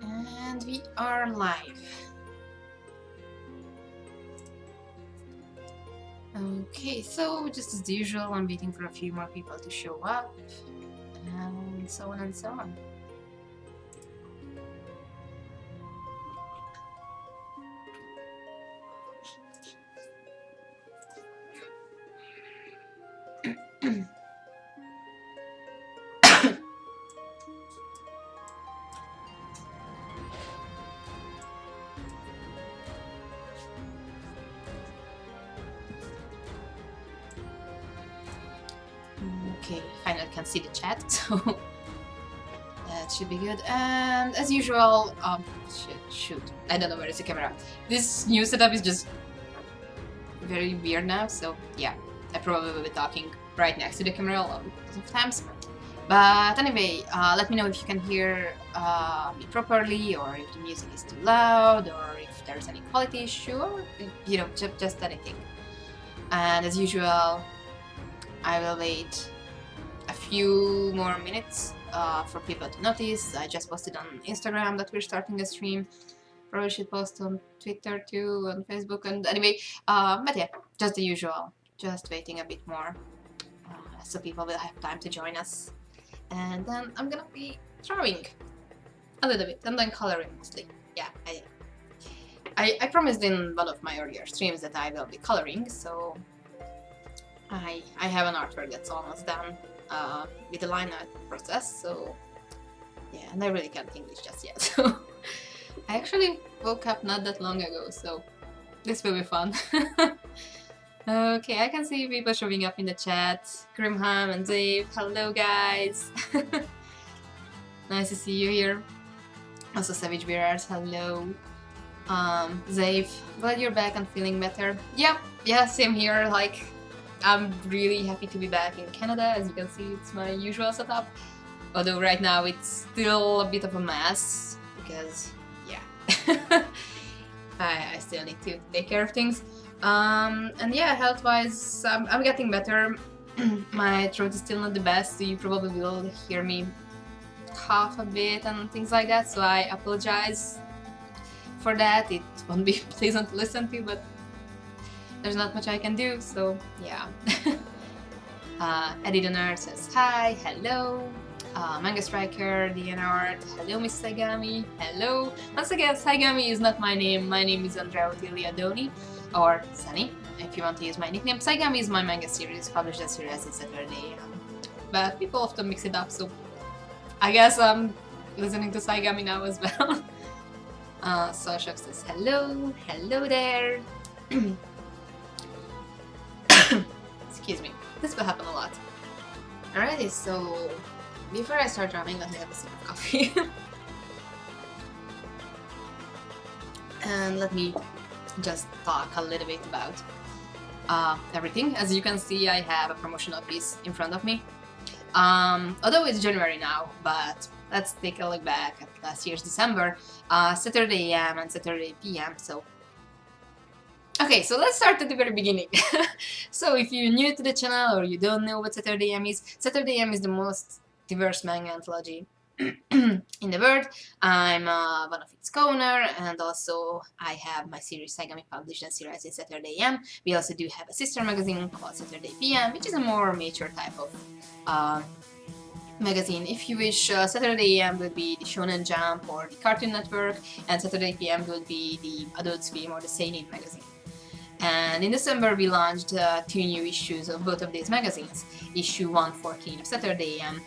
And we are live. Okay, so just as usual, I'm waiting for a few more people to show up, and so on and so on. Okay, finally can see the chat, so that should be good. And as usual, shoot, I don't know where is the camera. This new setup is just very weird now, so yeah, I probably will be talking right next to the camera a lot of times. But anyway, let me know if you can hear me properly, or if the music is too loud, or if there's any quality issue, or you know, just anything. And as usual, I will wait a few more minutes for people to notice. I just posted on Instagram that we're starting a stream. Probably should post on Twitter too, on Facebook, and anyway, but yeah, just the usual. Just waiting a bit more so people will have time to join us. And then I'm gonna be drawing a little bit and then coloring mostly. Yeah, I promised in one of my earlier streams that I will be coloring, so I have an artwork that's almost done with the line art process, so yeah, and I really can't English just yet. So I actually woke up not that long ago, so this will be fun. Okay, I can see people showing up in the chat. Grimham and Dave, hello guys! Nice to see you here. Also Savage Bearers, hello. Dave, glad you're back and feeling better. Yeah, same here. Like, I'm really happy to be back in Canada. As you can see, it's my usual setup. Although right now it's still a bit of a mess because, yeah, I still need to take care of things. And yeah, health-wise, I'm getting better. My throat is still not the best, so you probably will hear me cough a bit and things like that, so I apologize for that. It won't be pleasant to listen to, but there's not much I can do, so yeah. Eddie the Nerd says hi, hello. Manga Striker, DNR, hello Miss Saigami, hello. Once again, Saigami is not my name is Andrea Otilia Doni, or Sunny, if you want to use my nickname. Saigami is my manga series, published that series on Saturday, but people often mix it up, so I guess I'm listening to Saigami now as well. Soshok says hello there. Excuse me, this will happen a lot. Alrighty, so before I start drawing, let me have a sip of coffee. And let me just talk a little bit about everything. As you can see, I have a promotional piece in front of me. Although it's January now, but let's take a look back at last year's December, Saturday AM and Saturday PM, so... Okay, so let's start at the very beginning. So if you're new to the channel or you don't know what Saturday AM is the most diverse manga anthology in the world. I'm one of its co-owner, and also I have my series Saigami published and serialized in Saturday AM. We also do have a sister magazine called Saturday PM, which is a more mature type of magazine. If you wish, Saturday AM will be the Shonen Jump or the Cartoon Network, and Saturday PM will be the Adult Swim or the Seinen magazine. And in December we launched 2 new issues of both of these magazines. Issue 114 of Saturday AM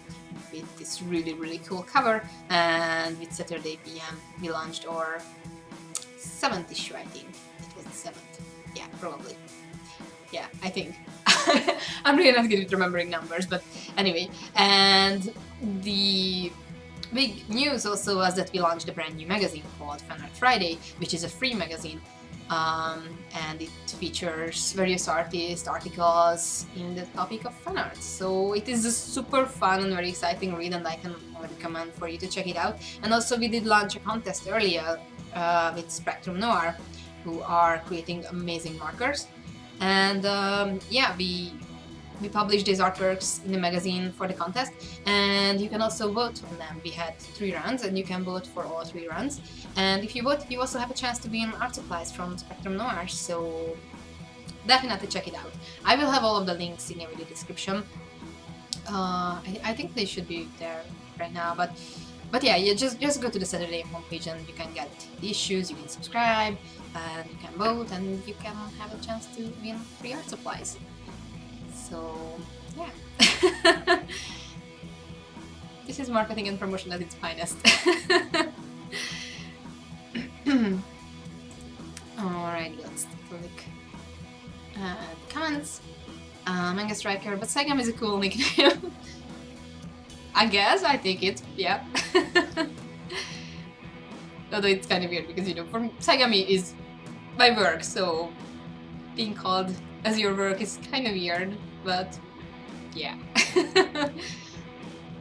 with this really cool cover, and with Saturday PM we launched our 7th issue, I think. It was the 7th. Yeah, probably. Yeah, I think. I'm really not good at remembering numbers, but anyway. And the big news also was that we launched a brand new magazine called Fan Art Friday, which is a free magazine. And it features various artists, articles in the topic of fan art. So it is a super fun and very exciting read, and I can recommend for you to check it out. And also we did launch a contest earlier with Spectrum Noir, who are creating amazing markers. And yeah, we we published these artworks in the magazine for the contest, and you can also vote on them. We had 3 rounds, and you can vote for all 3 rounds. And if you vote, you also have a chance to win art supplies from Spectrum Noir, so definitely check it out. I will have all of the links in the video description. I think they should be there right now, but yeah, you just go to the Saturday homepage and you can get the issues, you can subscribe, and you can vote, and you can have a chance to win free art supplies. So yeah. This is marketing and promotion at its finest. Alright, let's take a look at the comments. Manga Striker, but Saigami is a cool nickname. I guess, I think it, yeah. Although it's kind of weird because, you know, for Saigami is my work, so being called as your work is kind of weird, but yeah.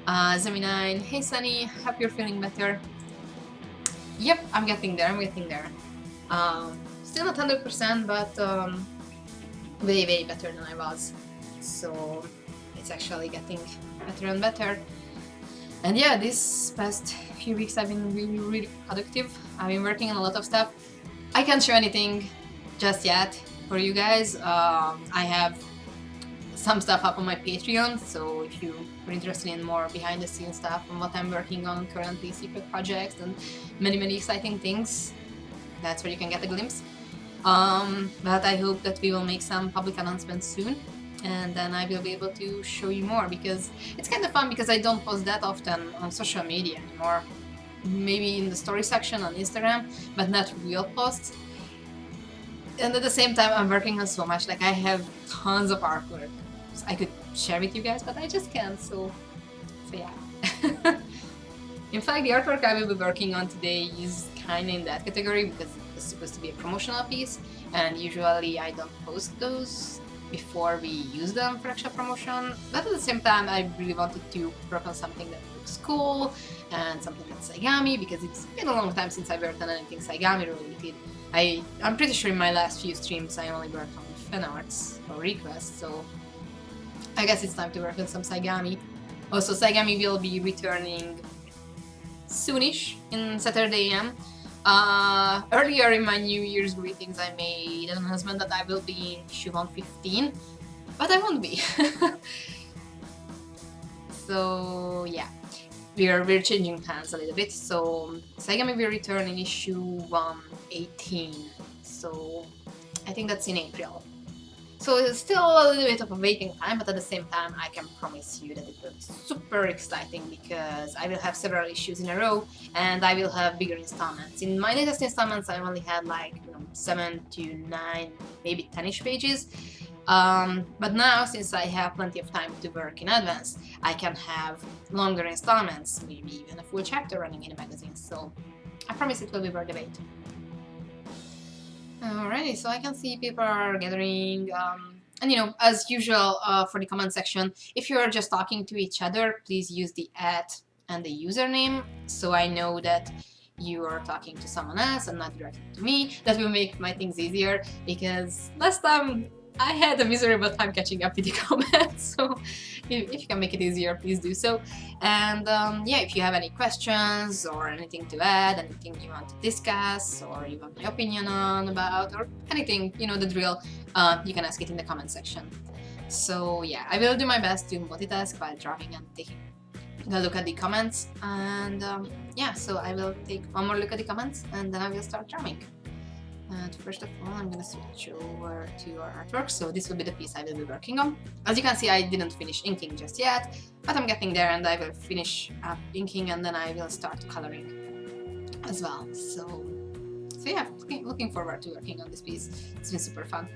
Zemi9, hey Sunny, hope you're feeling better. Yep, I'm getting there. Still not 100%, but way better than I was. So it's actually getting better and better. And yeah, this past few weeks I've been really productive. I've been working on a lot of stuff. I can't show anything just yet for you guys. I have some stuff up on my Patreon, so if you are interested in more behind the scenes stuff and what I'm working on currently, secret projects and many exciting things, that's where you can get a glimpse. But I hope that we will make some public announcements soon, and then I will be able to show you more, because it's kind of fun because I don't post that often on social media anymore. Maybe in the story section on Instagram, but not real posts. And at the same time, I'm working on so much. Like, I have tons of artwork I could share with you guys, but I just can't, so yeah. In fact, the artwork I will be working on today is kind of in that category because it's supposed to be a promotional piece, and usually I don't post those before we use them for actual promotion. But at the same time, I really wanted to work on something that looks cool and something that's Saigami, because it's been a long time since I worked on anything Saigami related. I'm pretty sure in my last few streams I only worked on fan arts or requests, so I guess it's time to work on some Saigami. Also, Saigami will be returning soonish in Saturday AM. Earlier in my New Year's greetings I made an announcement that I will be in issue 115, but I won't be. So yeah, we're changing plans a little bit. So Saigami will return in issue 118, so I think that's in April. So it's still a little bit of a waiting time, but at the same time I can promise you that it will be super exciting because I will have several issues in a row and I will have bigger installments. In my latest installments I only had like 7 to 9, maybe 10ish pages. But now, since I have plenty of time to work in advance, I can have longer installments, maybe even a full chapter running in the magazine, so I promise it will be worth the wait. Alrighty, so I can see people are gathering, and as usual for the comment section, if you're just talking to each other, please use the @ and the username, so I know that you are talking to someone else and not directly to me. That will make my things easier, because last time I had a miserable time catching up with the comments, so if you can make it easier, please do so. And yeah, if you have any questions or anything to add, anything you want to discuss, or you want my opinion on about, or anything, you know the drill, you can ask it in the comment section. So yeah, I will do my best to multitask while drawing and taking a look at the comments. And yeah, so I will take one more look at the comments and then I will start drawing. And first of all, I'm gonna switch over to our artwork, so this will be the piece I will be working on. As you can see, I didn't finish inking just yet, but I'm getting there, and I will finish up inking and then I will start coloring as well. So yeah, looking forward to working on this piece. It's been super fun.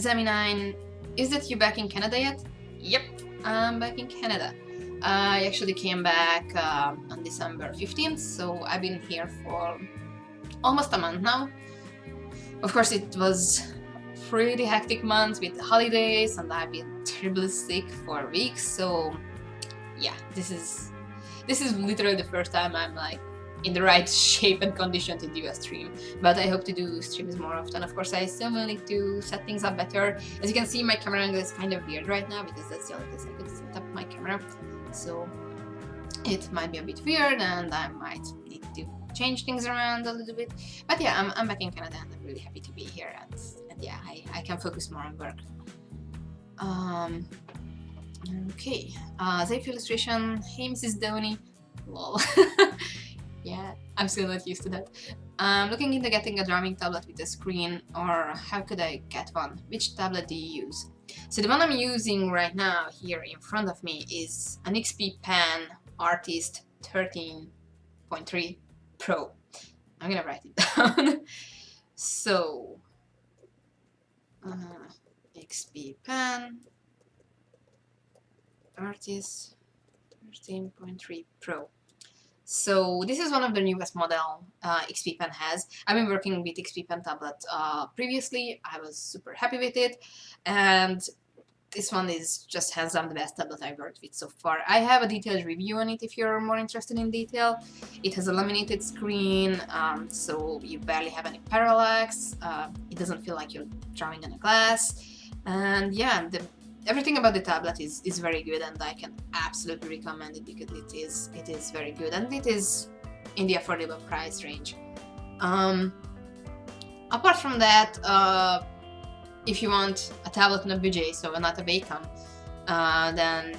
Zemi9, is that you back in Canada yet? Yep, I'm back in Canada. I actually came back on December 15th, so I've been here for almost a month now. Of course, it was a pretty hectic month with the holidays, and I've been terribly sick for weeks. So yeah, this is literally the first time I'm like in the right shape and condition to do a stream. But I hope to do streams more often. Of course, I still will need to set things up better. As you can see, my camera angle is kind of weird right now because that's the only place I could set up my camera. So it might be a bit weird and I might need to change things around a little bit. But yeah, I'm back in Canada and I'm really happy to be here, and yeah, I can focus more on work. Okay, safe illustration. Hey, Mrs. Dhoni. Lol. Yeah, I'm still not used to that. I'm looking into getting a drawing tablet with a screen, or how could I get one? Which tablet do you use? So the one I'm using right now here in front of me is an XP Pen Artist 13.3 Pro. I'm gonna write it down. So, XP Pen Artist 13.3 Pro. So this is one of the newest model XP Pen has. I've been working with XP Pen tablet previously. I was super happy with it, and this one is just hands down the best tablet I've worked with so far. I have a detailed review on it if you're more interested in detail. It has a laminated screen, so you barely have any parallax. It doesn't feel like you're drawing on a glass, and yeah, everything about the tablet is very good, and I can absolutely recommend it because it is very good, and it is in the affordable price range. Apart from that, if you want a tablet on a budget, so not a Wacom, then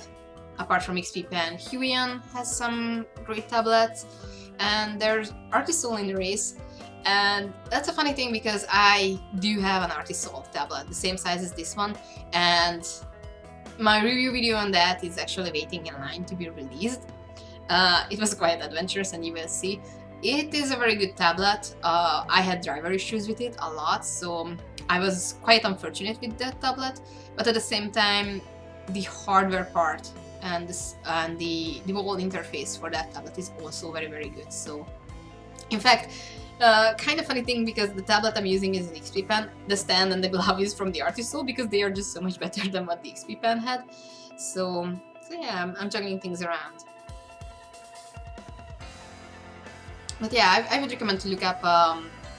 apart from XP Pen, Huion has some great tablets, and there's Artisol in the race. And that's a funny thing because I do have an Artisol tablet, the same size as this one, and my review video on that is actually waiting in line to be released. It was quite adventurous, and you will see. It is a very good tablet. I had driver issues with it a lot, so I was quite unfortunate with that tablet. But at the same time, the hardware part and the whole interface for that tablet is also very, very good. So, in fact, kind of funny thing because the tablet I'm using is an XP Pen. The stand and the glove is from the Artisol because they are just so much better than what the XP Pen had. So yeah, I'm juggling things around. But yeah, I would recommend to look up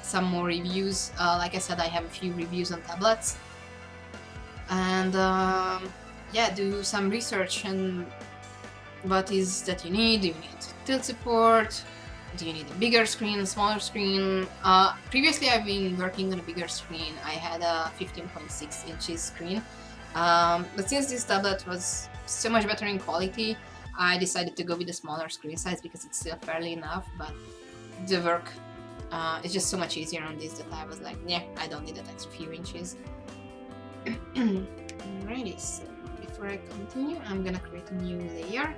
some more reviews. Like I said, I have a few reviews on tablets. And yeah, do some research on what is that you need. Do you need tilt support? Do you need a bigger screen, a smaller screen? Previously I've been working on a bigger screen. I had a 15.6 inches screen. But since this tablet was so much better in quality, I decided to go with a smaller screen size because it's still fairly enough, but the work is just so much easier on this that I was like, yeah, I don't need that extra few inches. Alrighty, so before I continue, I'm gonna create a new layer.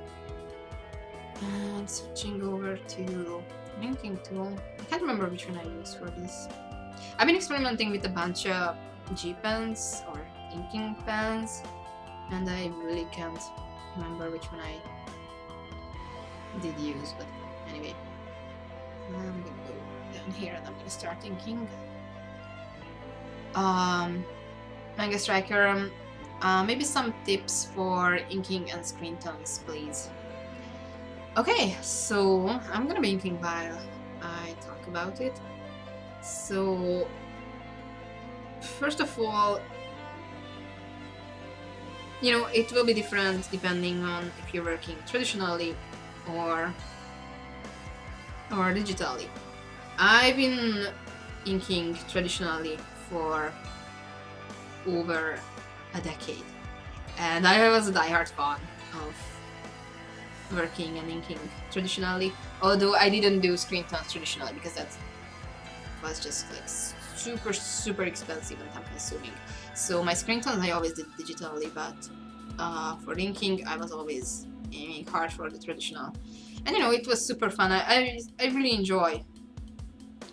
And switching over to inking tool. I can't remember which one I used for this. I've been experimenting with a bunch of G pens or inking pens, and I really can't remember which one I did use, but anyway. I'm gonna go down here and I'm gonna start inking. Manga Striker, maybe some tips for inking and screen tones, please. Okay, so I'm gonna be inking while I talk about it. So, first of all, you know, it will be different depending on if you're working traditionally or digitally. I've been inking traditionally for over a decade, and I was a diehard fan of working and inking traditionally, although I didn't do screen tones traditionally because that was just like super expensive and time consuming. So my screen tones I always did digitally, but for inking I was always aiming hard for the traditional. And you know, it was super fun. I really enjoy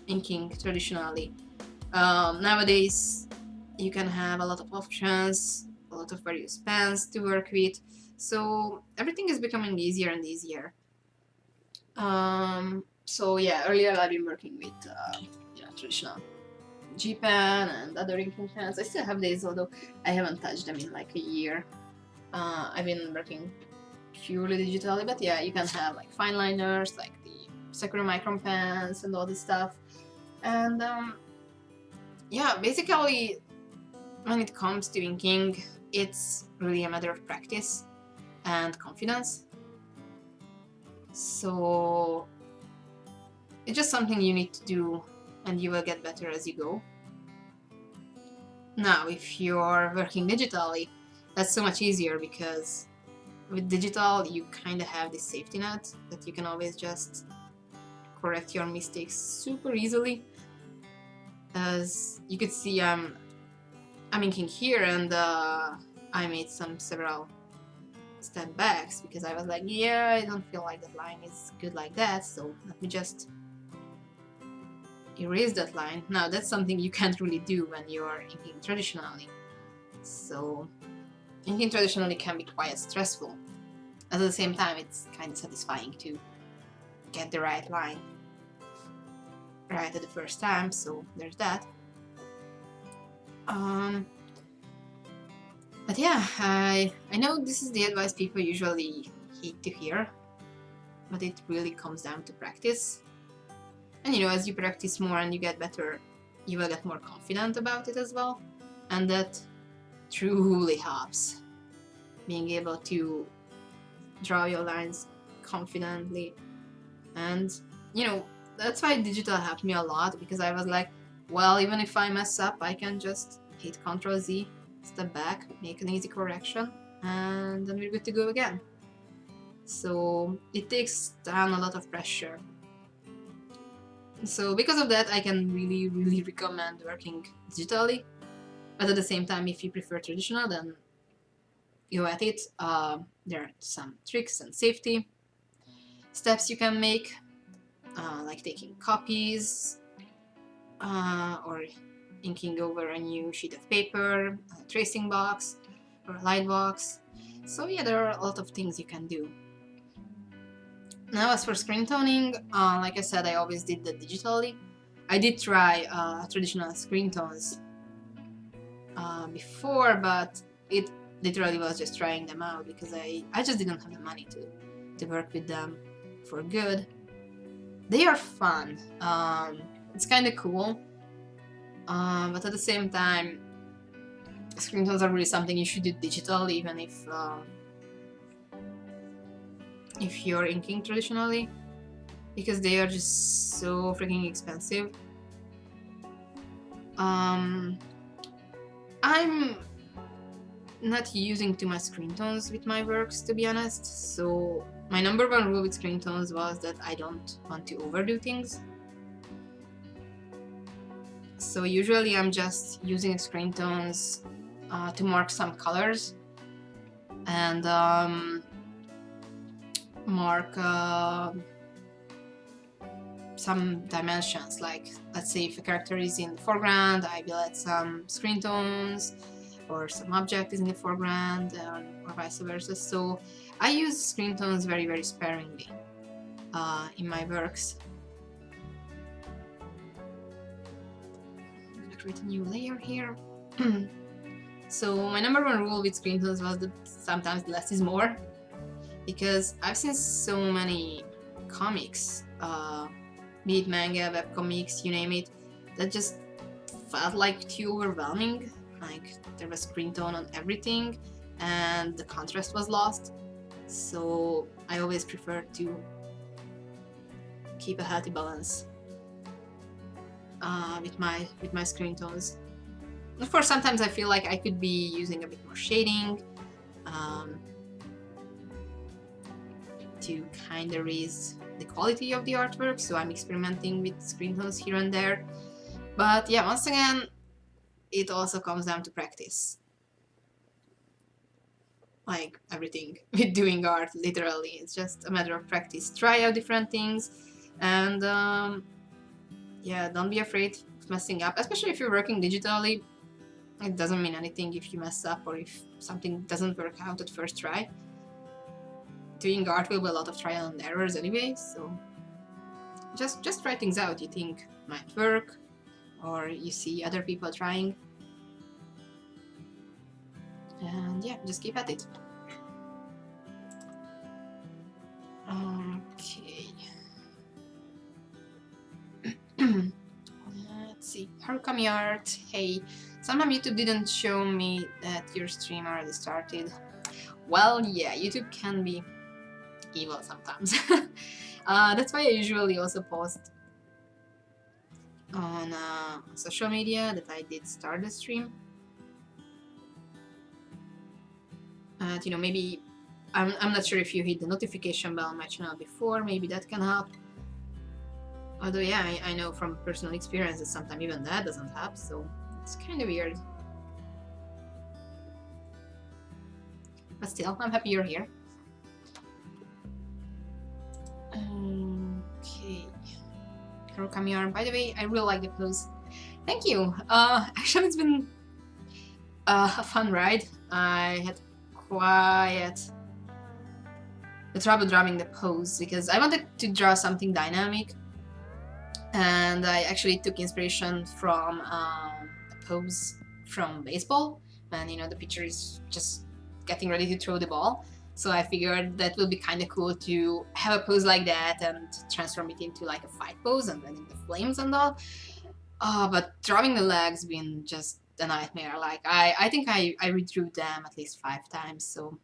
inking traditionally. Nowadays you can have a lot of options, a lot of various pens to work with. So everything is becoming easier and easier. So yeah, earlier I've been working with you know, traditional G pen and other inking pens. I still have these, although I haven't touched them in like a year. I've been working purely digitally, but yeah, you can have like fine liners like the Sakura Micron pens and all this stuff. And yeah, basically, when it comes to inking, it's really a matter of practice and confidence. So it's just something you need to do, and you will get better as you go. Now, if you're working digitally, that's so much easier, because with digital you kind of have this safety net that you can always just correct your mistakes super easily. As you could see, I'm inking here, and I made several step backs because I was like, yeah, I don't feel like that line is good like that, so let me just erase that line. Now that's something you can't really do when you're inking traditionally. So inking traditionally can be quite stressful. At the same time, it's kind of satisfying to get the right line right at the first time, so there's that. But yeah, I know this is the advice people usually hate to hear, but it really comes down to practice. And you know, as you practice more and you get better, you will get more confident about it as well. And that truly helps. Being able to draw your lines confidently. And you know, that's why digital helped me a lot, because I was like, well, even if I mess up, I can just hit Ctrl Z, step back, make an easy correction, and then we're good to go again. So it takes down a lot of pressure. So because of that, I can really recommend working digitally. But at the same time, if you prefer traditional, then go at it. There are some tricks and safety steps you can make, like taking copies, or inking over a new sheet of paper, a tracing box, or a light box. So yeah, there are a lot of things you can do. Now as for screen toning, like I said, I always did that digitally. I did try traditional screen tones before, but it literally was just trying them out, because I just didn't have the money to work with them for good. They are fun. It's kind of cool, but at the same time, screen tones are really something you should do digital, even if you're inking traditionally, because they are just so freaking expensive. I'm not using too much screen tones with my works, to be honest, so my number one rule with screen tones was that I don't want to overdo things. So usually I'm just using screen tones to mark some colors and mark some dimensions. Like, let's say if a character is in the foreground, I will add some screen tones, or some object is in the foreground, or vice versa. So I use screen tones very sparingly in my works. I'm gonna create a new layer here. So my number one rule with screen tones was that sometimes less is more, because I've seen so many comics, be it manga, webcomics, you name it, that just felt like too overwhelming. Like, there was screen tone on everything and the contrast was lost. So I always prefer to keep a healthy balance with my screen tones. Of course, sometimes I feel like I could be using a bit more shading to kind of raise the quality of the artwork, so I'm experimenting with screen tones here and there. But yeah, once again, it also comes down to practice. Like everything with doing art, literally, it's just a matter of practice. Try out different things, and yeah, don't be afraid of messing up, especially if you're working digitally. It doesn't mean anything if you mess up or if something doesn't work out at first try. Doing art will be a lot of trial and errors anyway, so just try things out you think might work, or you see other people trying, and yeah, just keep at it. Okay. see. Harukami Art, hey. Somehow YouTube didn't show me that your stream already started. Well, yeah, YouTube can be evil sometimes. That's why I usually also post on social media that I did start the stream. And you know, maybe I'm not sure if you hit the notification bell on my channel before, maybe that can help. Although yeah, I know from personal experience that sometimes even that doesn't help, so it's kind of weird. But still, I'm happy you're here. Okay. Harukami arm. By the way, I really like the pose. Thank you. Actually, it's been a fun ride. I had quite the trouble drawing the pose because I wanted to draw something dynamic, and I actually took inspiration from a pose from baseball, and you know the pitcher is just getting ready to throw the ball. So I figured that will be kind of cool to have a pose like that and transform it into like a fight pose and then in the flames and all. But drawing the legs been just a nightmare. Like I think I redrew them at least 5 times. So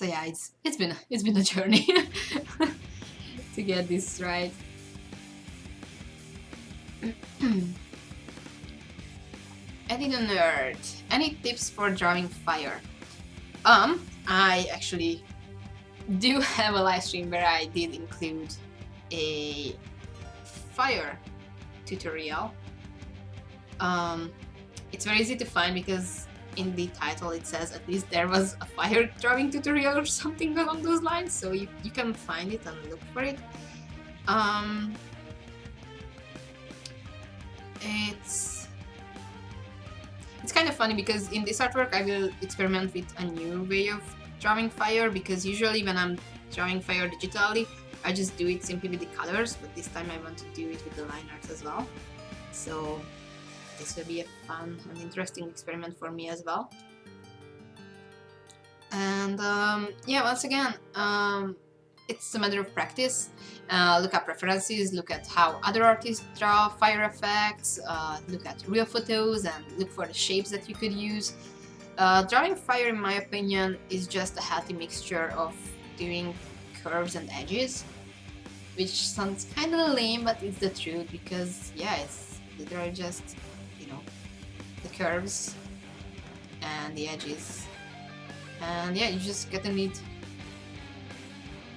yeah, it's been a journey to get this right. Eddie the Nerd. Any tips for drawing fire? I actually do have a live stream where I did include a fire tutorial. It's very easy to find because in the title it says at least there was a fire drawing tutorial or something along those lines, so you can find it and look for it. It's kind of funny because in this artwork I will experiment with a new way of drawing fire, because usually when I'm drawing fire digitally I just do it simply with the colors, but this time I want to do it with the line art as well. So this will be a fun and interesting experiment for me as well. And yeah, once again, it's a matter of practice. Look up references, look at how other artists draw fire effects, look at real photos and look for the shapes that you could use. Drawing fire, in my opinion, is just a healthy mixture of doing curves and edges, which sounds kind of lame, but it's the truth, because yeah, it's literally just, you know, the curves and the edges, and yeah, you just gotta need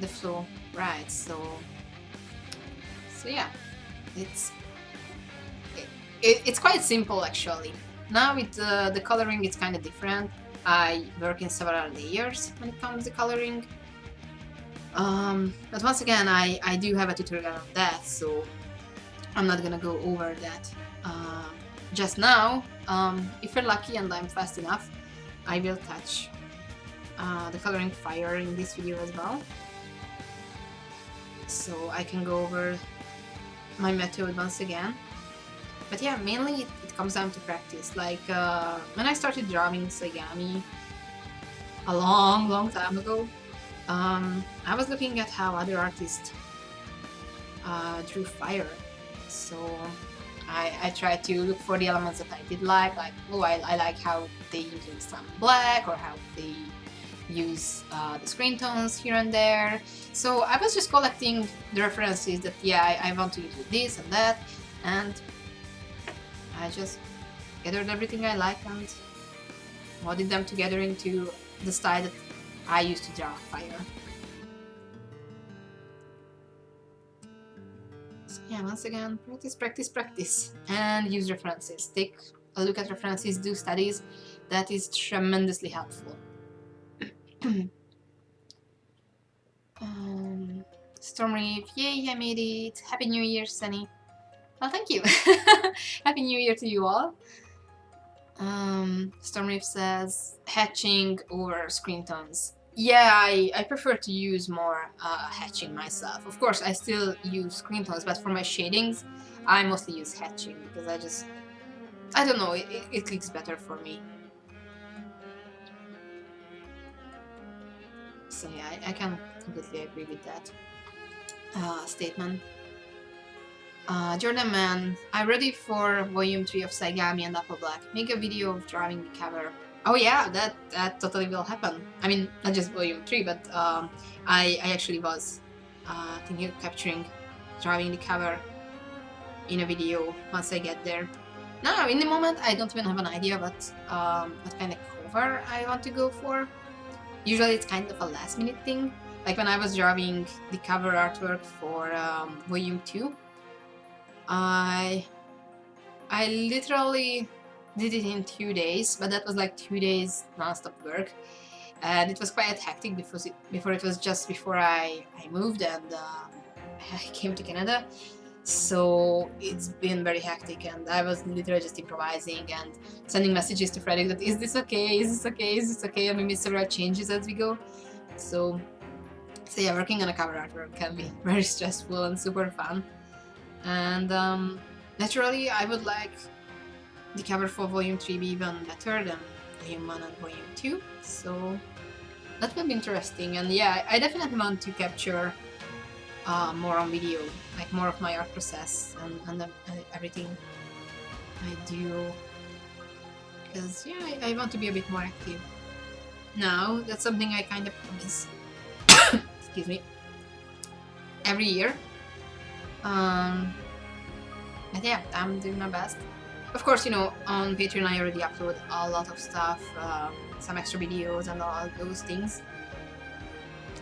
the flow right. So yeah, it's quite simple actually. Now with the coloring, it's kind of different. I work in several layers when it comes to coloring. But once again, I do have a tutorial on that, so I'm not gonna go over that just now. If you're lucky and I'm fast enough, I will touch the coloring fire in this video as well, so I can go over my method once again. But yeah, mainly it comes down to practice. Like when I started drawing Saigami a long time ago, I was looking at how other artists drew fire, so I tried to look for the elements that I did like oh, I like how they use some black, or how they use the screen tones here and there. So I was just collecting the references that yeah, I want to do this and that, and I just gathered everything I like and modded them together into the style that I used to draw fire. So yeah, once again, practice, and use references. Take a look at references, do studies. That is tremendously helpful. Storm Reef, yay, I made it. Happy New Year, Sunny. Well, thank you. Happy New Year to you all. Storm Reef says hatching over screen tones. Yeah, I prefer to use more hatching myself. Of course, I still use screen tones, but for my shadings, I mostly use hatching because I don't know, it clicks better for me. So yeah, I can completely agree with that statement. Jordan Man, I'm ready for volume 3 of Saigami and Apple Black. Make a video of drawing the cover. Oh yeah, that totally will happen. I mean, not just volume 3, but I actually was thinking of capturing drawing the cover in a video once I get there. Now, in the moment, I don't even have an idea what kind of cover I want to go for. Usually it's kind of a last minute thing. Like when I was drawing the cover artwork for volume 2, I literally did it in 2 days, but that was like 2 days non-stop work, and it was quite hectic before it was just before I moved and I came to Canada. So it's been very hectic, and I was literally just improvising and sending messages to Frederick that is this okay, is this okay, is this okay, and we made several changes as we go. So yeah, working on a cover artwork can be very stressful and super fun. And naturally, I would like the cover for Volume 3 be even better than Volume 1 and Volume 2, so that will be interesting. And yeah, I definitely want to capture more on video, like more of my art process and everything I do, because yeah, I want to be a bit more active. Now, that's something I kind of promise, excuse me, every year. But yeah, I'm doing my best. Of course, you know, on Patreon I already upload a lot of stuff, some extra videos and all those things,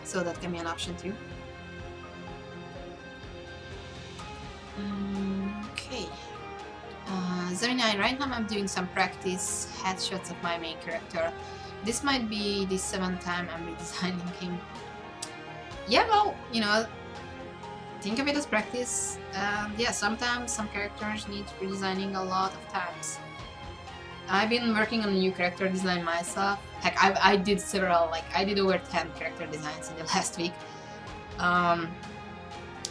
so that can be an option too. Okay. Zemini, right now I'm doing some practice headshots of my main character. This might be the 7th time I'm redesigning him. Yeah, well, you know, think of it as practice. Yeah, sometimes some characters need redesigning a lot of times. I've been working on a new character design myself. Heck, I did several, like, I did over 10 character designs in the last week.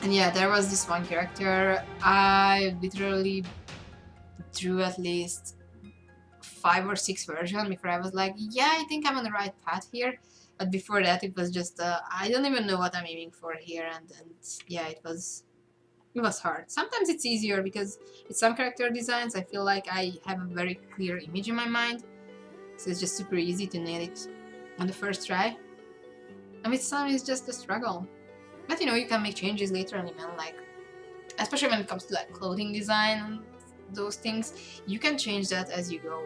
And yeah, there was this one character, I literally drew at least 5 or 6 versions before I was like, yeah, I think I'm on the right path here. But before that, it was just, I don't even know what I'm aiming for here, and yeah, it was hard. Sometimes it's easier because with some character designs, I feel like I have a very clear image in my mind, so it's just super easy to nail it on the first try. And with some, it's just a struggle. But you know, you can make changes later on, even like, especially when it comes to like clothing design and those things, you can change that as you go.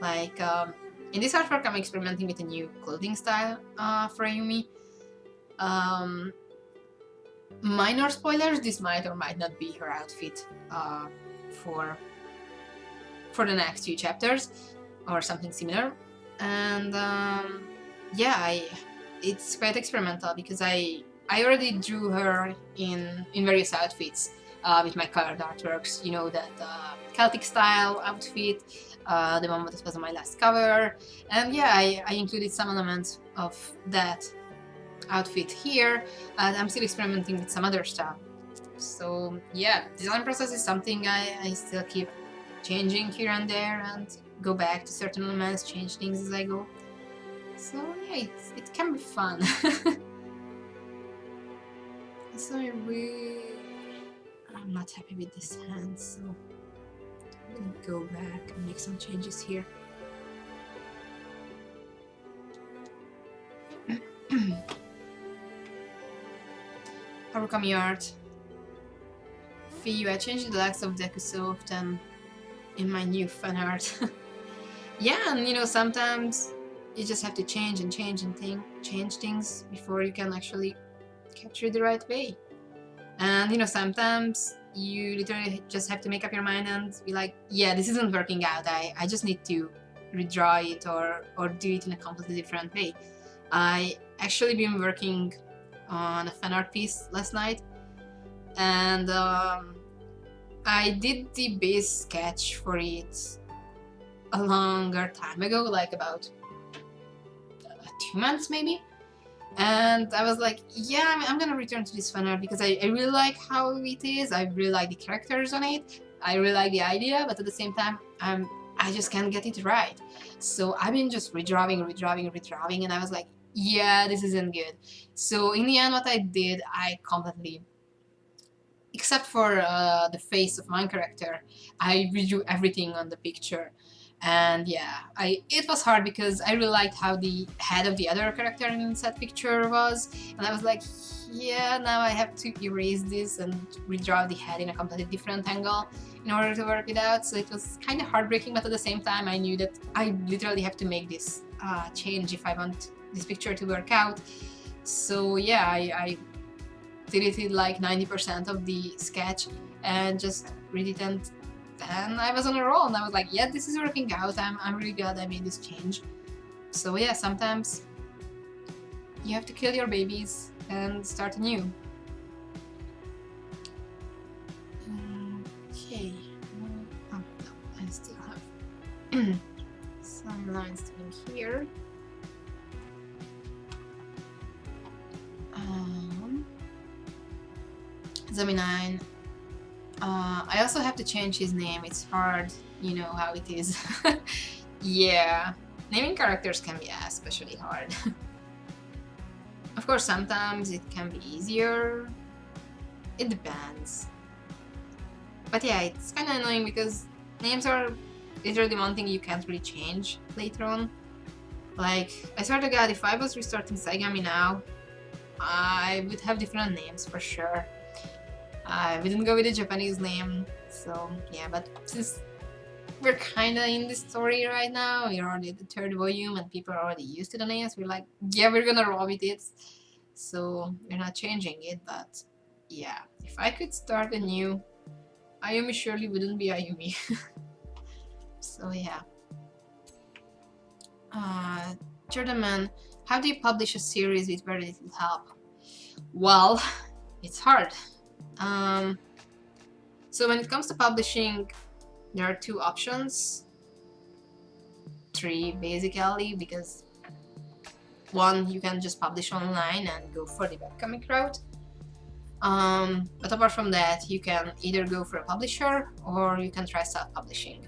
Like in this artwork, I'm experimenting with a new clothing style for Ayumi. Minor spoilers, this might or might not be her outfit for the next few chapters or something similar. And yeah, it's quite experimental because I already drew her in various outfits with my colored artworks. You know, that Celtic style outfit, the one that was on my last cover, and yeah, I included some elements of that outfit here, and I'm still experimenting with some other stuff. So yeah, design process is something I still keep changing here and there, and go back to certain elements, change things as I go. So yeah, it can be fun. So I'm not happy with this hand, so I'm gonna go back and make some changes here. Harukami art. Fiyu, I changed the legs of Deku so often in my new fan art. Yeah, and you know, sometimes you just have to change and change things before you can actually capture it the right way. And you know, sometimes you literally just have to make up your mind and be like, yeah, this isn't working out. I just need to redraw it or do it in a completely different way. I actually been working on a fan art piece last night, and I did the base sketch for it a longer time ago, like about 2 months maybe. And I was like, yeah, I'm gonna return to this fan art because I really like how it is. I really like the characters on it. I really like the idea, but at the same time, I just can't get it right. So I've been just redrawing, and I was like, yeah, this isn't good. So in the end, what I did, I completely except for the face of my character, I redrew everything on the picture. And yeah, it was hard because I really liked how the head of the other character in that picture was, and I was like, yeah, now I have to erase this and redraw the head in a completely different angle in order to work it out. So it was kind of heartbreaking, but at the same time I knew that I literally have to make this change if I want this picture to work out. So yeah, I deleted like 90% of the sketch and just read it, and then I was on a roll, and I was like, yeah, this is working out. I'm really glad I made this change. So yeah, sometimes you have to kill your babies and start anew. Okay. Oh, no, I still have some lines in here. Zeminine. I also have to change his name. It's hard, you know how it is. Yeah, naming characters can be especially hard. Of course, sometimes it can be easier. It depends. But yeah, it's kind of annoying because names are literally one thing you can't really change later on. Like, I swear to God, if I was restarting Saigami now, I would have different names for sure. We didn't go with the Japanese name, so yeah, but since we're kinda in this story right now, we're already at the 3rd volume and people are already used to the names, we're like, yeah, we're gonna roll with it. So we're not changing it, but yeah, if I could start anew, Ayumi surely wouldn't be Ayumi. So yeah. Jordan, how do you publish a series with very little help? Well, it's hard. So when it comes to publishing, there are 2 options. 3 basically, because 1, you can just publish online and go for the webcomic route. But apart from that, you can either go for a publisher or you can try self-publishing.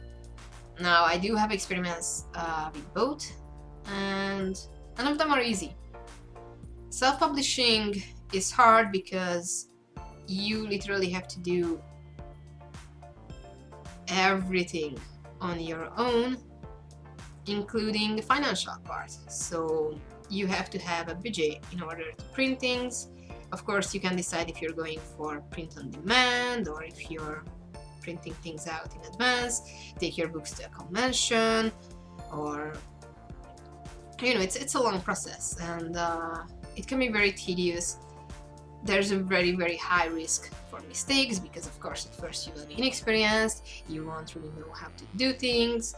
Now, I do have experiments with both, and none of them are easy. Self-publishing is hard because you literally have to do everything on your own, including the financial part. So you have to have a budget in order to print things. Of course, you can decide if you're going for print on demand or if you're printing things out in advance, take your books to a convention, or you know, it's a long process, and it can be very tedious. There's a very, very high risk for mistakes because, of course, at first you will be inexperienced, you won't really know how to do things.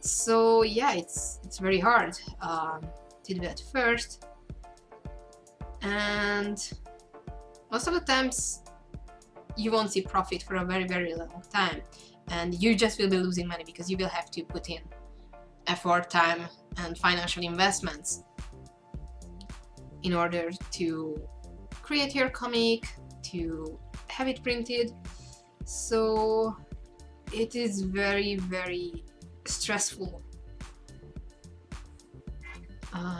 So yeah, it's very hard to do at first, and most of the times you won't see profit for a very, very long time, and you just will be losing money because you will have to put in effort, time, and financial investments in order to create your comic, to have it printed. So it is very, very stressful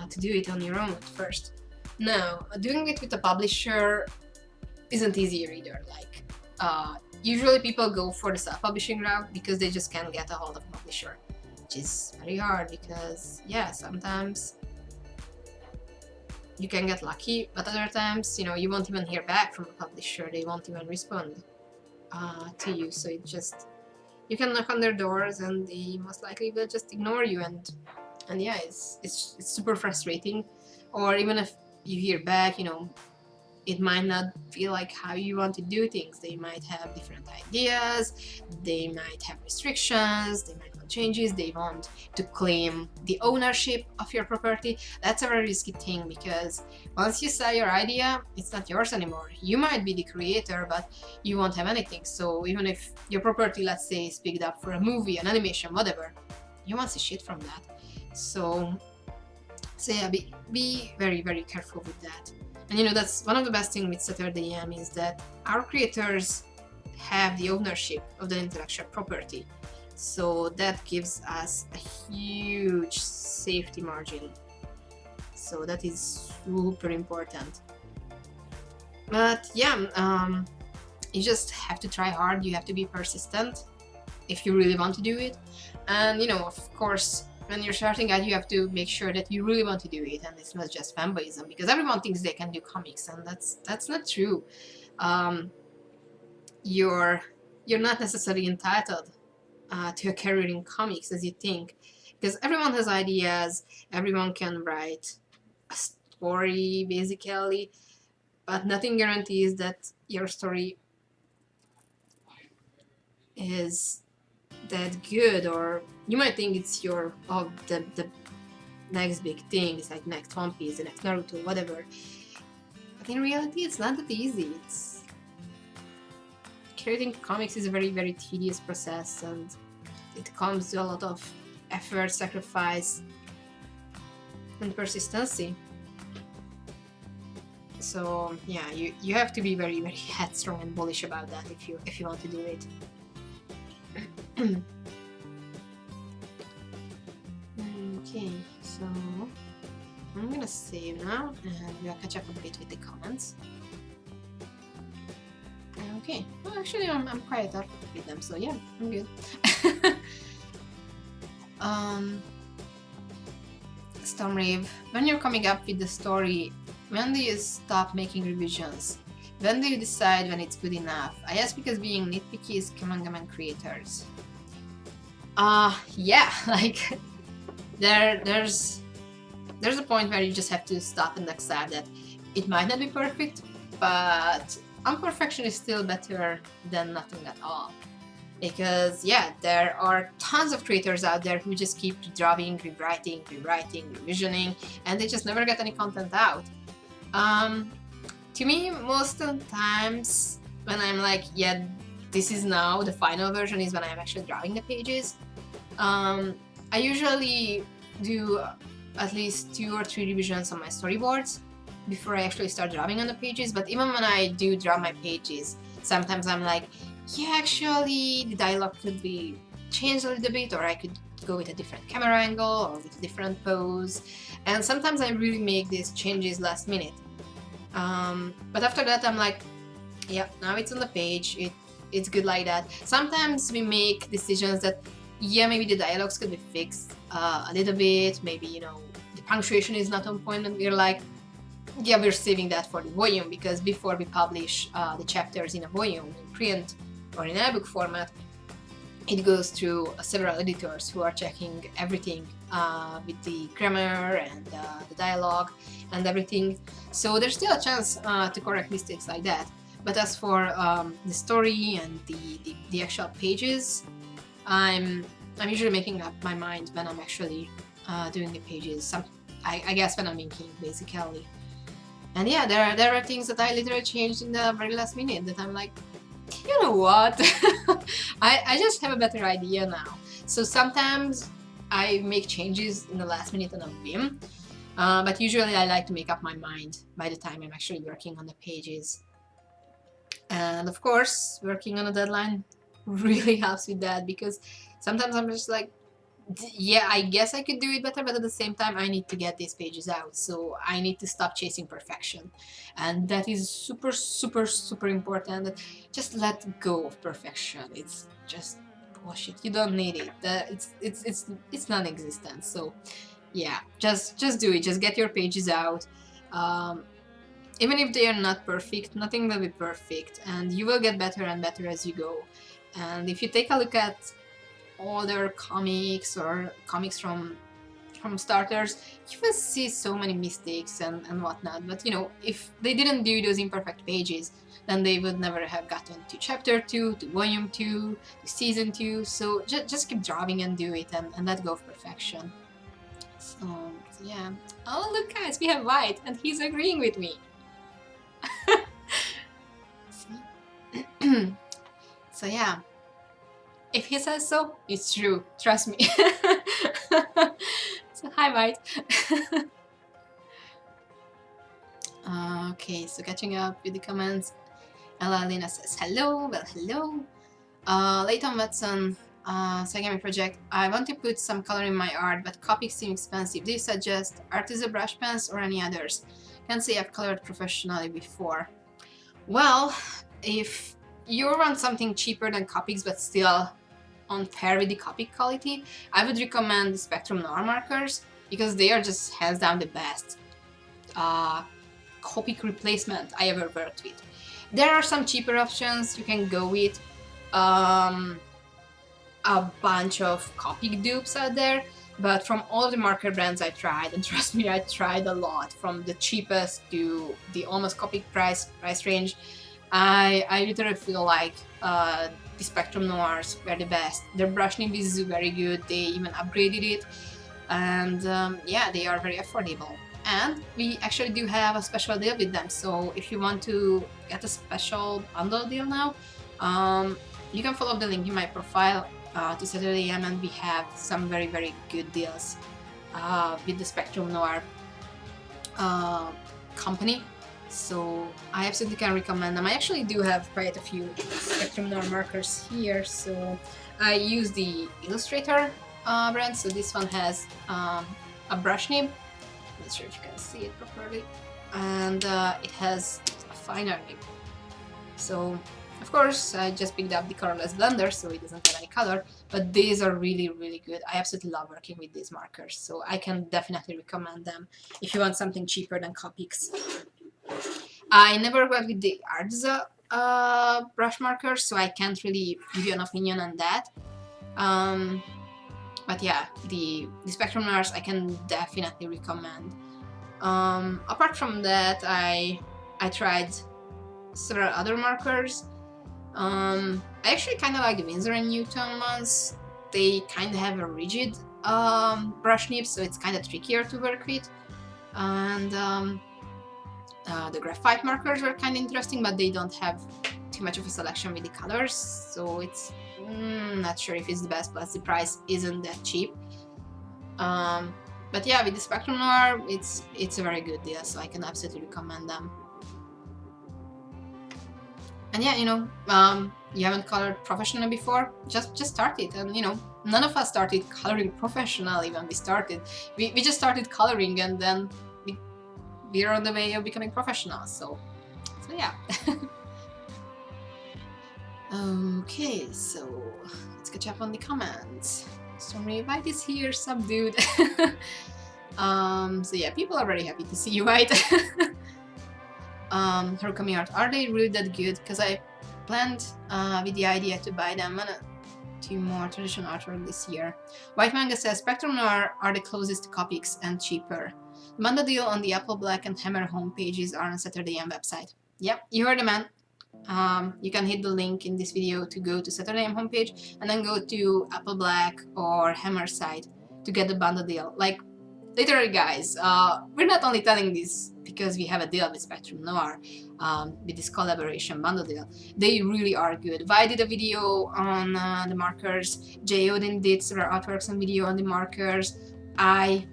to do it on your own at first. Now, doing it with a publisher isn't easier either. Like, usually people go for the self-publishing route because they just can't get a hold of a publisher, which is very hard because, yeah, sometimes you can get lucky, but other times, you know, you won't even hear back from a publisher, they won't even respond to you, so it just, you can knock on their doors and they most likely will just ignore you, and yeah, it's super frustrating. Or even if you hear back, you know, it might not feel like how you want to do things. They might have different ideas, they might have restrictions, they might want changes, they want to claim the ownership of your property. That's a very risky thing because once you sell your idea, it's not yours anymore. You might be the creator, but you won't have anything. So even if your property, let's say, is picked up for a movie, an animation, whatever, you won't see shit from that. So yeah, be very, very careful with that. And you know, that's one of the best things with Saturday AM is that our creators have the ownership of the intellectual property. So that gives us a huge safety margin. So that is super important. But yeah, You just have to try hard, you have to be persistent if you really want to do it. And you know, of course, when you're starting out, you have to make sure that you really want to do it, and it's not just fanboyism, because everyone thinks they can do comics, and that's not true. um, you're not necessarily entitled to a career in comics as you think, because everyone has ideas, everyone can write a story basically, but nothing guarantees that your story is that good. Or you might think it's your the next big thing, it's like next One Piece, the next Naruto, whatever. But in reality, it's not that easy. It's creating comics is a very, very tedious process, and it comes to a lot of effort, sacrifice, and persistency. So yeah, you have to be very, very headstrong and bullish about that if you want to do it. Okay, so I'm gonna save now, and we'll catch up a bit with the comments. Okay, well, actually I'm quite up with them, so yeah, I'm good. Stormrave, when you're coming up with the story, when do you stop making revisions? When do you decide when it's good enough? I ask because being nitpicky is manga creators. Yeah, like there's a point where you just have to stop and accept that it might not be perfect, but imperfection is still better than nothing at all. Because yeah, there are tons of creators out there who just keep drawing, rewriting, revisioning, and they just never get any content out. To me, most of the times when I'm like, yeah, this is now the final version, is when I'm actually drawing the pages. I usually do at least 2 or 3 revisions on my storyboards before I actually start drawing on the pages. But even when I do draw my pages, sometimes I'm like, yeah, actually the dialogue could be changed a little bit, or I could go with a different camera angle or with a different pose. And sometimes I really make these changes last minute. But after that I'm like, yeah, now it's on the page, it's good like that. Sometimes we make decisions that, yeah, maybe the dialogues could be fixed a little bit, maybe, you know, the punctuation is not on point, and we're like, yeah, we're saving that for the volume, because before we publish the chapters in a volume, in print or in ebook format, it goes through several editors who are checking everything with the grammar and the dialogue and everything. So there's still a chance to correct mistakes like that. But as for the story and the actual pages, I'm usually making up my mind when I'm actually doing the pages. I guess when I'm inking, basically. And yeah, there are things that I literally changed in the very last minute that I'm like, you know what? I just have a better idea now. So sometimes I make changes in the last minute on a whim, but usually I like to make up my mind by the time I'm actually working on the pages. And of course, working on a deadline really helps with that, because sometimes I'm just like, yeah, I guess I could do it better, but at the same time I need to get these pages out, so I need to stop chasing perfection. And that is super, super, super important. Just let go of perfection. It's just bullshit. You don't need it. It's non-existent. So yeah, just do it. Just get your pages out. Even if they are not perfect, nothing will be perfect, and you will get better and better as you go. And if you take a look at older comics or comics from starters, you will see so many mistakes and whatnot. But you know, if they didn't do those imperfect pages, then they would never have gotten to chapter 2, to volume 2, to season 2. So just keep drawing and do it, and let go of perfection. So yeah. Oh look guys, we have White, and he's agreeing with me. So yeah, if he says so, it's true. Trust me. So hi, White. Okay, so catching up with the comments. Ella Lena says hello. Well, hello. Leighton Watson. Sagami Project. I want to put some color in my art, but copies seem expensive. Do you suggest Artisan brush pens or any others? Can't say I've colored professionally before. Well, if you want something cheaper than Copics but still on par with the Copic quality, I would recommend the Spectrum Noir markers because they are just hands down the best Copic replacement I ever worked with. There are some cheaper options you can go with. A bunch of Copic dupes out there, but from all the marker brands I tried, and trust me, I tried a lot, from the cheapest to the almost Copic price range, I literally feel like the Spectrum Noirs were the best. Their brush nib is very good, they even upgraded it, and yeah, they are very affordable. And we actually do have a special deal with them, so if you want to get a special bundle deal now, you can follow the link in my profile to Saturday AM, and we have some very good deals with the Spectrum Noir company. So I absolutely can recommend them. I actually do have quite a few Spectrum Noir markers here. So I use the Illustrator brand. So this one has a brush nib. I'm not sure if you can see it properly, and it has a finer nib. So of course, I just picked up the colorless blender, so it doesn't have any color, but these are really good. I absolutely love working with these markers, so I can definitely recommend them if you want something cheaper than Copics. I never worked with the Artza brush markers, so I can't really give you an opinion on that. But yeah, the Spectrum Noirs I can definitely recommend. Apart from that, I tried several other markers. I actually kind of like the Winsor & Newton ones. They kind of have a rigid brush nib, so it's kind of trickier to work with. And the graphite markers were kind of interesting, but they don't have too much of a selection with the colors, so it's not sure if it's the best, plus the price isn't that cheap. But yeah, with the Spectrum Noir, it's a very good deal, so I can absolutely recommend them. And yeah, you know, you haven't colored professionally before, just start it. And you know, none of us started coloring professionally when we started. We just started coloring, and then we're on the way of becoming professionals. So yeah. Okay, so let's catch up on the comments. Stormy White is here, sub dude. So yeah, people are very happy to see you, White. Harukami art, are they really that good? Because I planned with the idea to buy them and two more traditional artwork this year. White Manga says Spectrum Noir are the closest to Copics and cheaper. The bundle deal on the Apple Black and Hammer homepages are on Saturday AM website. Yep, you heard the man. You can hit the link in this video to go to Saturday AM homepage and then go to Apple Black or Hammer site to get the bundle deal. Like, literally, guys, we're not only telling this because we have a deal with Spectrum Noir, with this collaboration bundle deal. They really are good. Vi did a video on the markers, J. Odin did several artworks and video on the markers. I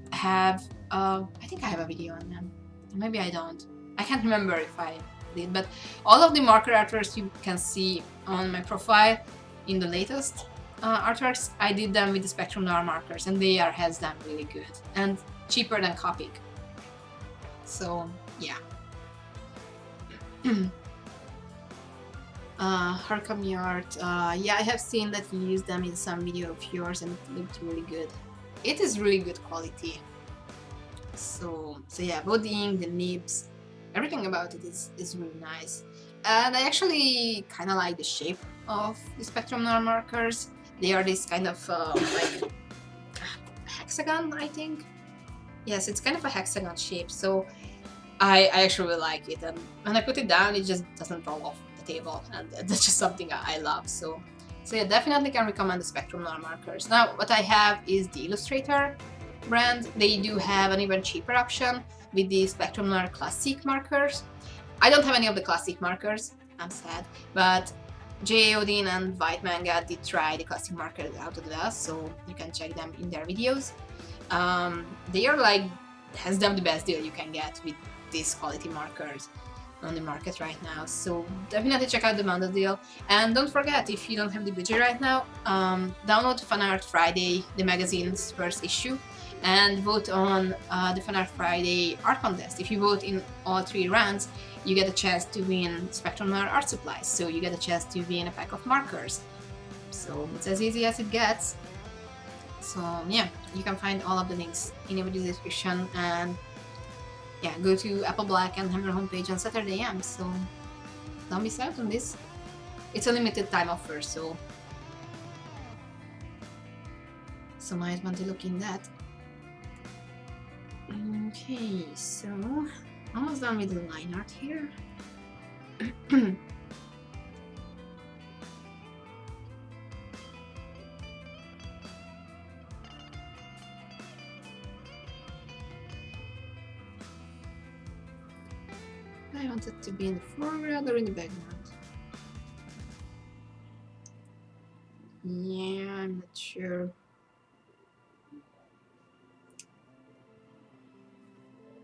think I have a video on them. Maybe I don't. I can't remember if I did, but all of the marker artworks you can see on my profile in the latest artworks, I did them with the Spectrum Noir markers, and they are hands down really good and cheaper than Copic. So yeah. Harukami art, yeah, I have seen that you used them in some video of yours and it looked really good. It is really good quality. So yeah, both the ink, the nibs, everything about it is really nice. And I actually kind of like the shape of the Spectrum Noir markers. They are this kind of like hexagon, I think. Yes, it's kind of a hexagon shape, so I actually really like it. And when I put it down, it just doesn't roll off the table, and that's just something I love. So yeah, definitely can recommend the Spectrum Noir markers. Now, what I have is the Illustrator brand. They do have an even cheaper option with the Spectrum Noir Classic markers. I don't have any of the Classic markers, I'm sad, but J. Odin and White Manga did try the Classic markers out of us, so you can check them in their videos. They are like hands down the best deal you can get with these quality markers. on the market right now, so definitely check out the manga deal. And don't forget, if you don't have the budget right now, download Fan Art Friday, the magazine's first issue, and vote on the Fan Art Friday art contest. If you vote in all 3 rounds, you get a chance to win Spectrum art supplies, so you get a chance to win a pack of markers. So it's as easy as it gets. So yeah, you can find all of the links in the video description, and yeah, go to Apple Black and Hammer homepage on Saturday AM, so don't miss out on this. It's a limited time offer, so might want to look in that. Okay, so almost done with the line art here. I want it to be in the foreground or in the background. Yeah, I'm not sure.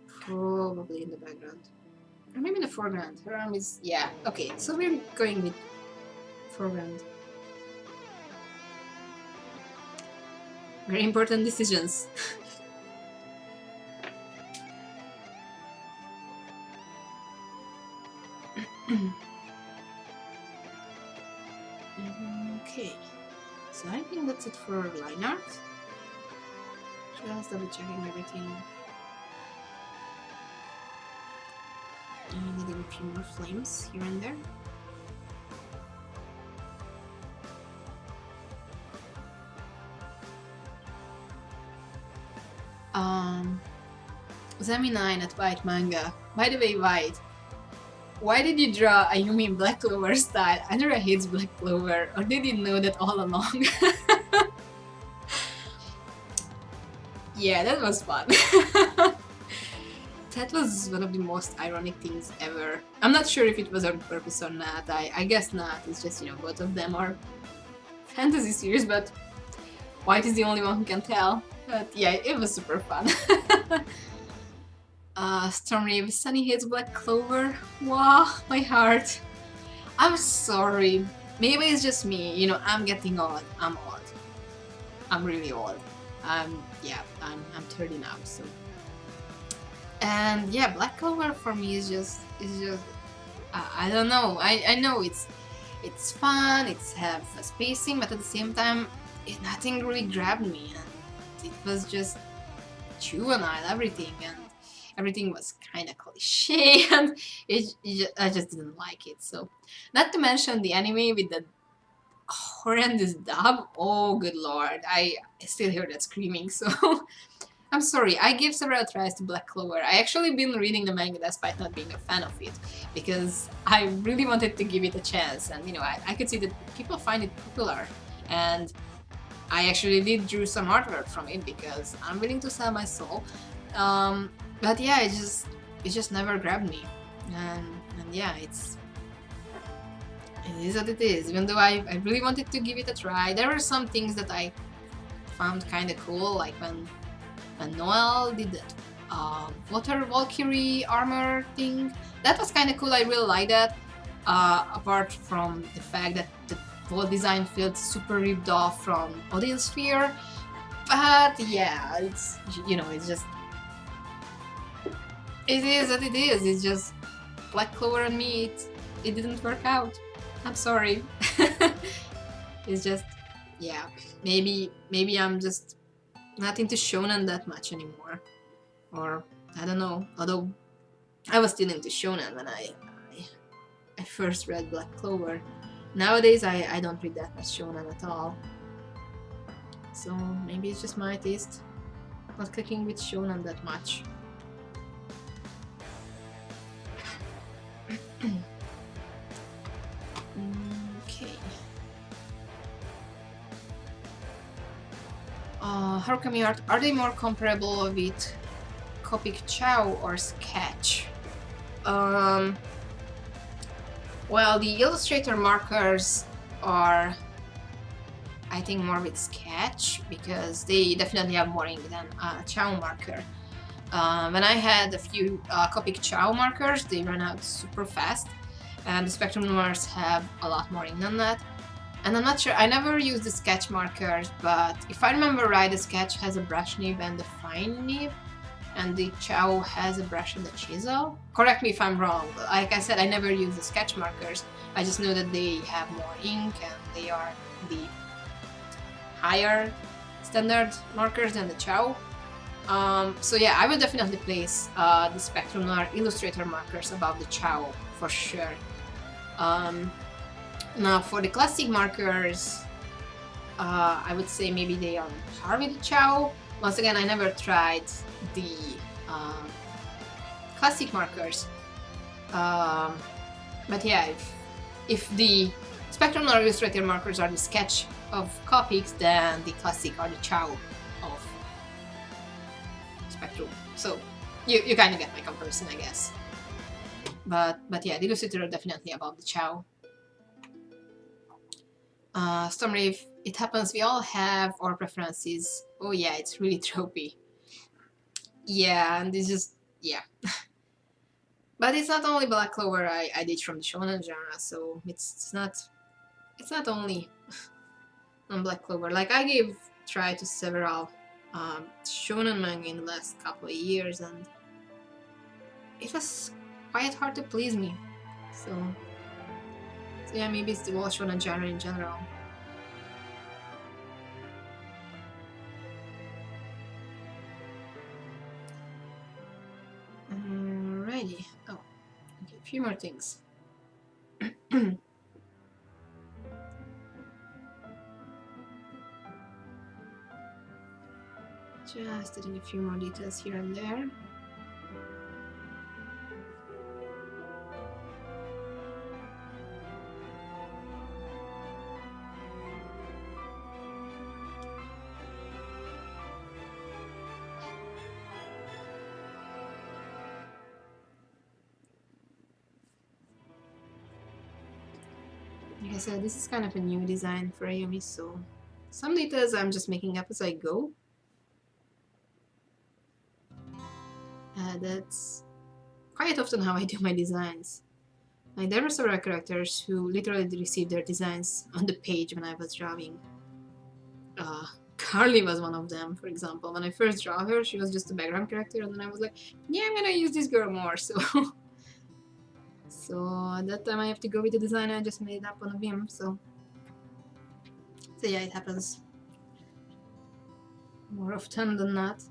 Probably in the background. Or maybe in the foreground. Her arm is... yeah, okay, so we're going with foreground. Very important decisions. Okay, so I think that's it for line art. Just double checking everything. And needing a few more flames here and there. Zemi9 at White Manga. By the way, White, why did you draw Ayumi in Black Clover style? Andrea hates Black Clover, or did you know that all along? Yeah, that was fun. That was one of the most ironic things ever. I'm not sure if it was on purpose or not. I guess not. It's just, you know, both of them are fantasy series, but White is the only one who can tell. But yeah, it was super fun. Stormreeve, Sunny hates Black Clover. Wow, my heart. I'm sorry. Maybe it's just me. You know, I'm getting old. I'm old. I'm really old. Yeah, I'm 30 now, so. And yeah, Black Clover for me is just I don't know. I know it's fun. It's have a spacing, but at the same time, nothing really grabbed me, and it was just juvenile everything, and everything was kind of cliche, and I just didn't like it. So, not to mention the anime with the horrendous dub. Oh, good lord! I still hear that screaming. So. I'm sorry, I gave several tries to Black Clover. I actually been reading the manga despite not being a fan of it, because I really wanted to give it a chance, and you know, I could see that people find it popular, and I actually did drew some artwork from it because I'm willing to sell my soul. But yeah, it just never grabbed me, and yeah, it is what it is. Even though I really wanted to give it a try, there were some things that I found kind of cool, like when Noel did that water Valkyrie armor thing. That was kind of cool. I really like that. Apart from the fact that the whole design felt super ripped off from Audience Sphere. But yeah, it's, you know, it's just, it is what it is. It's just Black Clover and me. It didn't work out. I'm sorry. It's just, yeah. Maybe I'm just not into shonen that much anymore, or I don't know. Although I was still into shonen when I first read Black Clover. Nowadays I don't read that much shonen at all. So maybe it's just my taste. Not clicking with shonen that much. Okay. Harukami art, are they more comparable with Copic Chow or Sketch? Well, the illustrator markers are, I think, more with Sketch, because they definitely have more ink than Chow marker. When I had a few Copic Chow markers, they ran out super fast, and the Spectrum Noirs have a lot more ink than that. And I'm not sure, I never used the sketch markers, but if I remember right, the sketch has a brush nib and a fine nib, and the Chow has a brush and a chisel. Correct me if I'm wrong. Like I said, I never use the sketch markers. I just know that they have more ink and they are the higher standard markers than the Chow. So yeah, I would definitely place the Spectrum Noir Illustrator markers above the Chow for sure. Now for the classic markers, I would say maybe they are on par with the Chow. Once again, I never tried the classic markers, but yeah, if the Spectrum Noir Illustrator markers are the sketch of Copics, then the classic are the Chow of Spectrum. So you kind of get my comparison, I guess. But yeah, the Illustrator are definitely above the Chow. Stormreef, it happens, we all have our preferences. Oh yeah, it's really tropey. Yeah, and it's just, yeah. But it's not only Black Clover I did from the shonen genre, so it's not only on Black Clover. Like, I gave try to several shonen manga in the last couple of years, and it was quite hard to please me. So yeah, maybe it's the whole shonen genre in general. Alrighty. Oh, okay, a few more things. Just adding a few more details here and there. Like I said, this is kind of a new design for Ayumi, so some details I'm just making up as I go. That's quite often how I do my designs. Like, there were several characters who literally received their designs on the page when I was drawing. Carly was one of them, for example. When I first draw her, she was just a background character, and then I was like, yeah, I'm gonna use this girl more, so... So at that time I have to go with the design I just made up on a whim, so yeah, it happens more often than not.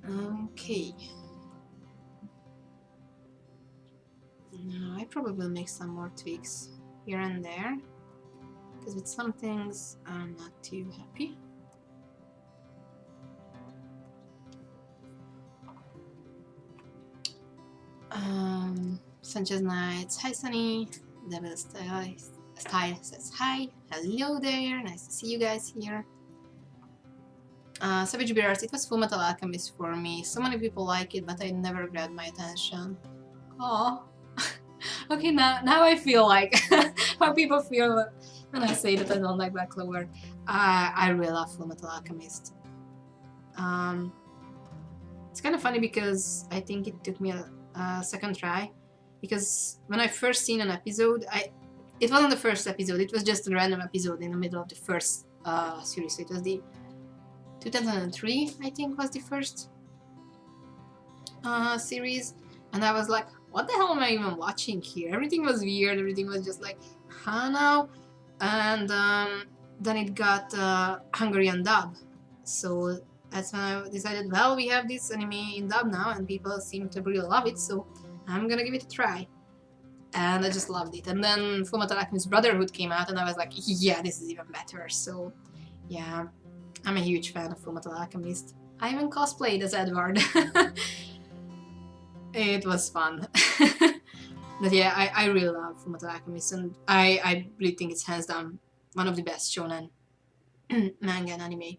Okay. Now I probably will make some more tweaks here and there, because with some things I'm not too happy. Sanchez Knights, hi Sunny. Devil Style says hi. Hello there, nice to see you guys here. Savage Bears, it was Fullmetal Alchemist for me. So many people like it, but I never grabbed my attention. Oh. Okay, now I feel like how people feel when I say that I don't like Black Clover. I really love Fullmetal Alchemist. It's kind of funny because I think it took me a second try, because when I first seen an episode, it wasn't the first episode, it was just a random episode in the middle of the first series. So it was the 2003, I think, was the first series, and I was like, what the hell am I even watching here? Everything was weird, everything was just like, huh now? And then it got Hungarian dub, so that's when I decided, well, we have this anime in dub now, and people seem to really love it, so I'm gonna give it a try. And I just loved it. And then Fullmetal Alchemist Brotherhood came out, and I was like, yeah, this is even better. So yeah, I'm a huge fan of Fullmetal Alchemist. I even cosplayed as Edward. It was fun. But yeah, I really love Fullmetal Alchemist, and I really think it's hands down one of the best shonen manga and anime.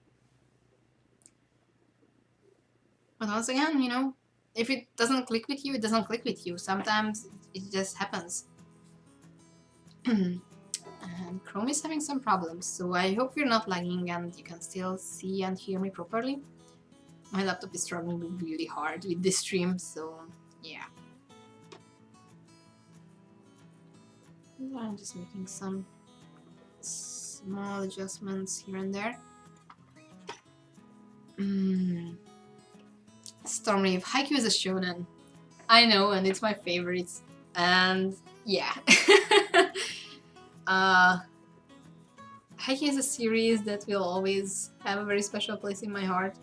But once again, you know, if it doesn't click with you, it doesn't click with you. Sometimes it just happens. And Chrome is having some problems, so I hope you're not lagging and you can still see and hear me properly. My laptop is struggling really hard with this stream, so yeah. I'm just making some small adjustments here and there. Stormreef. Haikyuu is a shonen. I know, and it's my favorite. And yeah. Haikyuu is a series that will always have a very special place in my heart.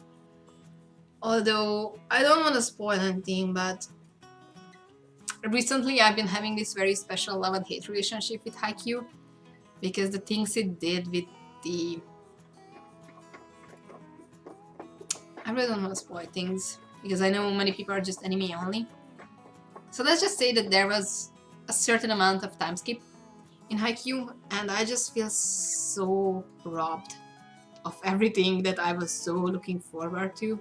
Although, I don't want to spoil anything, but recently I've been having this very special love and hate relationship with Haikyuu, because the things it did with the... I really don't want to spoil things, because I know many people are just anime only. So let's just say that there was a certain amount of time skip in Haikyuu, and I just feel so robbed of everything that I was so looking forward to.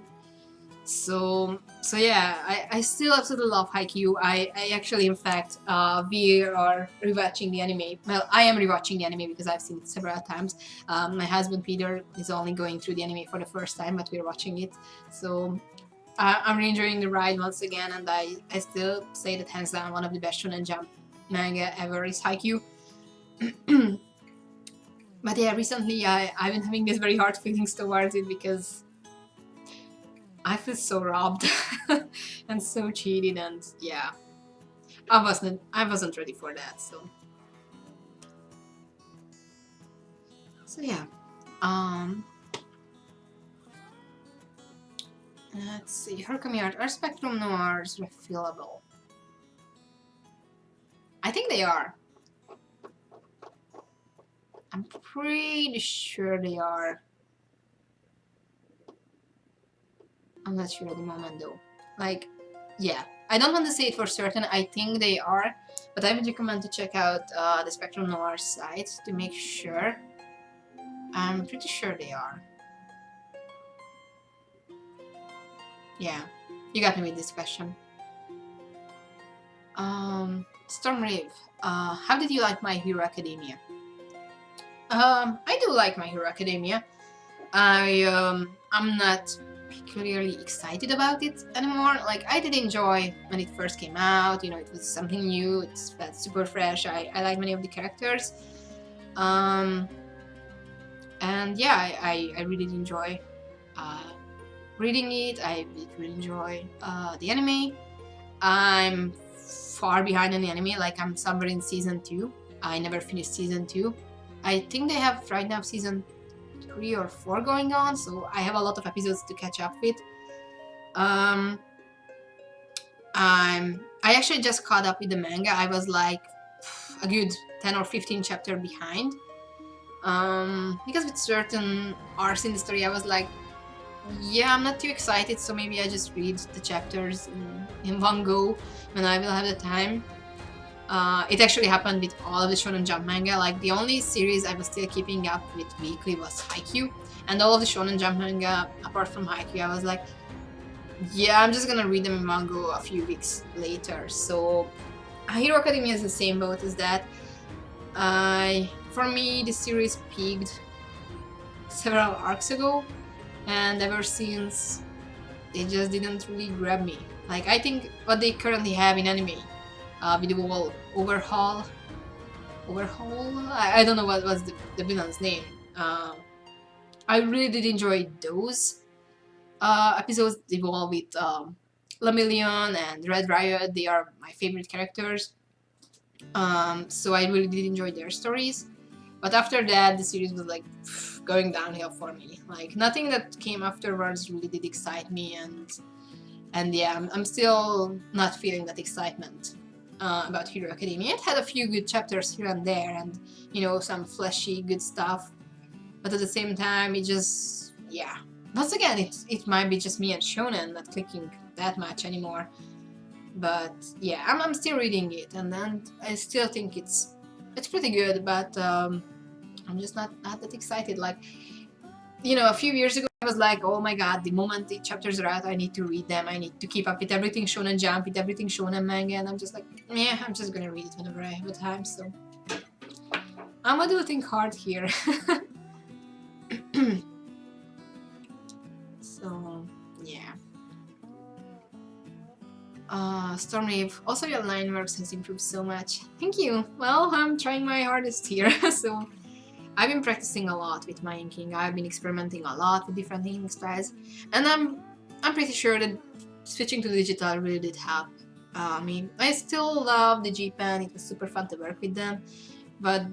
So yeah, I still absolutely love Haikyuu. I actually, in fact, we are rewatching the anime. Well, I am rewatching the anime because I've seen it several times. My husband Peter is only going through the anime for the first time, but we're watching it. So I'm really enjoying the ride once again, and I still say that hands down one of the best Shonen Jump manga ever is Haikyuu. But yeah, recently I've been having these very hard feelings towards it because I feel so robbed and so cheated, and yeah, I wasn't ready for that. So yeah, let's see. Herkami art. Are Spectrum Noirs refillable? I think they are. I'm pretty sure they are. I'm not sure at the moment though. Like, yeah. I don't want to say it for certain. I think they are. But I would recommend to check out the Spectrum Noir site to make sure. I'm pretty sure they are. Yeah. You got me with this question. Stormreef. How did you like My Hero Academia? I do like My Hero Academia. I'm not peculiarly excited about it anymore. Like, I did enjoy when it first came out, you know, it was something new, it felt super fresh, I like many of the characters. And yeah, I really did enjoy reading it, I did really enjoy the anime. I'm far behind on the anime, like I'm somewhere in season 2. I never finished season 2. I think they have right now season 3 or 4 going on, so I have a lot of episodes to catch up with. I actually just caught up with the manga. I was like a good 10 or 15 chapter behind. Because with certain arcs in the story, I was like, yeah, I'm not too excited, so maybe I just read the chapters in one go when I will have the time. It actually happened with all of the Shonen Jump manga. Like, the only series I was still keeping up with weekly was Haikyuu, and all of the Shonen Jump manga, apart from Haikyuu, I was like, yeah, I'm just gonna read them in one go a few weeks later. So, Hero Academia is the same boat as that. For me, the series peaked several arcs ago, and ever since, they just didn't really grab me. Like, I think what they currently have in anime, with the whole overhaul, I don't know what was the villain's name. I really did enjoy those episodes. They all with Lemillion and Red Riot. They are my favorite characters. So I really did enjoy their stories. But after that, the series was like going downhill for me. Like, nothing that came afterwards really did excite me, and yeah, I'm still not feeling that excitement about Hero Academia. It had a few good chapters here and there, and you know, some flashy good stuff. But at the same time, it just, yeah. Once again, it might be just me and Shonen not clicking that much anymore. But yeah, I'm still reading it, and then I still think it's pretty good, but I'm just not that excited. Like, you know, a few years ago I was like, oh my god, the moment the chapters are out, I need to read them, I need to keep up with everything Shonen Jump, with everything Shonen manga, and I'm just like, yeah, I'm just gonna read it whenever I have the time. So I'm adulting hard here. So, yeah. Stormwave, also your line works has improved so much. Thank you. Well, I'm trying my hardest here. So, I've been practicing a lot with my inking. I've been experimenting a lot with different inking styles, and I'm pretty sure that switching to digital really did help me. I still love the G Pen. It was super fun to work with them, but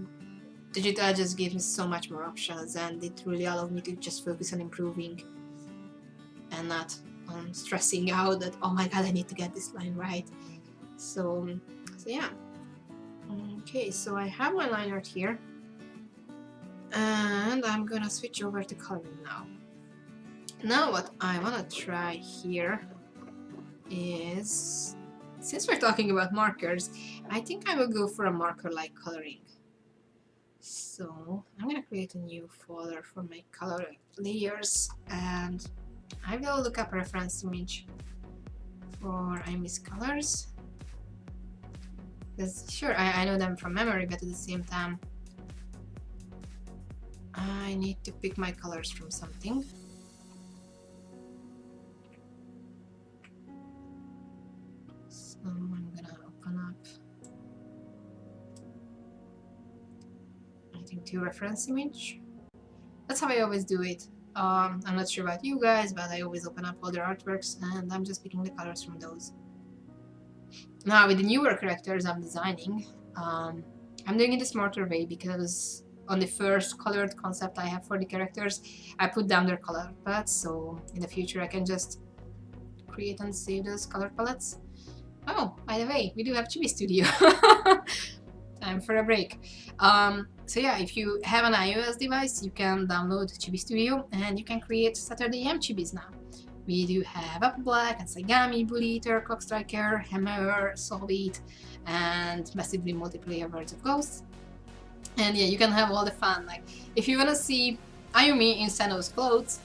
digital just gave me so much more options, and it really allowed me to just focus on improving and not stressing out that, oh my god, I need to get this line right. So yeah. Okay, so I have my line art here, and I'm gonna switch over to coloring now. Now what I wanna try here is, since we're talking about markers, I think I will go for a marker-like coloring. So I'm gonna create a new folder for my color layers, and I will look up a reference image for Ayumi's colors. Because sure, I know them from memory, but at the same time, I need to pick my colors from something. So I'm gonna open up, I think, two reference image. That's how I always do it. I'm not sure about you guys, but I always open up all their artworks and I'm just picking the colors from those. Now with the newer characters I'm designing, I'm doing it a smarter way, because on the first colored concept I have for the characters, I put down their color palettes, so in the future I can just create and save those color palettes. Oh, by the way, we do have Chibi Studio. Time for a break. So yeah, if you have an iOS device, you can download Chibi Studio and you can create Saturday AM chibis now. We do have Apple Black and Saigami, Bull Eater, Clock Striker, Hammer, Soulbeat, and massively multiplayer Words of Ghosts. And yeah, you can have all the fun. Like, if you wanna see Ayumi in Sano's clothes,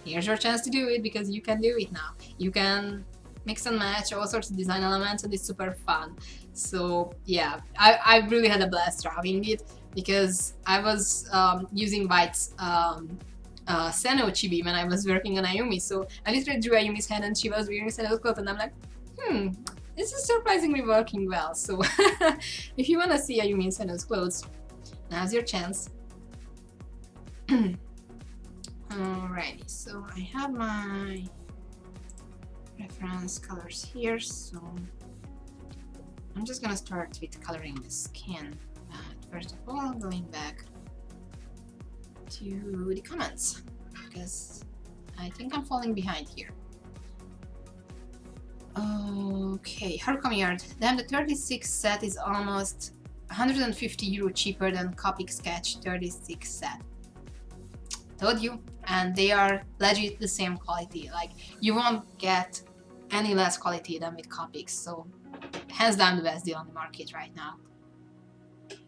here's your chance to do it, because you can do it now. You can mix and match all sorts of design elements, and it's super fun. So yeah, I really had a blast drawing it, because I was using White's Seno chibi when I was working on Ayumi. So I literally drew Ayumi's head and she was wearing Seno's clothes, and I'm like, this is surprisingly working well. So if you wanna see Ayumi in Seno's clothes, now's your chance. Alrighty, so I have my reference colors here, so I'm just gonna start with coloring the skin. First of all, going back to the comments, because I think I'm falling behind here. Okay, Harukami art. Then the 36 set is almost 150 euro cheaper than Copic Sketch 36 set. Told you, and they are legit the same quality. Like, you won't get any less quality than with Copics, so hands down the best deal on the market right now.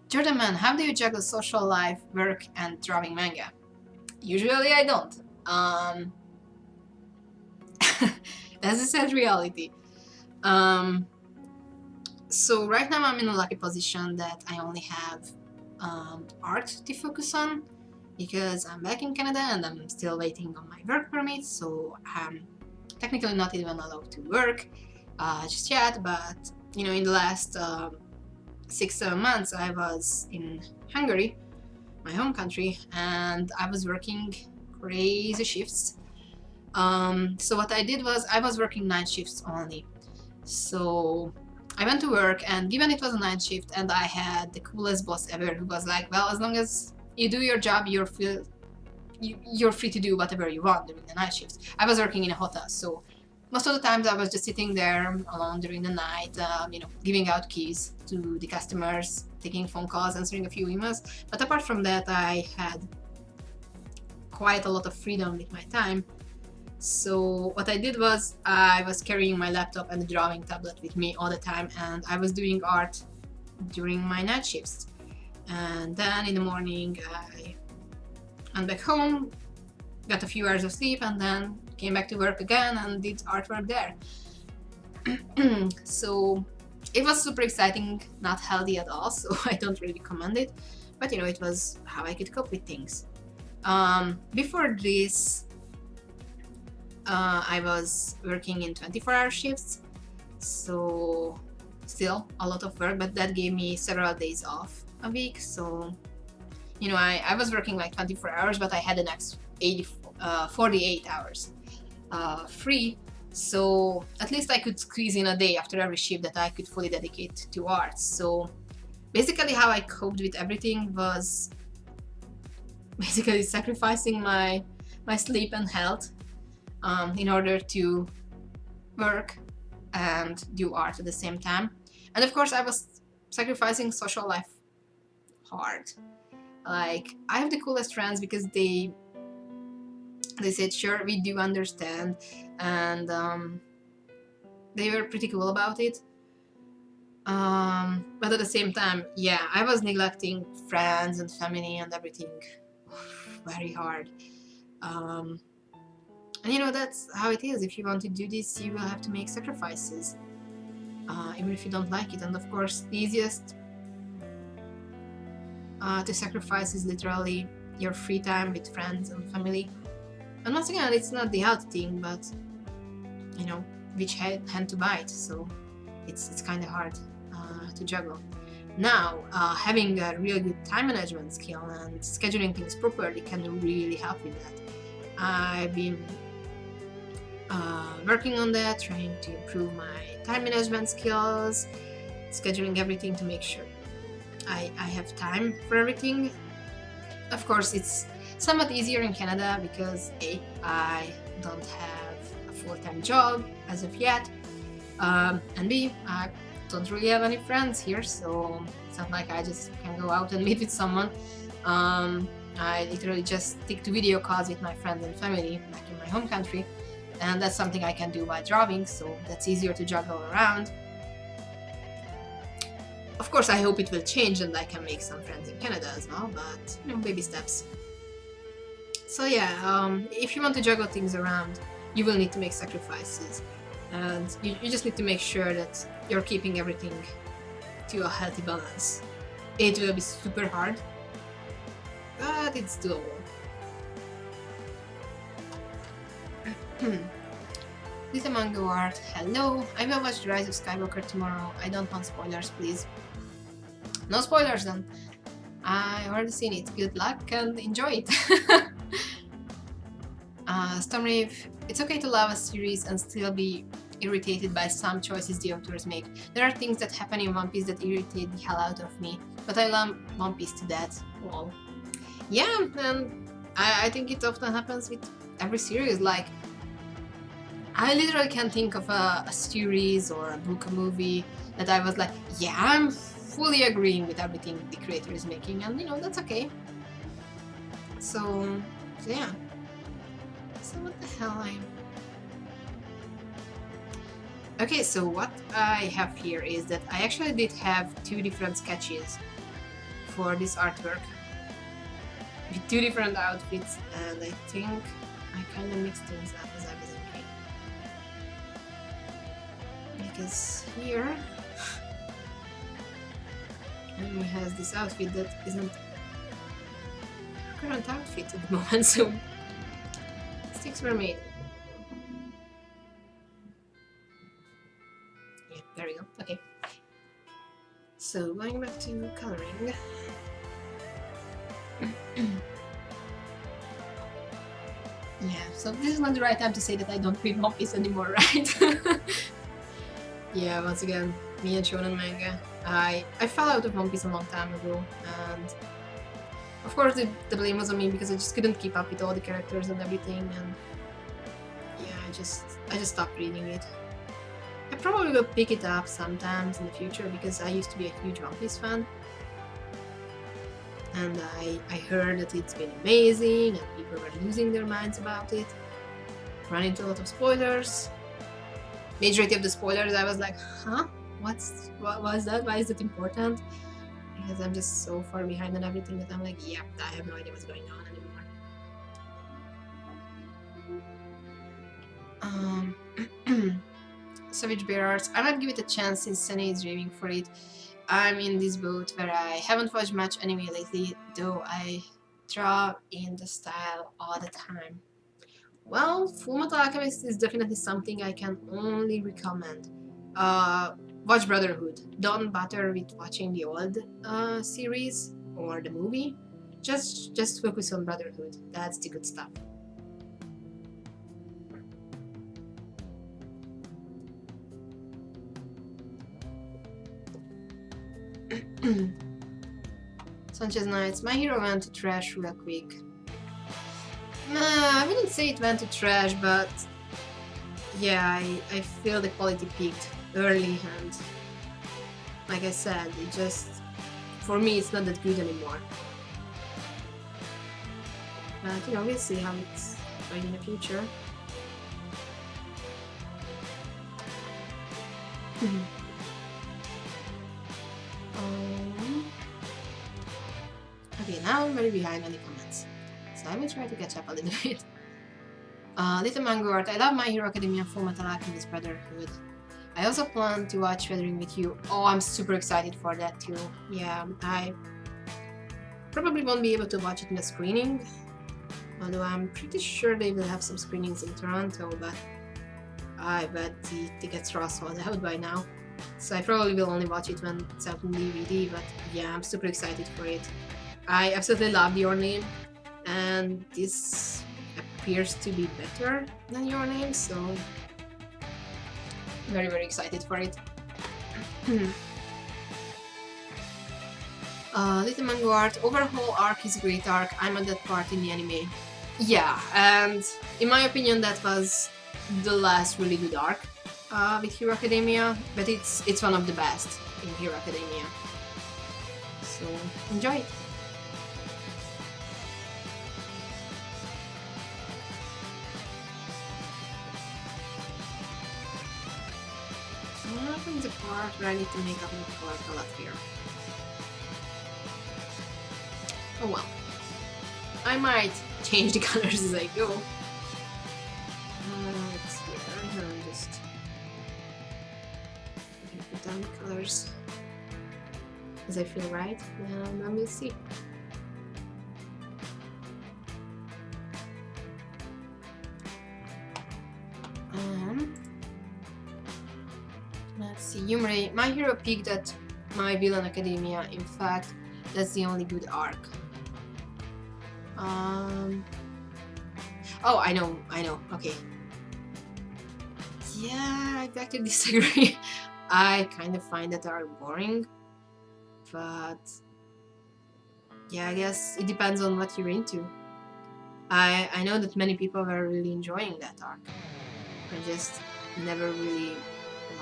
Jordan Man, how do you juggle social life, work, and drawing manga? Usually I don't. That's a sad reality. So right now I'm in a lucky position that I only have art to focus on, because I'm back in Canada and I'm still waiting on my work permit, so I'm technically not even allowed to work just yet. But you know, in the last 6-7 months I was in Hungary, my home country, and I was working crazy shifts. So what I did was I was working night shifts only. So I went to work, and given it was a night shift and I had the coolest boss ever, who was like, well, as long as you do your job, you're free to do whatever you want during the night shifts. I was working in a hotel, so most of the times I was just sitting there alone during the night, you know, giving out keys to the customers, taking phone calls, answering a few emails. But apart from that, I had quite a lot of freedom with my time. So what I did was I was carrying my laptop and the drawing tablet with me all the time, and I was doing art during my night shifts. And then in the morning I went back home, got a few hours of sleep, and then came back to work again and did artwork there. So it was super exciting, not healthy at all, so I don't really recommend it. but you know, it was how I could cope with things. Before this, I was working in 24-hour shifts, so still a lot of work, but that gave me several days off a week. So you know, I was working like 24 hours, but I had the next 48 hours free. So at least I could squeeze in a day after every shift that I could fully dedicate to art. So basically how I coped with everything was basically sacrificing my sleep and health in order to work and do art at the same time. And of course I was sacrificing social life hard. Like, I have the coolest friends because they said, sure, we do understand, and they were pretty cool about it. But at the same time, yeah, I was neglecting friends and family and everything very hard. And you know, that's how it is. If you want to do this, you will have to make sacrifices, even if you don't like it. And of course, the easiest to sacrifice is literally your free time with friends and family. And once again, it's not the health thing, but you know, which hand to bite. So it's kind of hard to juggle. Now, having a really good time management skill and scheduling things properly can really help with that. I've been working on that, trying to improve my time management skills, scheduling everything to make sure I have time for everything. Of course, it's somewhat easier in Canada because A, I don't have a full-time job as of yet, and B, I don't really have any friends here, so it's not like I just can go out and meet with someone. I literally just stick to video calls with my friends and family back in my home country, and that's something I can do while driving, so that's easier to juggle around. Of course, I hope it will change and I can make some friends in Canada as well, but you know, baby steps. So yeah, if you want to juggle things around, you will need to make sacrifices, and you just need to make sure that you're keeping everything to a healthy balance. It will be super hard, but it's doable. This is manga art. Hello, I will watch The Rise of Skywalker tomorrow. I don't want spoilers, please. No spoilers then. I already seen it. Good luck and enjoy it. Stormrave, it's okay to love a series and still be irritated by some choices the authors make. There are things that happen in One Piece that irritate the hell out of me, but I love One Piece to death. Well, yeah, and I think it often happens with every series. Like, I literally can't think of a series or a book, a movie that I was like, yeah, I'm fully agreeing with everything the creator is making, and you know, that's okay. So yeah. So what the hell Okay, so what I have here is that I actually did have two different sketches for this artwork with two different outfits, and I think I kind of mixed things up as I was thinking. Because here Ayumi has this outfit that isn't her current outfit at the moment, so sticks were made. Yeah, there we go. Okay. So going back to coloring. Yeah, so this is not the right time to say that I don't read One Piece anymore, right? Yeah, once again, me and shonen manga. I fell out of One Piece a long time ago, and of course the blame was on me because I just couldn't keep up with all the characters and everything, and yeah, I just stopped reading it. I probably will pick it up sometimes in the future because I used to be a huge One Piece fan. And I heard that it's been amazing and people were losing their minds about it. Run into a lot of spoilers. Majority of the spoilers I was like, huh? What was that? Why is that important? Because I'm just so far behind on everything that I'm like, yeah, I have no idea what's going on anymore. Savage Bear Arts. I might give it a chance since Sunny is raving for it. I'm in this boat where I haven't watched much anime lately, though I draw in the style all the time. Well, Fullmetal Alchemist is definitely something I can only recommend. Uh, Watch Brotherhood. Don't bother with watching the old series or the movie. Just focus on Brotherhood. That's the good stuff. Sanchez Knights. My hero went to trash real quick. Nah, I wouldn't say it went to trash, but yeah, I feel the quality peaked early, and like I said, it just, for me, it's not that good anymore. But you know, we'll see how it's going in the future. Okay, now I'm very behind on the comments, so I will try to catch up a little bit. Little Manga Art. I love My Hero Academia and Fullmetal Alchemist Brotherhood. I also plan to watch Weathering with You. Oh, I'm super excited for that too. Yeah, I probably won't be able to watch it in a screening, although I'm pretty sure they will have some screenings in Toronto, but I bet the tickets are all sold out by now. So I probably will only watch it when it's out on DVD, but yeah, I'm super excited for it. I absolutely love Your Name, and this appears to be better than Your Name, so very excited for it. Little Manga Art. Overhaul arc is a great arc. I'm at that part in the anime. Yeah, and in my opinion that was the last really good arc with Hero Academia, but it's one of the best in Hero Academia. So enjoy it. What is the part where I need to make up my color palette here? Oh well. I might change the colors as I go. Let's see, I'm just put down the colors as I feel right, and then we'll see. Let's see, Yumre. My hero peaked at My Villain Academia. In fact, that's the only good arc. Oh, I know. Okay. Yeah, I beg to disagree. I kind of find that arc boring, but yeah, I guess it depends on what you're into. I know that many people were really enjoying that arc. I just never really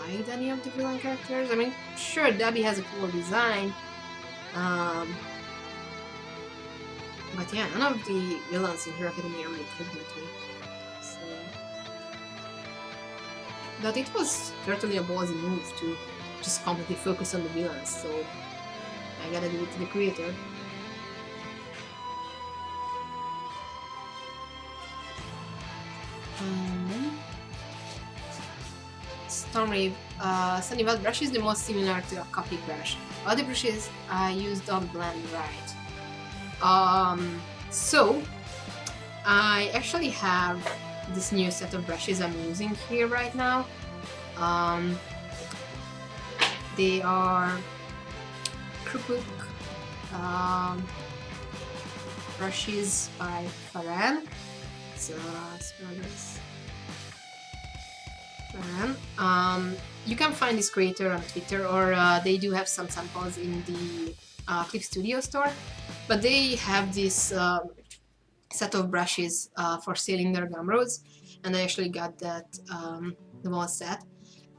liked any of the villain characters. I mean, sure, Debbie has a cool design, but yeah, none of the villains in Hero Academia really clicked with me. So, but it was certainly a ballsy move to just completely focus on the villains, so I gotta give it to the creator. Stormwave. Sunny, what brush is the most similar to a copy brush? Other brushes I use don't blend right. So I actually have this new set of brushes I'm using here right now. They are Krupuk brushes by Faran. So spell this. You can find this creator on Twitter, or they do have some samples in the Clip Studio store, but they have this set of brushes for sale in their Gumroads, and I actually got that the whole set,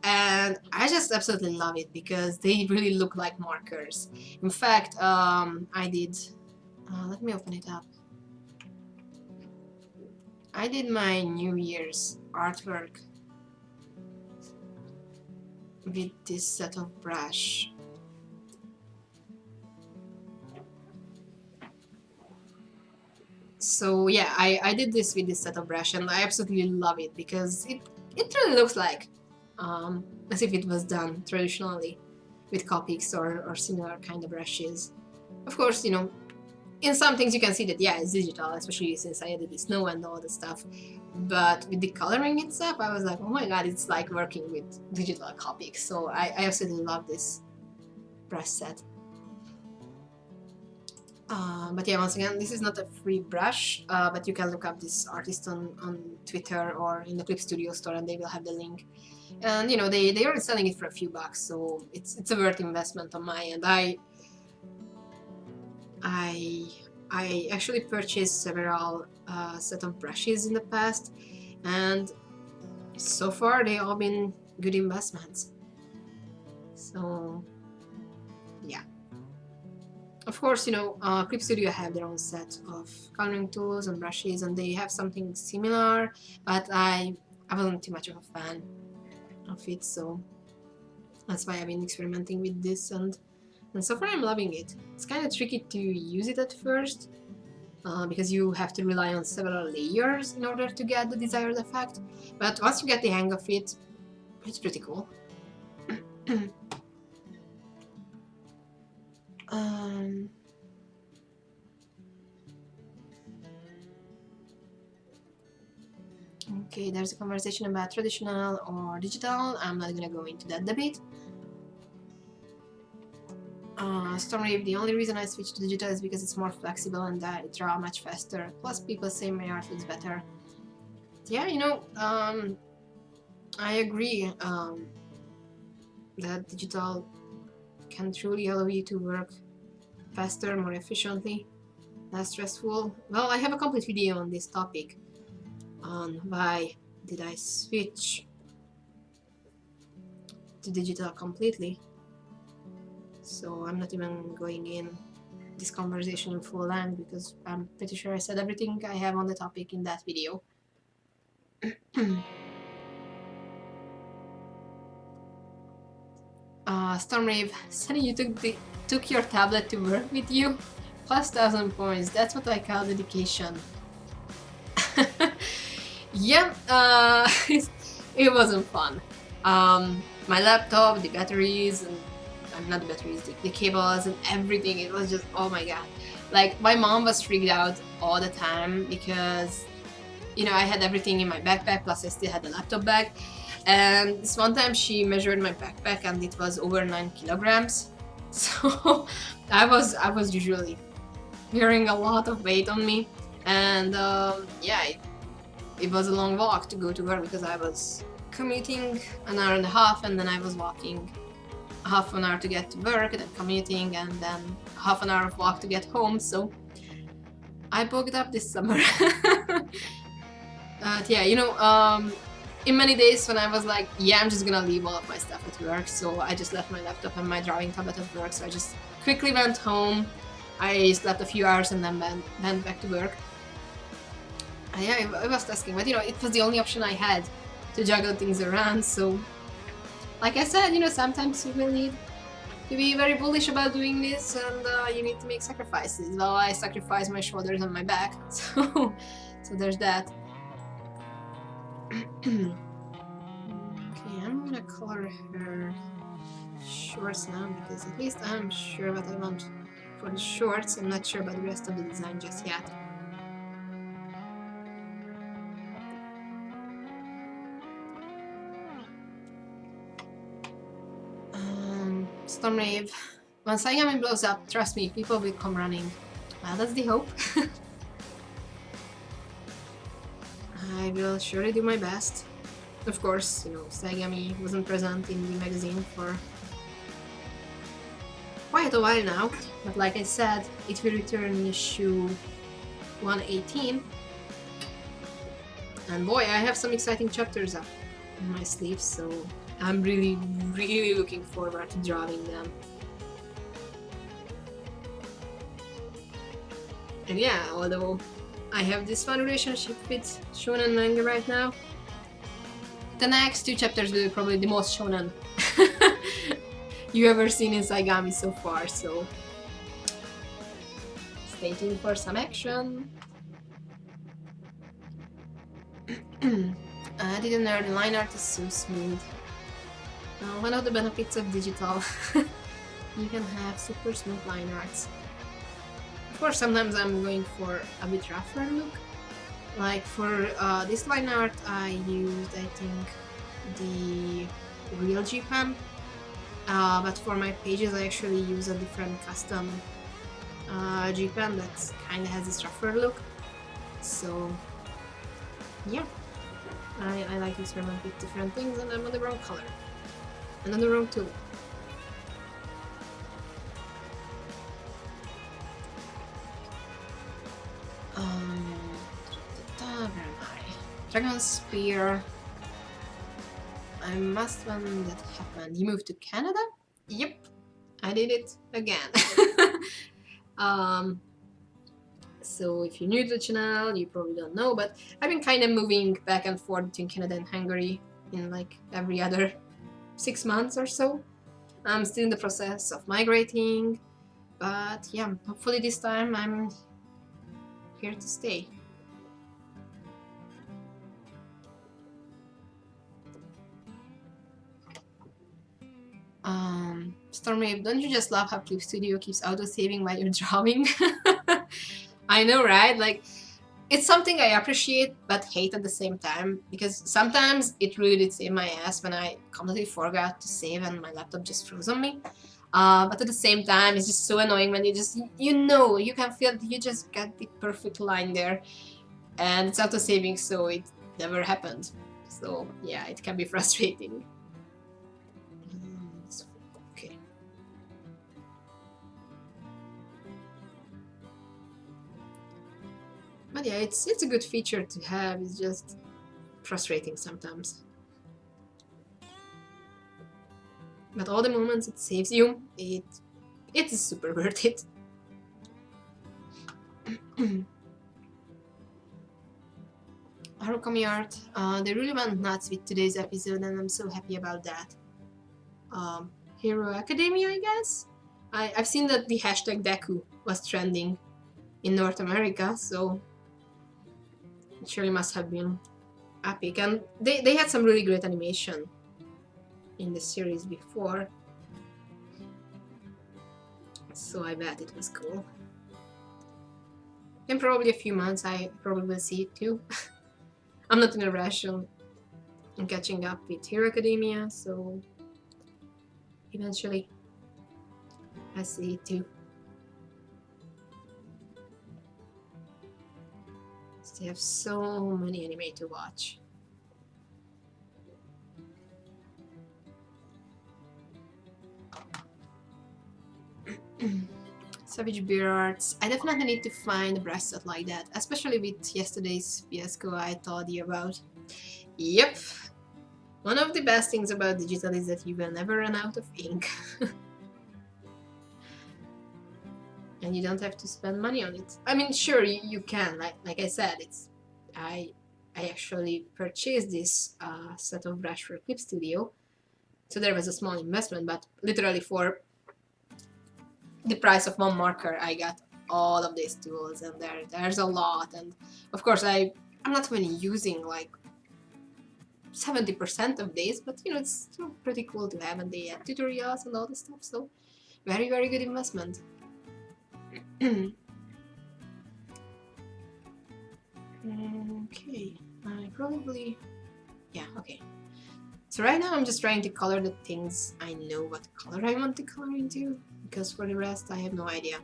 and I just absolutely love it because they really look like markers. In fact, I did, let me open it up. I did my New Year's artwork with this set of brush. So yeah, I did this with this set of brush, and I absolutely love it because it really looks like as if it was done traditionally. with Copics or similar kind of brushes. Of course, you know, in some things you can see that, yeah, it's digital, especially since I added the snow and all the stuff. But with the coloring itself, I was like, oh my god, it's like working with digital Copics. So I absolutely love this brush set. But yeah, once again, this is not a free brush, but you can look up this artist on Twitter or in the Clip Studio store, and they will have the link. And you know, they are selling it for a few bucks, so it's a worth investment on my end. I actually purchased several set of brushes in the past, and so far they all been good investments. So yeah. Of course, you know, Clip Studio have their own set of coloring tools and brushes, and they have something similar, but I wasn't too much of a fan of it, so that's why I've been experimenting with this, and so far I'm loving it. It's kind of tricky to use it at first, because you have to rely on several layers in order to get the desired effect, but once you get the hang of it, it's pretty cool. Okay, there's a conversation about traditional or digital. I'm not gonna go into that debate. Stormwave, the only reason I switched to digital is because it's more flexible and I draw much faster. Plus, people say my art looks better. Yeah, you know, I agree that digital can truly allow you to work faster, more efficiently, less stressful. Well, I have a complete video on this topic on why did I switch to digital completely. So I'm not even going in this conversation in full length because I'm pretty sure I said everything I have on the topic in that video. Stormrave, Sunny, you took your tablet to work with you? Plus 1,000 points, that's what I call dedication. Yeah, it wasn't fun. My laptop, the batteries, and not the batteries, the cables and everything, it was just, oh my god. Like, my mom was freaked out all the time because, you know, I had everything in my backpack, plus I still had the laptop bag. And this one time she measured my backpack and it was over 9 kilograms. So I was usually carrying a lot of weight on me. And yeah, it was a long walk to go to work because I was commuting an hour and a half and then I was walking half an hour to get to work, and then commuting, and then half an hour of walk to get home. So I booked up this summer. Yeah, you know, in many days when I was like, yeah, I'm just gonna leave all of my stuff at work, so I just left my laptop and my drawing tablet at work, so I just quickly went home. I slept a few hours and then went back to work. Yeah, it was tasking, but you know, it was the only option I had to juggle things around, so like I said, you know, sometimes you will need to be very bullish about doing this, and you need to make sacrifices. Well, I sacrificed my shoulders and my back, so there's that. Okay, I'm gonna color her shorts now because at least I'm sure what I want for the shorts. I'm not sure about the rest of the design just yet. Stormrave, once Ayumi blows up, trust me, people will come running. Well, that's the hope. I will surely do my best. Of course, you know, Sagami wasn't present in the magazine for quite a while now, but like I said, it will return in issue 118. And boy, I have some exciting chapters up in my sleeve, so I'm really, really looking forward to drawing them. And yeah, although I have this fun relationship with shonen manga right now, the next 2 chapters will be probably the most shonen you ever seen in Saigami so far, so stay tuned for some action. I didn't know the line art is so smooth. One of the benefits of digital you can have super smooth line arts. Of course, sometimes I'm going for a bit rougher look. Like for this line art, I used, I think, the real G-Pen. But for my pages, I actually use a different custom G-Pen that kind of has this rougher look. So, yeah. I like to experiment with different things, and I'm on the wrong color. And on the wrong tool. Where am I? Dragon Spear. I must when that happened. You moved to Canada? Yep. I did it again. So if you're new to the channel, you probably don't know, but I've been kind of moving back and forth between Canada and Hungary in like every other 6 months or so. I'm still in the process of migrating, but yeah, hopefully this time I'm here to stay. Stormy, don't you just love how Clip Studio keeps auto-saving while you're drawing? I know, right? Like, it's something I appreciate but hate at the same time, because sometimes it really did save my ass when I completely forgot to save and my laptop just froze on me. But at the same time, it's just so annoying when you just, you can feel that you just got the perfect line there, and it's auto-saving, so it never happened. So yeah, it can be frustrating. Okay. But yeah, it's a good feature to have. It's just frustrating sometimes. But all the moments it saves you, it is super worth it. Harukami art, they really went nuts with today's episode, and I'm so happy about that. Hero Academia, I guess? I've seen that the hashtag Deku was trending in North America, so it surely must have been epic. And they had some really great animation in the series before, so I bet it was cool. In probably a few months I probably will see it too. I'm not in a rush on catching up with Hero Academia, so eventually I see it too. They have so many anime to watch. Savage Beer Arts. I definitely need to find a brush set like that, especially with yesterday's fiasco I told you about. Yep. One of the best things about digital is that you will never run out of ink. And you don't have to spend money on it. I mean, sure, you can. Like I said, I actually purchased this set of brush for Clip Studio, so there was a small investment, but literally for the price of one marker, I got all of these tools, and there's a lot. And of course, I'm not even using like 70% of these, but it's still pretty cool to have, and they have tutorials and all this stuff. So very, very good investment. Okay, I probably, yeah, okay. So right now I'm just trying to color the things I know what color I want to color into, because for the rest I have no idea.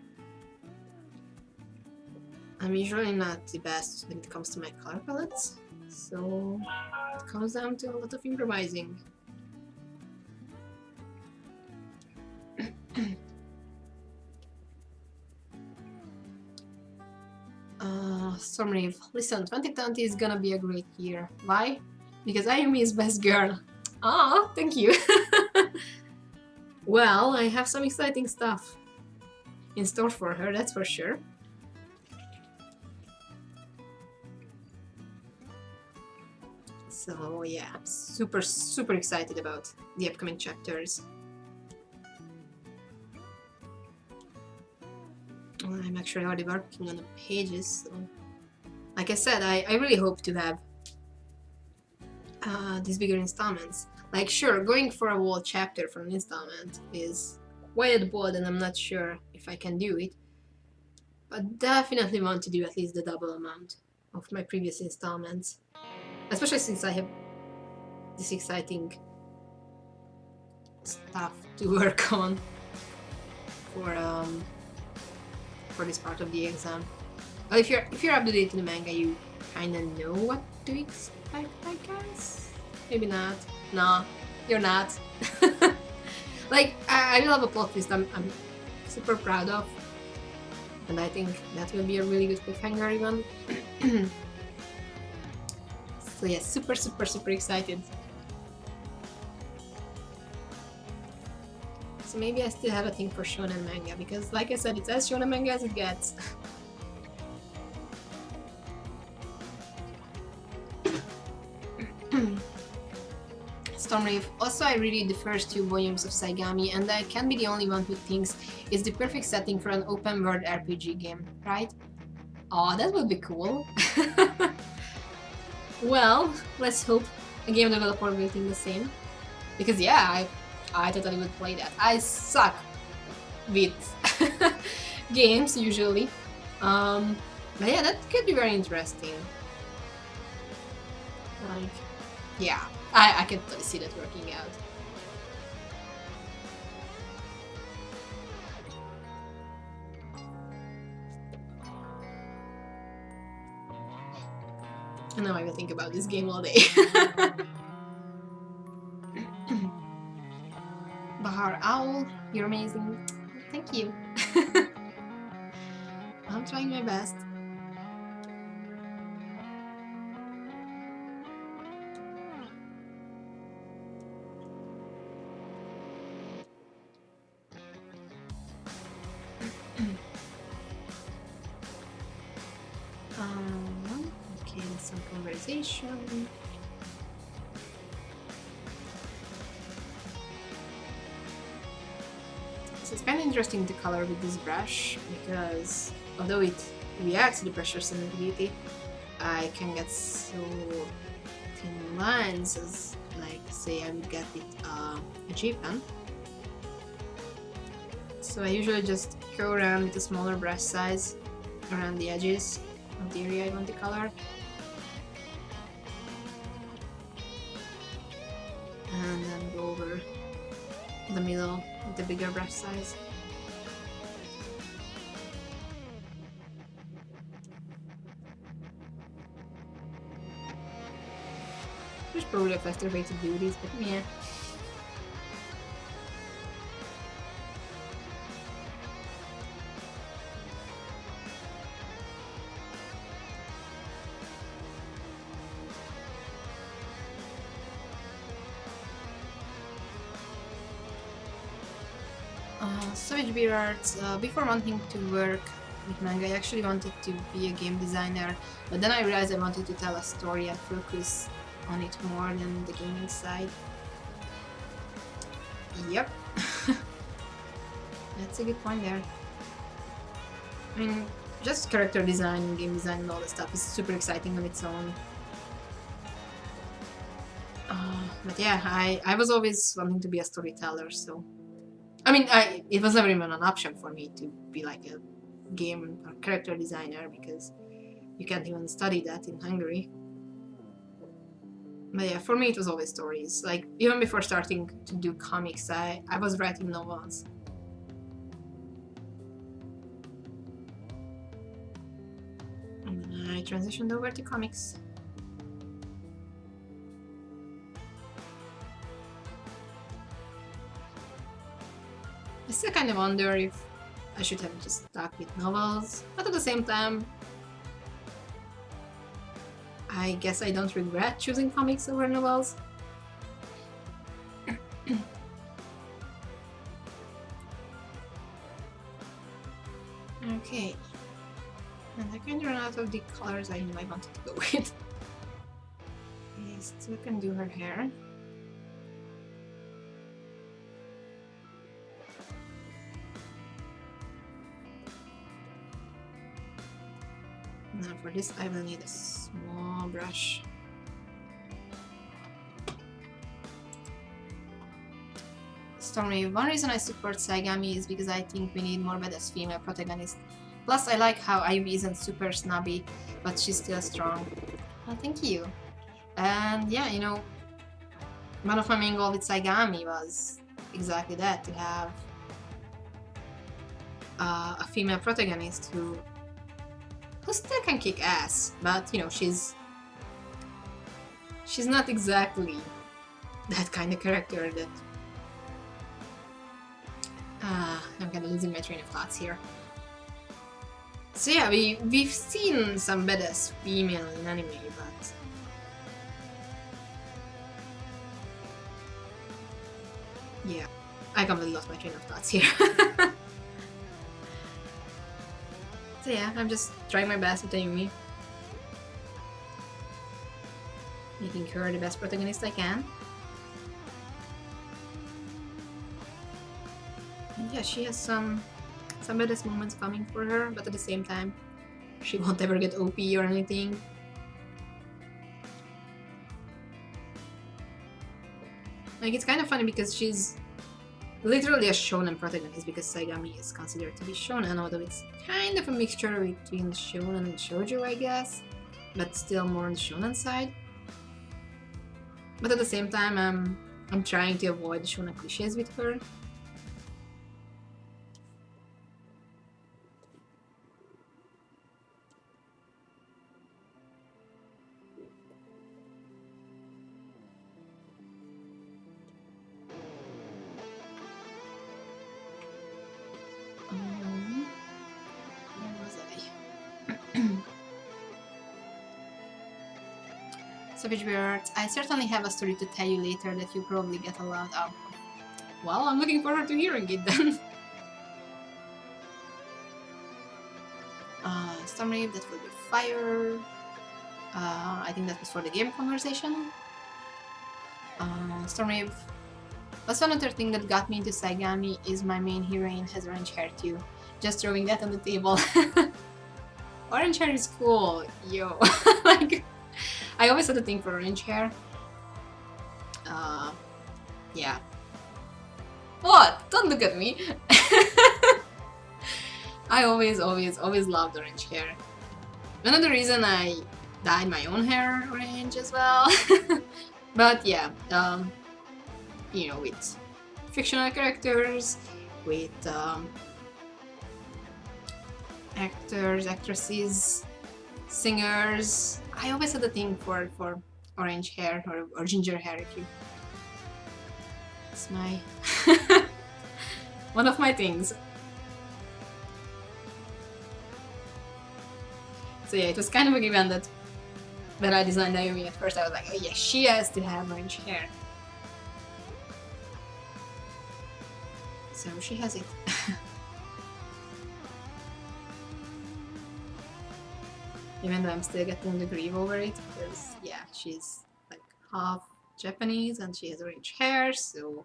I'm usually not the best when it comes to my color palettes, so it comes down to a lot of improvising. Stormreef, listen, 2020 is gonna be a great year. Why? Because Ayumi is best girl. Ah, thank you. Well, I have some exciting stuff in store for her, that's for sure. So yeah, I'm super, super excited about the upcoming chapters. I'm actually already working on the pages, so like I said, I really hope to have these bigger installments. Like, sure, going for a whole chapter for an installment is wide board and I'm not sure if I can do it. But definitely want to do at least the double amount of my previous installments. Especially since I have this exciting stuff to work on for this part of the exam. Well, if you're up to date in the manga, you kinda know what to expect, I guess. Maybe not. No, you're not. Like I will have a plot twist I'm super proud of, and I think that will be a really good cliffhanger even. So yeah, super excited. So maybe I still have a thing for shonen manga because, like I said, it's as shonen manga as it gets. Stormreef. Also, I reread the first 2 volumes of Saigami, and I can be the only one who thinks it's the perfect setting for an open world RPG game, right? Aw, that would be cool. Well, let's hope a game developer will think the same. Because yeah, I totally would play that. I suck with games usually. But yeah, that could be very interesting. Like, yeah, I can totally see that working out. And now I will think about this game all day. Bahar Owl, you're amazing. Thank you. I'm trying my best. Okay, some conversation. So it's kind of interesting to color with this brush because although it reacts to the pressure sensitivity, I can get so thin lines as, like, say I would get with a G-pen. So I usually just go around with a smaller brush size around the edges of the area I want to color. And then go over the middle with the bigger brush size. There's probably a faster way to do this, but yeah. Savage Beer Arts, before wanting to work with manga, I actually wanted to be a game designer, but then I realized I wanted to tell a story and focus on it more than the gaming side. Yep. That's a good point there. I mean, just character design, game design and all that stuff is super exciting on its own. But yeah, I was always wanting to be a storyteller, so... I mean, it was never even an option for me to be like a game or character designer because you can't even study that in Hungary. But yeah, for me it was always stories. Like, even before starting to do comics, I was writing novels. And then I transitioned over to comics. I still kind of wonder if I should have just stuck with novels, but at the same time, I guess I don't regret choosing comics over novels. Okay. And I kind of ran out of the colors I knew I wanted to go with. I still can do her hair. Now for this I will need a small brush. Stormy, one reason I support Saigami is because I think we need more badass female protagonists. Plus, I like how Ayumi isn't super snobby, but she's still strong. Well, thank you. And yeah, you know, one of my main goals with Saigami was exactly that, to have a female protagonist who still can kick ass, but you know, she's not exactly that kind of character that... I'm kind of losing my train of thoughts here. So yeah, we've seen some badass female in anime, but yeah, I completely lost my train of thoughts here. So yeah, I'm just trying my best with Ayumi, making her the best protagonist I can. And yeah, she has some badass moments coming for her, but at the same time, she won't ever get OP or anything. Like, it's kind of funny because she's literally a shonen protagonist, because Saigami is considered to be shonen, although it's kind of a mixture between shonen and shoujo, I guess, but still more on the shonen side. But at the same time, I'm trying to avoid shonen cliches with her. Where was I? Savage Birds, I certainly have a story to tell you later that you'll probably get a lot of. Well, I'm looking forward to hearing it then. Stormreap, that will be fire. I think that was for the game conversation. Stormreap. What's another thing that got me into Saigami is my main heroine has orange hair too. Just throwing that on the table. Orange hair is cool, yo. Like, I always had a thing for orange hair. Yeah. What? Don't look at me. I always loved orange hair. Another reason I dyed my own hair orange as well. But yeah, you know, with fictional characters, with actors, actresses, singers, I always had a thing for orange hair or ginger hair, if you... It's my... one of my things. So yeah, it was kind of a given that when I designed Ayumi at first, I was like, oh yeah, she has to have orange hair. So she has it. Even though I'm still getting the grief over it, because yeah, she's like half Japanese and she has orange hair, so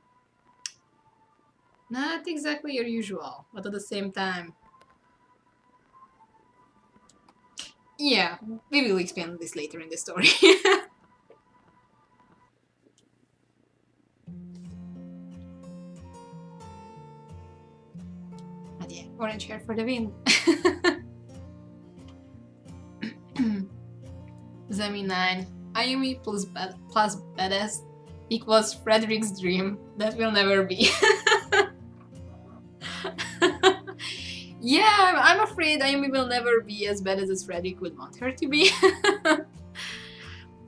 not exactly your usual, but at the same time, yeah, we will expand this later in the story. But yeah, orange hair for the win. Zemi 9. Ayumi plus badass equals Frederick's dream. That will never be. Yeah, I'm afraid Ayumi will never be as badass as Frederick would want her to be.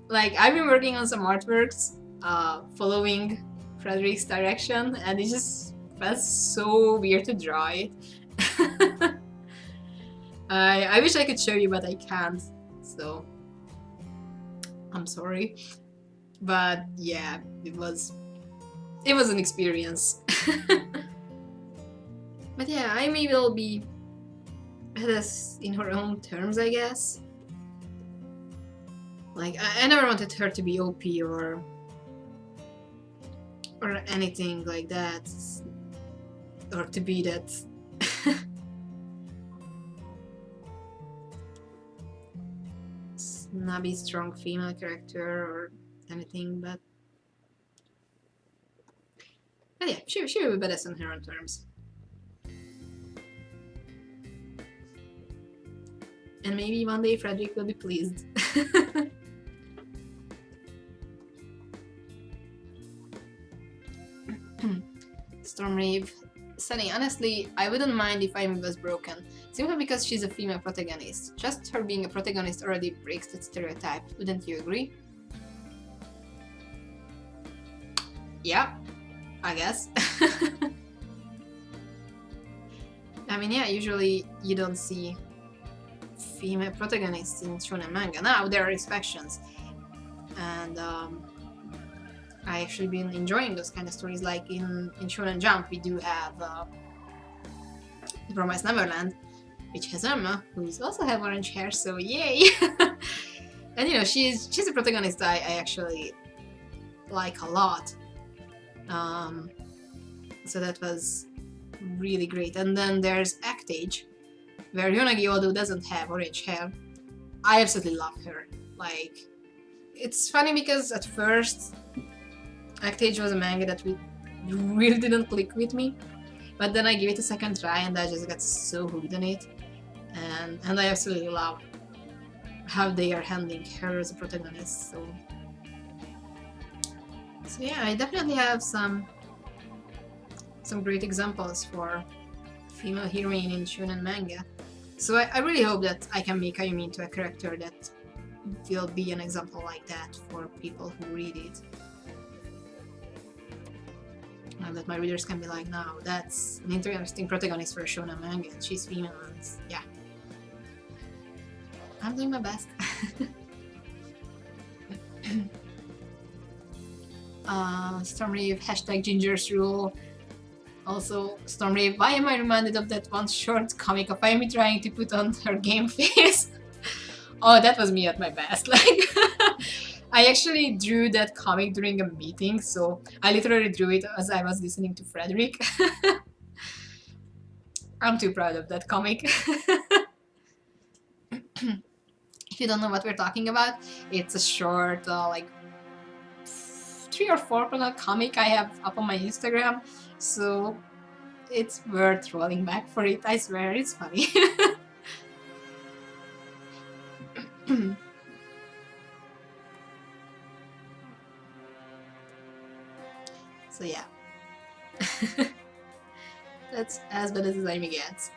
Like, I've been working on some artworks following Frederick's direction, and it just felt so weird to draw it. I wish I could show you, but I can't, so I'm sorry. But yeah, it was an experience. But yeah, Ayumi will be badass in her own terms, I guess. Like, I never wanted her to be OP or anything like that, or to be that snobby, strong female character or anything, but But yeah, she will be badass on her own terms. And maybe one day Frederick will be pleased. Stormreeve. Sunny, honestly, I wouldn't mind if Ayumi was broken, simply because she's a female protagonist. Just her being a protagonist already breaks that stereotype, wouldn't you agree? Yeah, I guess. I mean, yeah, usually you don't see female protagonists in shonen manga. Now there are exceptions, and I actually been enjoying those kind of stories. Like in Shonen Jump, we do have Promised Neverland, which has Emma, who's also have orange hair. So yay! And you know, she's a protagonist I actually like a lot. So that was really great. And then there's Actage, where Yonagi, although doesn't have orange hair, I absolutely love her. Like, it's funny because at first Actage was a manga that really didn't click with me, but then I gave it a second try and I just got so hooked on it, and I absolutely love how they are handling her as a protagonist. So yeah, I definitely have some great examples for female heroine in shonen manga. So I really hope that I can make Ayumi into a character that will be an example like that for people who read it. And that my readers can be like, no, that's an interesting protagonist for a shonen manga, and she's female, and yeah. I'm doing my best. Stormreeve, hashtag Ginger's Rule. Also, Stormreeve, why am I reminded of that one short comic of Ayumi trying to put on her game face? Oh, that was me at my best. Like, I actually drew that comic during a meeting, so I literally drew it as I was listening to Frederick. I'm too proud of that comic. If you don't know what we're talking about, it's a short, like 3 or 4 panel comic I have up on my Instagram, so it's worth rolling back for it. I swear, it's funny. So yeah, that's as bad as Ayumi gets.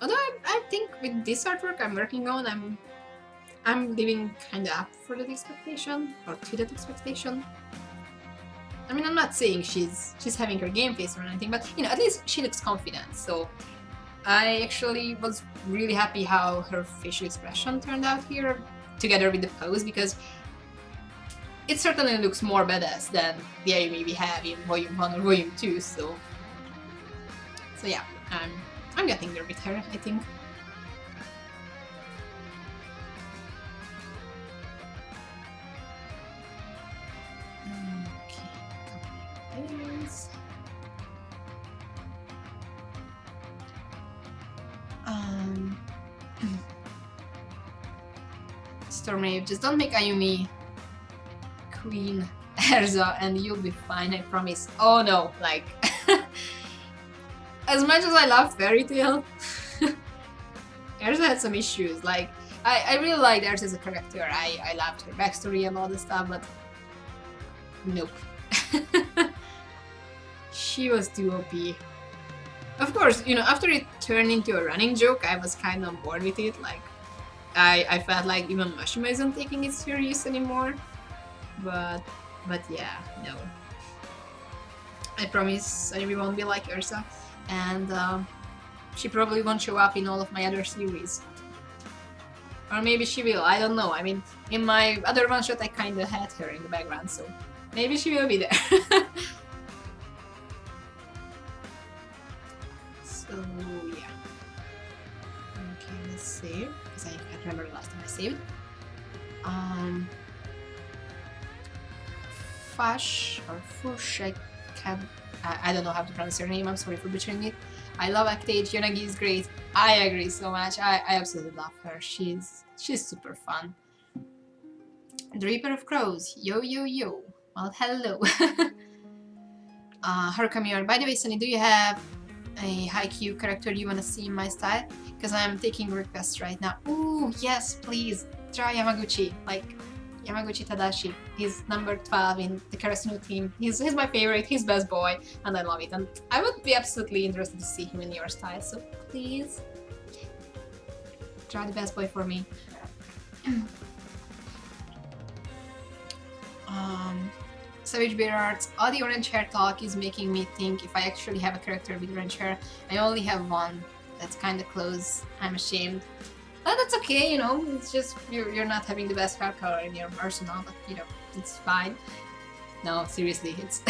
Although I think with this artwork I'm working on, I'm living kind of up for that expectation, or to that expectation. I mean, I'm not saying she's having her game face or anything, but you know, at least she looks confident. So I actually was really happy how her facial expression turned out here, together with the pose, because it certainly looks more badass than the Ayumi we have in Volume 1 or Volume 2. So yeah, I'm getting there with her, I think. Stormreeve, just don't make Ayumi Queen Erza and you'll be fine, I promise. Oh no, like, as much as I love Fairy Tail, Erza had some issues. Like, I really liked Erza as a character. I loved her backstory and all this stuff, but nope. She was too OP. Of course, you know, after it turned into a running joke, I was kind of bored with it. Like, I felt like even Mashima isn't taking it serious anymore. But yeah, no. I promise Ayumi won't be like Ursa, and she probably won't show up in all of my other series. Or maybe she will, I don't know. I mean, in my other one shot I kinda had her in the background, so maybe she will be there. So yeah. Okay, let's save, because I can't remember the last time I saved. Fash or Fush, I don't know how to pronounce her name, I'm sorry for butchering it. I love Actage, Yonagi is great. I agree so much. I absolutely love her. She's super fun. The Reaper of Crows, yo yo yo. Well, hello. Haruka, by the way, Sunny, do you have a Haikyuu character you want to see in my style? Because I'm taking requests right now. Ooh, yes, please. Try Yamaguchi. Like, Yamaguchi Tadashi. He's number 12 in the Karasuno team. He's my favorite. He's best boy, and I love it. And I would be absolutely interested to see him in your style. So please, try the best boy for me. Savage Bear Arts. All the orange hair talk is making me think if I actually have a character with orange hair. I only have one. That's kind of close. I'm ashamed. But that's okay, you know. It's just you're not having the best hair color in your arsenal, but you know, it's fine. No, seriously, it's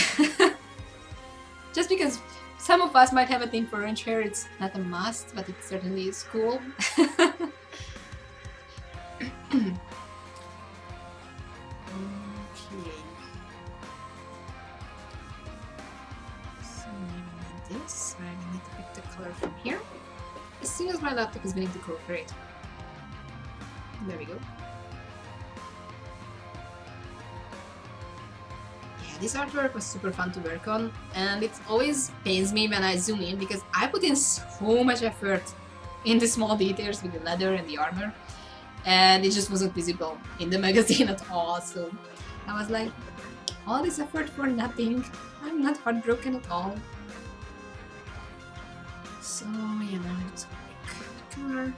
just because some of us might have a thing for orange hair. It's not a must, but it certainly is cool. So I need to pick the color from here. As soon as my laptop is willing to cooperate. There we go. Yeah, this artwork was super fun to work on, and it always pains me when I zoom in because I put in so much effort in the small details with the leather and the armor, and it just wasn't visible in the magazine at all. So I was like, all this effort for nothing. I'm not heartbroken at all. So yeah, let's pick the color.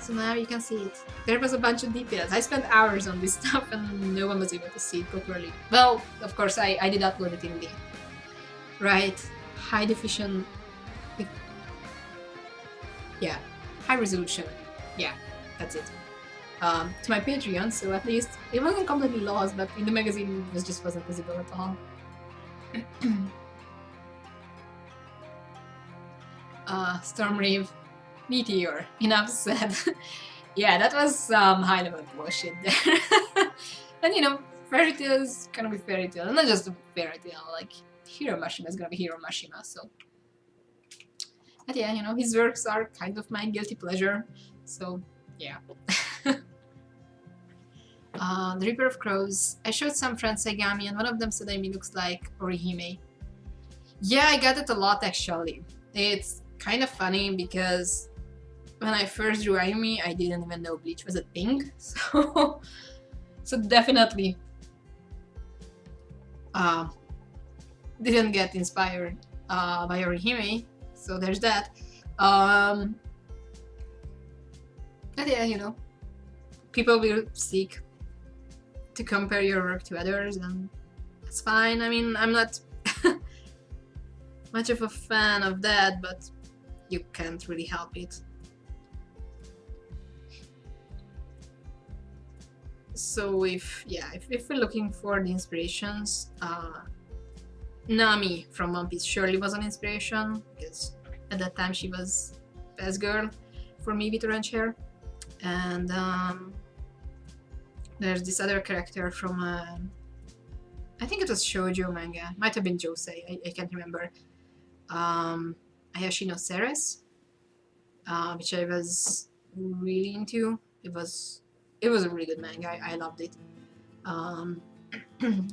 So now you can see it. There was a bunch of details. I spent hours on this stuff and no one was able to see it properly. Well, of course, I did upload it in the right high definition. Yeah, high resolution. Yeah, that's it. To my Patreon, so at least it wasn't completely lost, but in the magazine it just wasn't visible at all. Stormreeve Meteor. Enough said. Yeah, that was some high level bullshit there. And you know, fairy tale is gonna be fairy tale, not just a fairy tale. Like Hiro Mashima is gonna be Hiro Mashima. So, but yeah, you know, his works are kind of my guilty pleasure. So yeah. The Reaper of Crows. I showed some friends Sagami, and one of them said Ayumi looks like Orihime. Yeah, I got it a lot actually. It's kind of funny because when I first drew Ayumi, I didn't even know Bleach was a thing. So definitely didn't get inspired by Orihime. So there's that. But yeah, you know, people will seek to compare your work to others, and that's fine. I mean, I'm not much of a fan of that, but you can't really help it. So if we're looking for the inspirations, Nami from One Piece surely was an inspiration because at that time she was best girl for me with orange hair. And there's this other character from I think it was shoujo manga, might have been josei, I can't remember. Ayashi no Ceres, which I was really into. It was a really good manga. I loved it.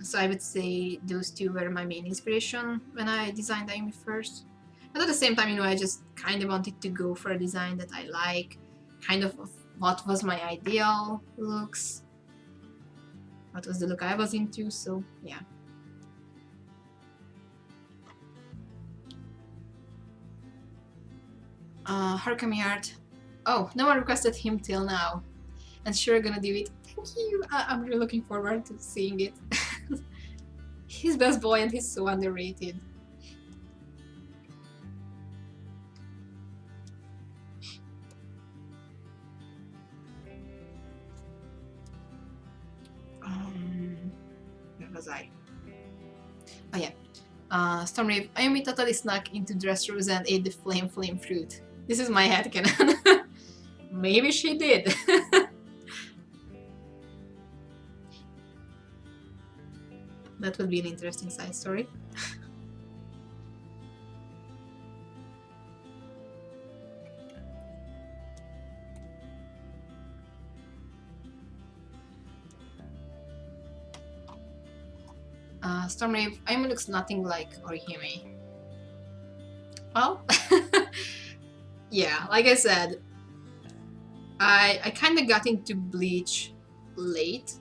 So I would say those two were my main inspiration when I designed Ayumi first. But at the same time, you know, I just kind of wanted to go for a design that I like, kind of what was my ideal looks, what was the look I was into. So yeah. Harkami art. Oh, no one requested him till now. And sure, gonna do it. Thank you. I'm really looking forward to seeing it. He's best boy and he's so underrated. Where was I? Oh yeah. Stormreeve. Ayumi totally snuck into Dressrosa and ate the flame fruit. This is my headcanon. Maybe she did. That would be an interesting side story. Stormwave, Ayumi looks nothing like Orihime. Well, yeah, like I said, I kind of got into Bleach late.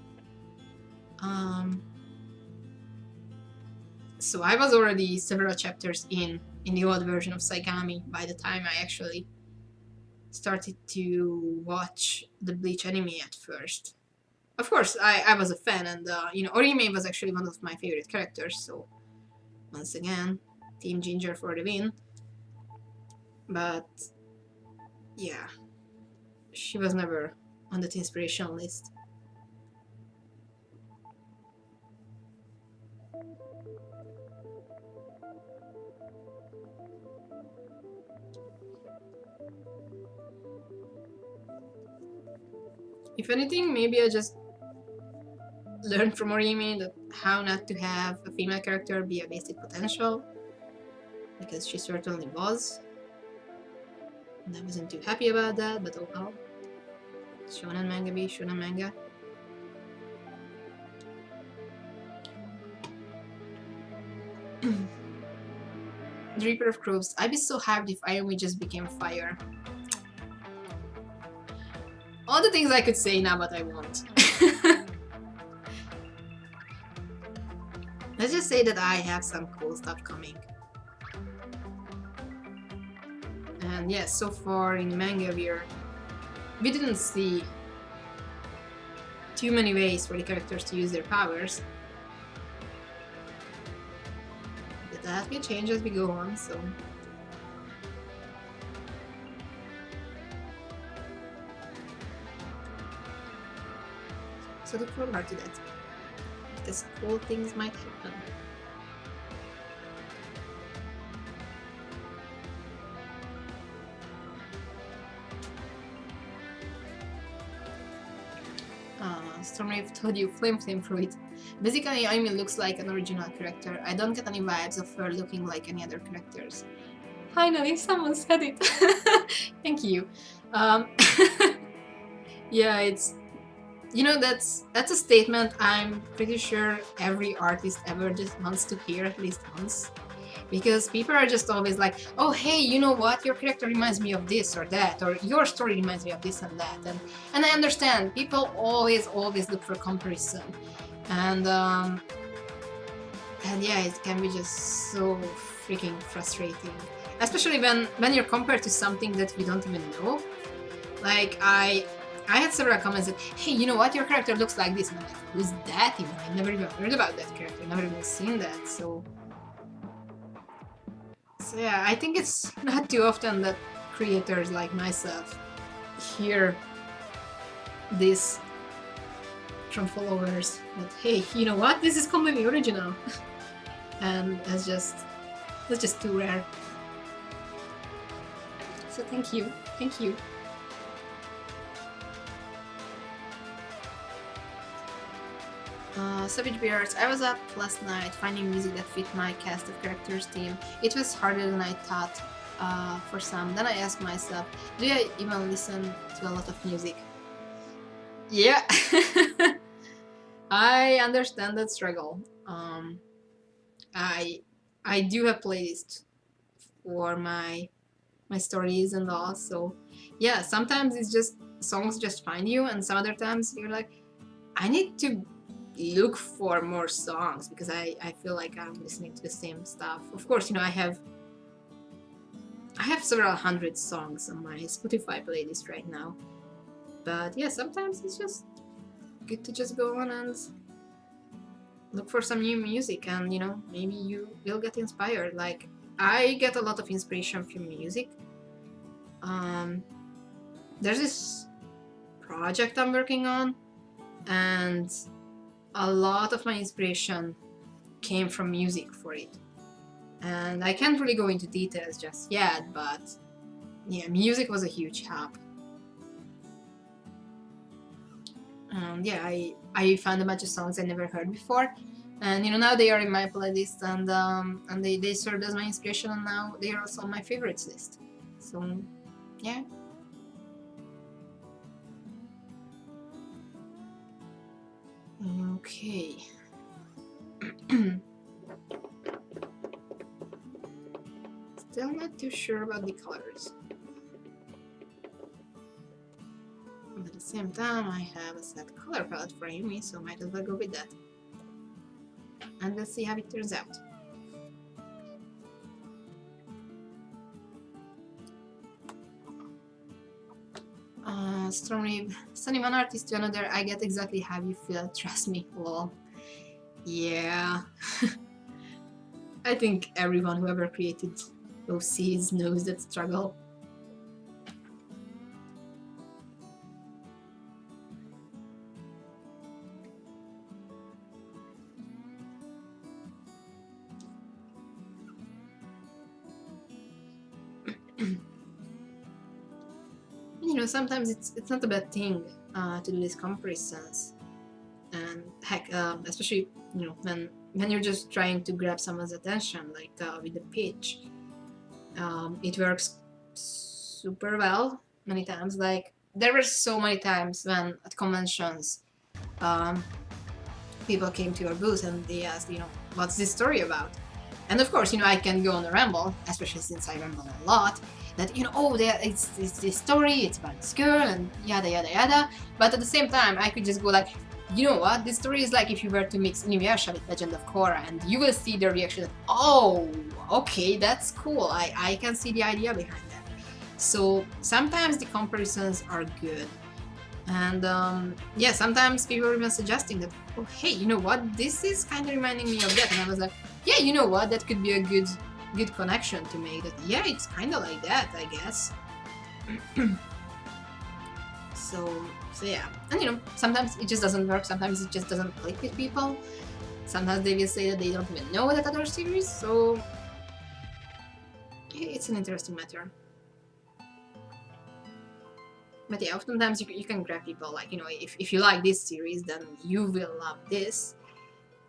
So I was already several chapters in the old version of Saigami by the time I actually started to watch the Bleach anime at first. Of course, I was a fan, and Orihime was actually one of my favorite characters. So once again, Team Ginger for the win. But yeah, she was never on that inspiration list. If anything, maybe I just learned from Orihime that how not to have a female character be a wasted potential, because she certainly was. And I wasn't too happy about that, but oh well. Shonen manga be shonen manga. The Reaper of Crows. I'd be so hyped if Ayumi just became fire. All the things I could say now, but I won't. Let's just say that I have some cool stuff coming. And yes, so far in manga we didn't see too many ways for the characters to use their powers. But that will change as we go on, so... So look forward to that. Because cool things might happen. Stormwave told you flame fruit. Basically, Ayumi looks like an original character. I don't get any vibes of her looking like any other characters. Finally, someone said it. Thank you. Yeah, it's... You know, that's a statement I'm pretty sure every artist ever just wants to hear at least once. Because people are just always like, oh hey, you know what, your character reminds me of this or that, or your story reminds me of this and that. And I understand, people always look for comparison. And yeah, it can be just so freaking frustrating. Especially when you're compared to something that you don't even know. Like, I had several comments that, hey, you know what, your character looks like this. And I'm like, who's that even? I never even heard about that character, never even seen that, so yeah, I think it's not too often that creators like myself hear this from followers that, hey, you know what, this is completely original. And that's just too rare. So thank you. Savage Bears, I was up last night finding music that fit my cast of characters theme. It was harder than I thought for some. Then I asked myself, do I even listen to a lot of music? Yeah, I understand that struggle. I do have playlists for my stories and all, so yeah, sometimes it's just songs just find you, and some other times you're like, I need to look for more songs because I feel like I'm listening to the same stuff. Of course, you know, I have several hundred songs on my Spotify playlist right now. But yeah, sometimes it's just good to just go on and look for some new music, and you know, maybe you will get inspired. Like, I get a lot of inspiration from music. There's this project I'm working on, and a lot of my inspiration came from music for it. And I can't really go into details just yet, but yeah, music was a huge help. And yeah, I found a bunch of songs I never heard before, and you know, now they are in my playlist, and they served as my inspiration, and now they are also on my favorites list. So yeah. Okay. Still not too sure about the colors. But at the same time, I have a set color palette for Ayumi, so might as well go with that. And let's see how it turns out. Stormreeve, sending one artist to another, I get exactly how you feel, trust me, lol. Yeah. I think everyone who ever created OCs knows that struggle. You know, sometimes it's not a bad thing to do these comparisons, and heck, especially you know when you're just trying to grab someone's attention, like with the pitch, it works super well many times. Like there were so many times when at conventions, people came to your booth and they asked, you know, what's this story about? And of course, you know, I can go on a ramble, especially since I ramble a lot, that, you know, oh, it's this story, it's about this girl, and yada yada yada. But at the same time, I could just go like, you know what, this story is like if you were to mix Inuyasha with Legend of Korra, and you will see the reaction of, oh, okay, that's cool, I can see the idea behind that. So sometimes the comparisons are good. And yeah, sometimes people were even suggesting that, oh, hey, you know what, this is kind of reminding me of that. And I was like, yeah, you know what, that could be a good connection to make. That, yeah, it's kind of like that, I guess. so yeah, and you know, sometimes it just doesn't work, sometimes it just doesn't click with people, sometimes they will say that they don't even know that other series, so it's an interesting matter. But yeah, oftentimes you can grab people, like, you know, if you like this series, then you will love this.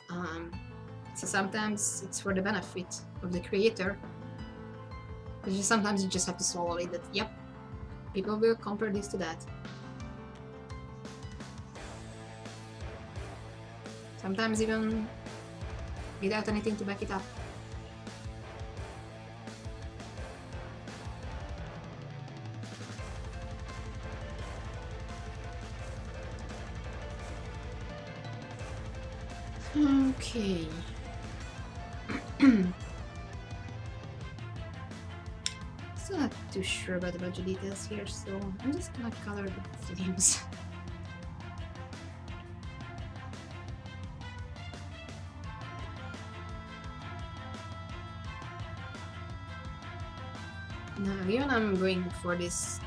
So sometimes it's for the benefit of the creator. But sometimes you just have to swallow it that, yep, people will compare this to that. Sometimes even without anything to back it up. Okay. Still not too sure about the budget details here, so I'm just gonna color the flames. Now, even I'm going for this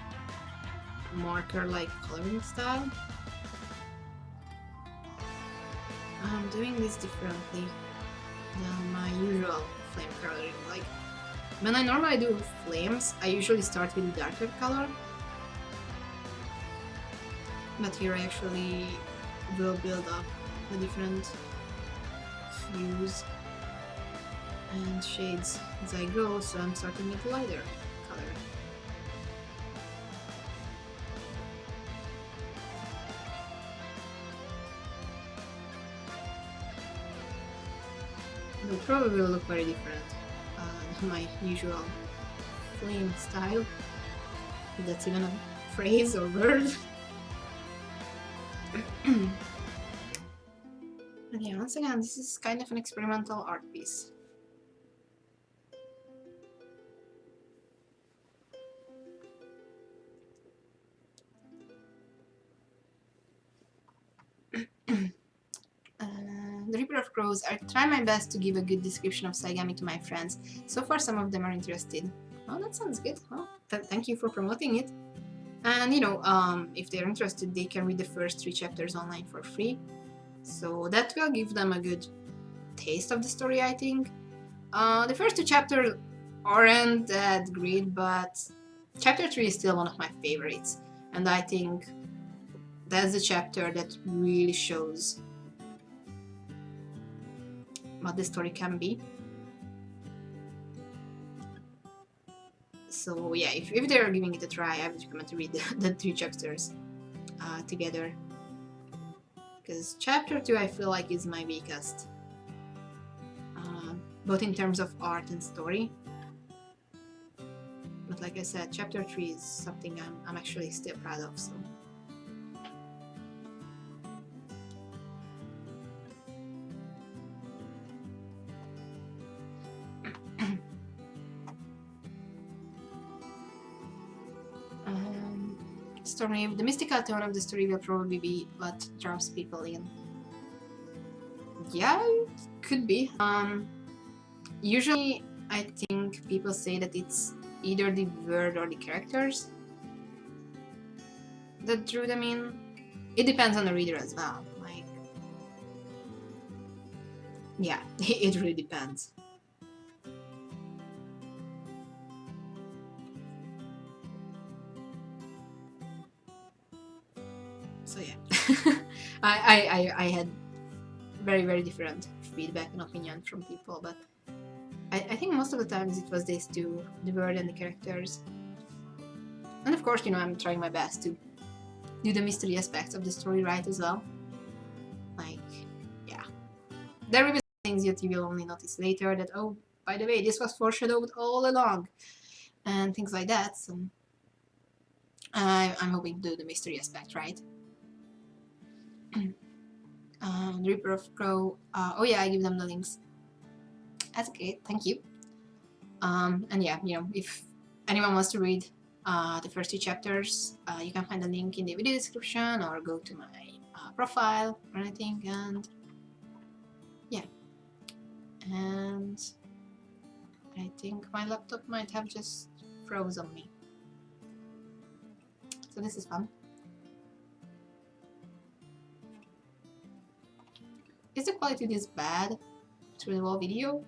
marker-like coloring style, I'm doing this differently than my usual flame coloring. Like, when I normally do flames, I usually start with a darker color, but here I actually will build up the different hues and shades as I go, so I'm starting with lighter color. It will probably look very different than my usual flame style, if that's even a phrase or word. But yeah, once again, this is kind of an experimental art piece. The Reaper of Crows. I try my best to give a good description of Saigami to my friends. So far, some of them are interested. Oh, that sounds good. Oh, thank you for promoting it. And you know, if they're interested, they can read the first 3 chapters online for free. So that will give them a good taste of the story, I think. The first 2 chapters aren't that great, but chapter 3 is still one of my favorites. And I think that's the chapter that really shows what the story can be. So yeah, if they're giving it a try, I would recommend to read the 3 chapters together. Because chapter 2 I feel like is my weakest. both in terms of art and story. But like I said, chapter 3 is something I'm actually still proud of, so. Story, the mystical tone of the story will probably be what draws people in. Yeah, it could be. Usually I think people say that it's either the word or the characters that drew them in. It depends on the reader as well. Like, yeah, it really depends. So yeah, I had very different feedback and opinion from people, but I think most of the times it was these two, the word and the characters. And of course, you know, I'm trying my best to do the mystery aspects of the story right as well. Like, yeah. There will be things that you will only notice later that, oh, by the way, this was foreshadowed all along. And things like that, so I'm hoping to do the mystery aspect right. The Reaper of Crow, oh yeah, I give them the links. That's great, thank you. And yeah, you know, if anyone wants to read the first 2 chapters, you can find the link in the video description or go to my profile or anything, and yeah. And I think my laptop might have just froze on me. So this is fun. Is the quality this bad through the whole video?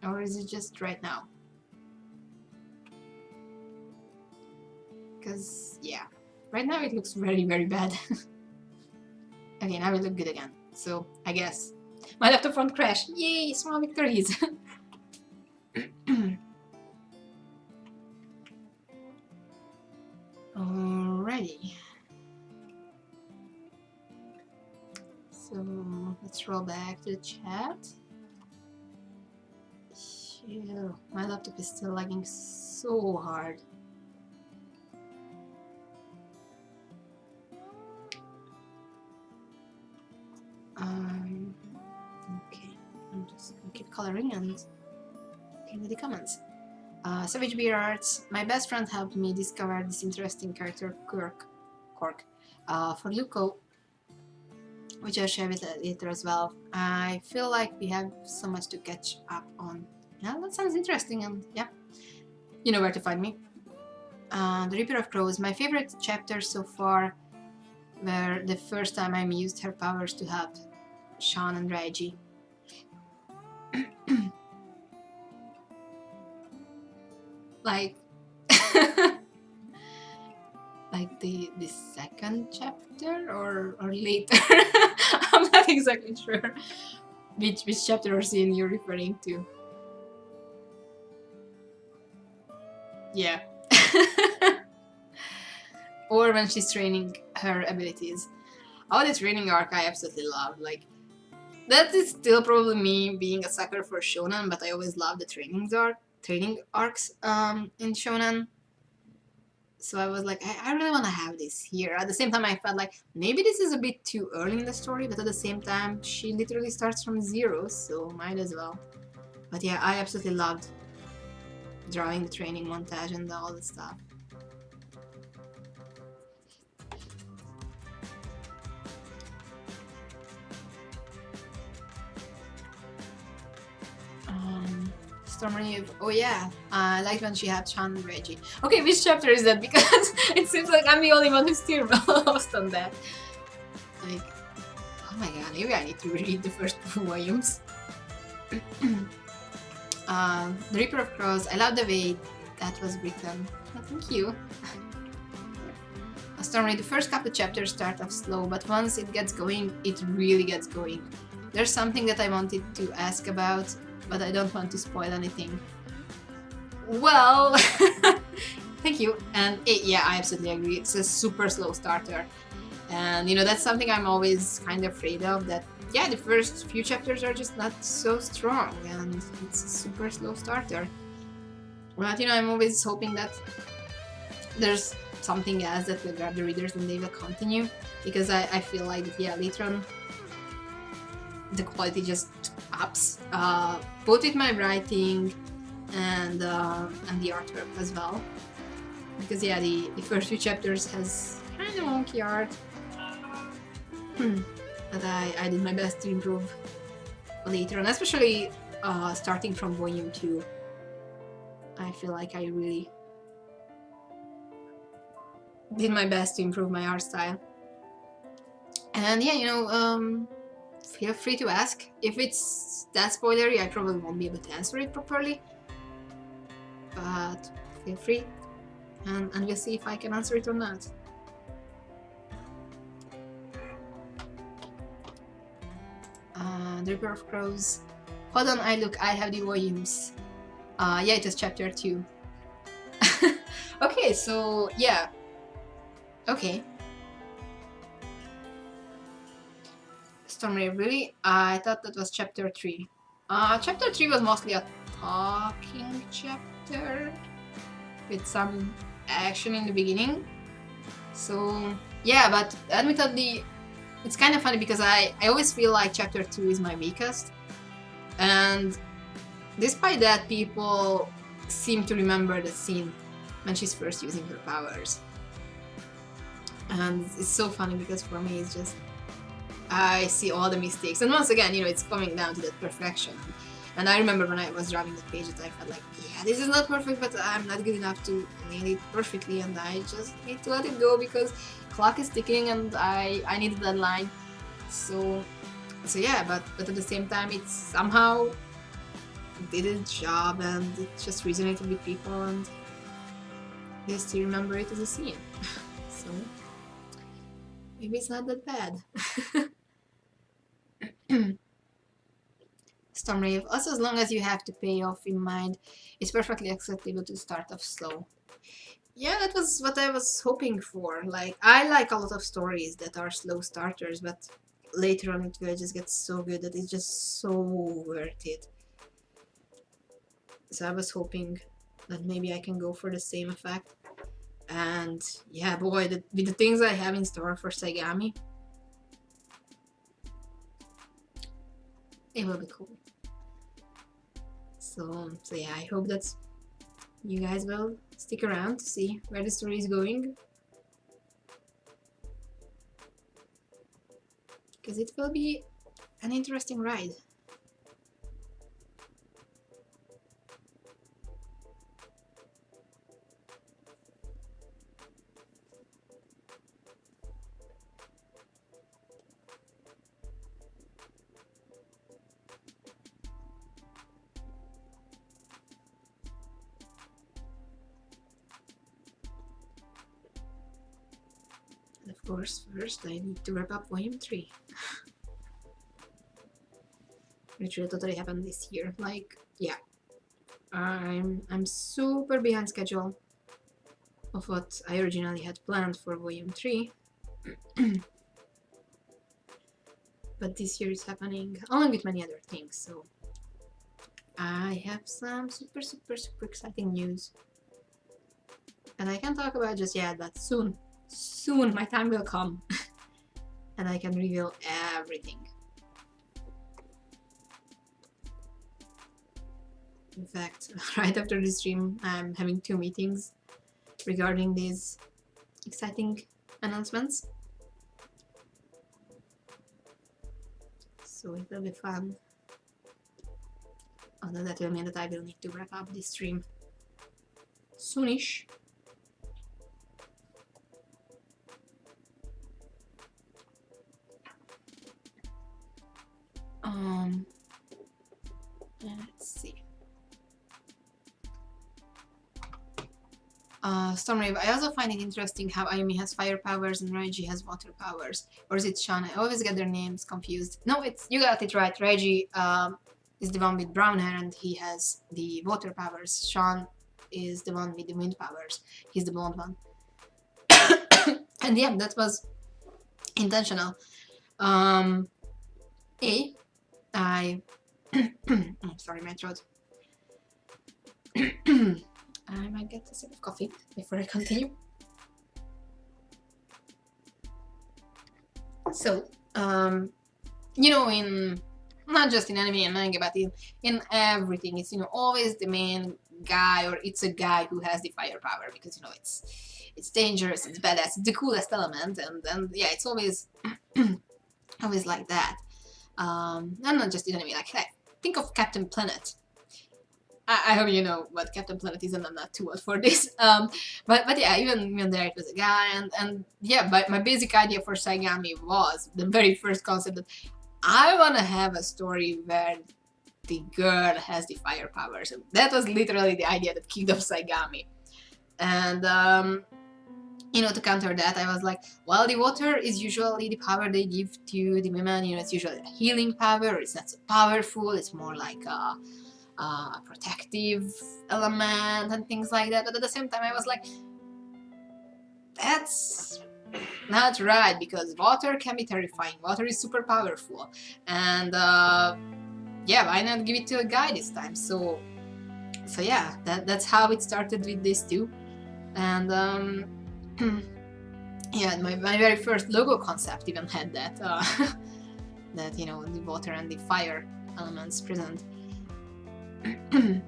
Or is it just right now? Because, yeah, right now it looks very bad. Okay, now it looks good again. So, I guess my laptop won't crash. Yay, small victories! Alrighty. So, let's roll back to the chat. Phew, my laptop is still lagging so hard. Okay, I'm just gonna keep coloring and looking at the comments. Savage Beer Arts, my best friend helped me discover this interesting character Cork, for Luco, which I'll share with later as well. I feel like we have so much to catch up on. Yeah, that sounds interesting, and yeah, you know where to find me. The Reaper of Crows, my favorite chapter so far were the first time Ayumi used her powers to help Sean and Reggie. Like, like the second chapter or later. I'm not exactly sure which chapter or scene you're referring to. Yeah. Or when she's training her abilities. Oh, the training arc I absolutely love. Like, that is still probably me being a sucker for shonen, but I always love the training arcs in shonen. So I was like, I really want to have this here. At the same time, I felt like maybe this is a bit too early in the story, but at the same time, she literally starts from 0, so might as well. But yeah, I absolutely loved drawing the training montage and all the stuff. Stormreeve, oh yeah, I like when she had Sean and Reggie. Okay, which chapter is that? Because it seems like I'm the only one who's still lost on that. Like, oh my god, maybe I need to read the first 2 volumes. The Reaper of Crows, I love the way that was written. Oh, thank you. Stormreeve, the first couple chapters start off slow, but once it gets going, it really gets going. There's something that I wanted to ask about, but I don't want to spoil anything. Well, thank you. And yeah, I absolutely agree. It's a super slow starter. And you know, that's something I'm always kind of afraid of, that yeah, the first few chapters are just not so strong, and it's a super slow starter. But you know, I'm always hoping that there's something else that will grab the readers and they will continue, because I feel like, yeah, later on the quality just ups, both with my writing and the artwork as well. Because yeah, the first few chapters has kind of wonky art, but I did my best to improve later on, especially starting from volume 2. I feel like I really did my best to improve my art style. And yeah, you know, feel free to ask. If it's that spoilery, I probably won't be able to answer it properly, but feel free, and we'll see if I can answer it or not. The River of Crows. Hold on, I have the volumes. Yeah, it is chapter 2. Okay, so yeah. Okay. Stormray, really? I thought that was chapter 3. Chapter 3 was mostly a talking chapter with some action in the beginning. So yeah, but admittedly, it's kind of funny because I always feel like chapter 2 is my weakest, and despite that, people seem to remember the scene when she's first using her powers. And it's so funny because for me it's just, I see all the mistakes, and once again, you know, it's coming down to that perfection. And I remember when I was drawing the pages, I felt like, yeah, this is not perfect, but I'm not good enough to nail it perfectly, and I just need to let it go because clock is ticking and I need a deadline. So yeah, but at the same time, it somehow did its job, and it just resonated with people, and they still remember it as a scene. So maybe it's not that bad. Stormrave. Also, as long as you have the payoff in mind, it's perfectly acceptable to start off slow. Yeah, that was what I was hoping for. Like, I like a lot of stories that are slow starters, but later on it will just get so good that it's just so worth it. So I was hoping that maybe I can go for the same effect. And yeah, boy, with the things I have in store for Saigami, it will be cool. So yeah, I hope that you guys will stick around to see where the story is going, because it will be an interesting ride. And of course, first I need to wrap up volume 3. Which will totally happen this year. Like, yeah. I'm super behind schedule of what I originally had planned for volume 3. But this year is happening along with many other things, so I have some super exciting news. And I can't talk about just yet, but soon my time will come and I can reveal everything. In fact, right after this stream, I'm having 2 meetings regarding these exciting announcements. So it will be fun. Although that will mean that I will need to wrap up this stream soonish. Let's see. Stormrave, I also find it interesting how Ayumi has fire powers and Raiji has water powers. Or is it Sean? I always get their names confused. No, you got it right. Raiji is the one with brown hair and he has the water powers. Sean is the one with the wind powers. He's the blonde one. And yeah, that was intentional. I sorry, my throat. I might get a sip of coffee before I continue. So, you know, in not just in anime and manga, but in everything, it's always the main guy, or it's a guy who has the fire power, because it's dangerous, it's badass, it's the coolest element, and yeah, it's always always like that. And not just in anime, like hey, think of Captain Planet. I hope you know what Captain Planet is, and I'm not too old for this. But yeah, even there it was a guy, and yeah, but my basic idea for Saigami was the very first concept that I wanna have a story where the girl has the fire powers. And that was literally the idea that kicked off Saigami. And to counter that, I was like, well, the water is usually the power they give to the women. It's usually a healing power. It's not so powerful. It's more like a protective element and things like that. But at the same time, I was like, that's not right, because water can be terrifying. Water is super powerful, and yeah, why not give it to a guy this time? So yeah, that's how it started with these two, and yeah, my very first logo concept even had that that the water and the fire elements present. and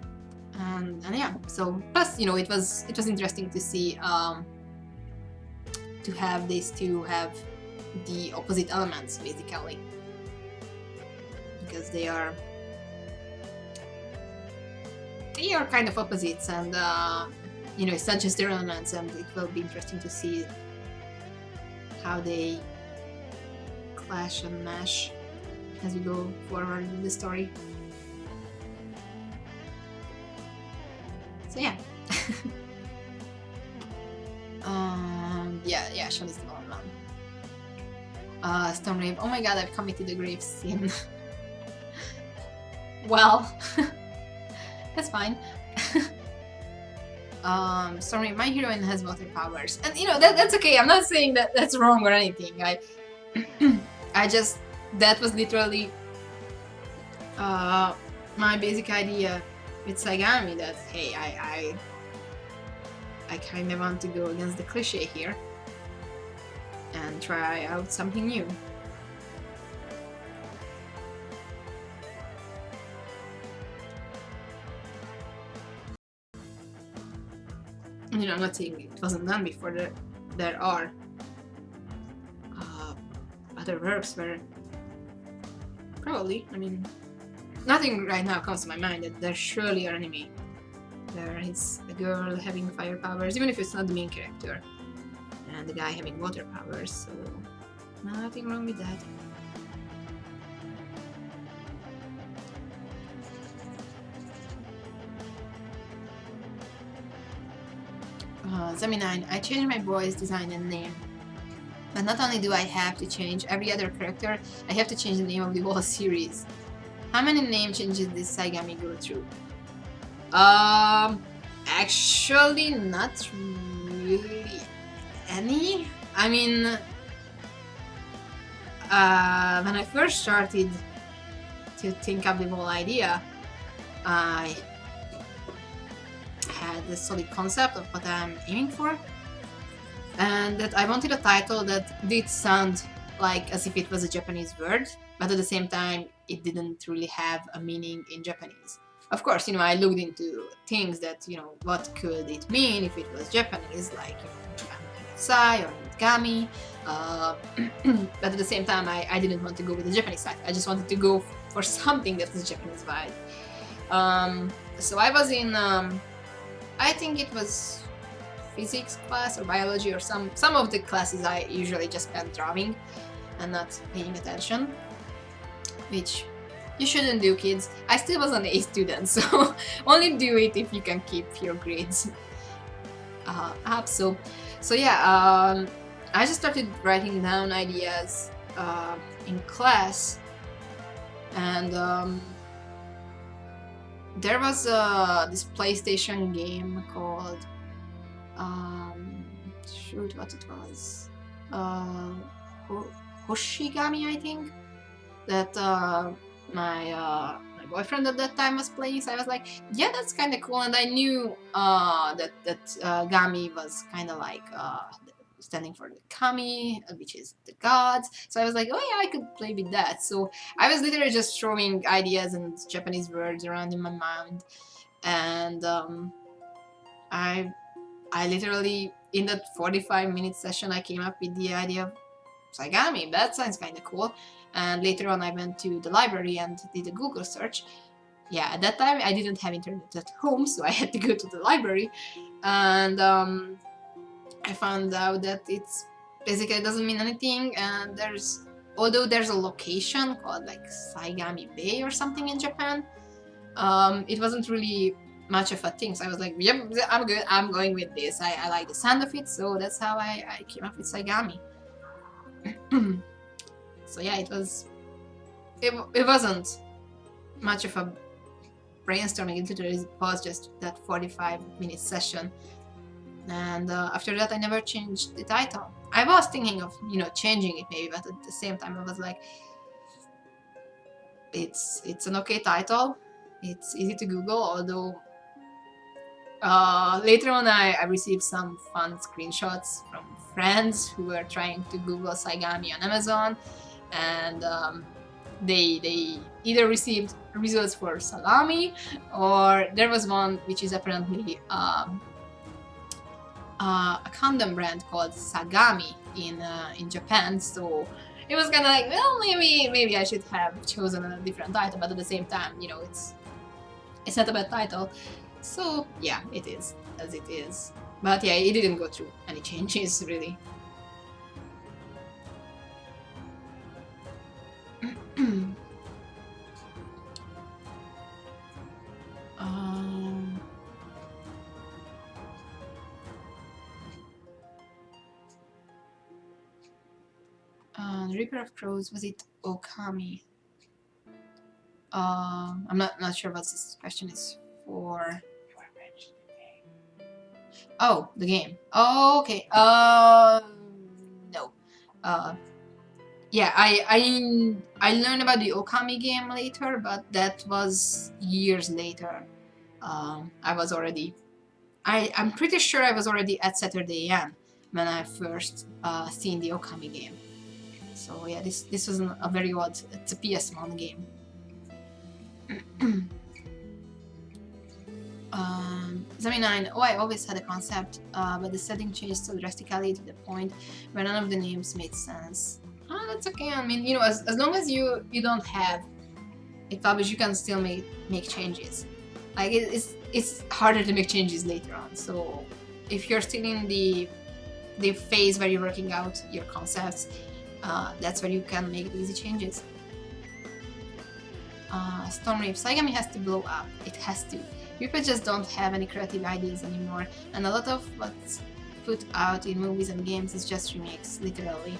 yeah, so plus it was interesting to see to have these two have the opposite elements basically, because they are kind of opposites, and it's not just their elements, and it will be interesting to see how they clash and mash as we go forward in the story. So yeah. Yeah, Sean is the one. Storm Rave. Oh my god, I've committed a grave sin. Well, that's fine. Storm Rave, my heroine has water powers, and that's okay. I'm not saying that that's wrong or anything. I just, that was literally my basic idea with Saigami, that hey, I kind of want to go against the cliche here and try out something new. I'm not saying it wasn't done before. There are other works where probably, nothing right now comes to my mind, that there surely are anime there is a girl having fire powers, even if it's not the main character, and the guy having water powers, so nothing wrong with that. Zemi9, I changed my voice design and name. But not only do I have to change every other character, I have to change the name of the whole series. How many name changes did Saigami go through? Actually not really any. When I first started to think up the whole idea, I had a solid concept of what I'm aiming for, and that I wanted a title that did sound like as if it was a Japanese word, but at the same time it didn't really have a meaning in Japanese. Of course, I looked into things that, what could it mean if it was Japanese, like, Sai or Gami, but at the same time I didn't want to go with the Japanese side. I just wanted to go for something that was Japanese vibe. So I was in, I think it was physics class or biology, or some of the classes I usually just spent drawing and not paying attention, which you shouldn't do, kids. I still was an A student, so only do it if you can keep your grades up. So yeah, I just started writing down ideas in class, and there was this PlayStation game called shoot, what it was, Hoshigami, I think. that my boyfriend at that time was playing. So I was like, yeah, that's kind of cool. And I knew that Gami was kind of like standing for the kami, which is the gods. So I was like, oh yeah, I could play with that. So I was literally just throwing ideas and Japanese words around in my mind, and I literally, in that 45-minute session, I came up with the idea of Saigami. That sounds kind of cool. And later on, I went to the library and did a Google search. Yeah, at that time, I didn't have internet at home, so I had to go to the library. And I found out that it's basically doesn't mean anything. And although there's a location called like Saigami Bay or something in Japan, it wasn't really much of a thing. So I was like, yep, I'm good. I'm going with this. I like the sound of it, so that's how I came up with Saigami. So yeah, it wasn't much of a brainstorming. It was just that 45-minute session. And after that, I never changed the title. I was thinking of, changing it maybe, but at the same time, I was like, it's an okay title. It's easy to Google, although later on I received some fun screenshots from friends who were trying to Google Saigami on Amazon, and they either received results for salami, or there was one which is apparently a condom brand called Sagami in Japan. So it was kind of like, well, maybe I should have chosen a different title, but at the same time, it's not a bad title. So yeah, it is as it is. But yeah, it didn't go through any changes really. Reaper of Crows, was it Okami? I'm not sure what this question is for. Oh, the game. Oh, okay. No. Yeah, I learned about the Okami game later, but that was years later. I was already. I'm pretty sure I was already at Saturday Inn when I first seen the Okami game. So yeah, this was a very odd. It's a PS1 game. Zami9, I always had a concept, but the setting changed so drastically to the point where none of the names made sense. Oh, that's okay. I mean, as long as you don't have it published, you can still make changes. Like it's harder to make changes later on. So if you're still in the phase where you're working out your concepts, that's where you can make easy changes. Storm Reef, Saigami has to blow up. It has to. People just don't have any creative ideas anymore, and a lot of what's put out in movies and games is just remakes, literally.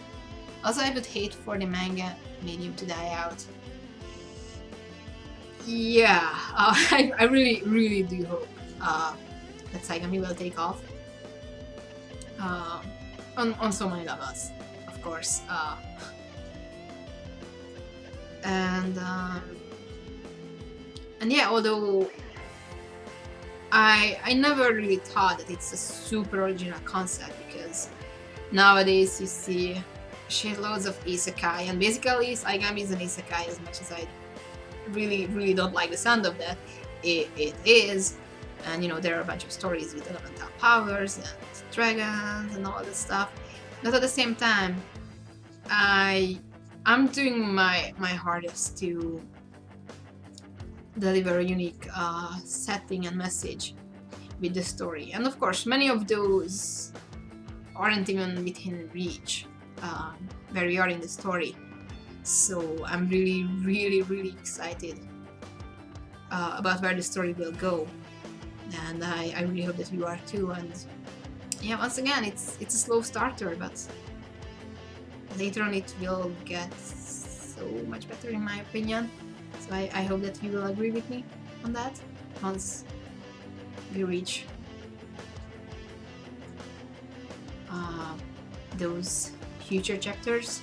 Also, I would hate for the manga medium to die out. Yeah, I really, really do hope that Saigami will take off. On so many levels, of course. And yeah, although I never really thought that it's a super original concept, because nowadays you see shitloads of isekai, and basically Saigami is an isekai. As much as I really, really don't like the sound of that, it is. And there are a bunch of stories with elemental powers and dragons and all this stuff. But at the same time, I'm doing my hardest to deliver a unique setting and message with the story. And of course, many of those aren't even within reach where we are in the story. So I'm really, really, really excited about where the story will go. And I really hope that you are too. And yeah, once again, it's a slow starter, but later on it will get so much better in my opinion. So I hope that you will agree with me on that once we reach those future chapters.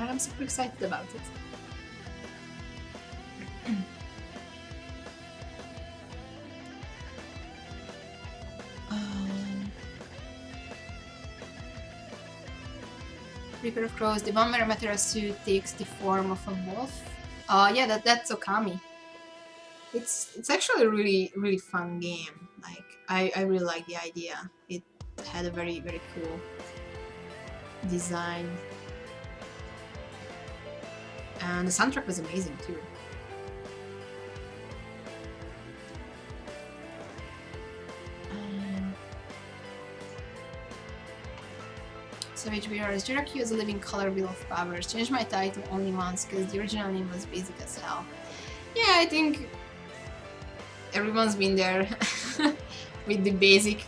I'm super excited about it. Reaper of Crows, the one where a Meteor suit takes the form of a wolf. Yeah, that's Okami. It's actually a really fun game. Like I really like the idea. It had a very cool design, and the soundtrack was amazing too. Savage Mirrors, Jiraku is a living color wheel of powers. Changed my title only once because the original name was basic as hell. Yeah, I think everyone's been there with the basic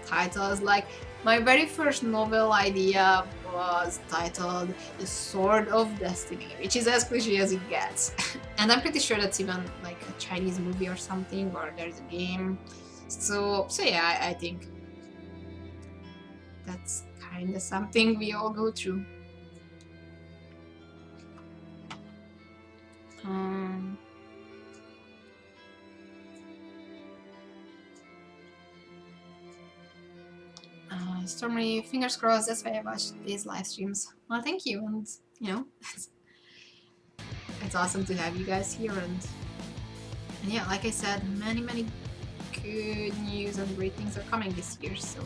titles. Like, my very first novel idea was titled The Sword of Destiny, which is as cliche as it gets. And I'm pretty sure that's even like a Chinese movie or something, or there's a game. So yeah, I think that's kind of something we all go through. Stormy, fingers crossed, that's why I watched these live streams. Well, thank you, and you know, it's awesome to have you guys here, and yeah, like I said, many good news and great things are coming this year, so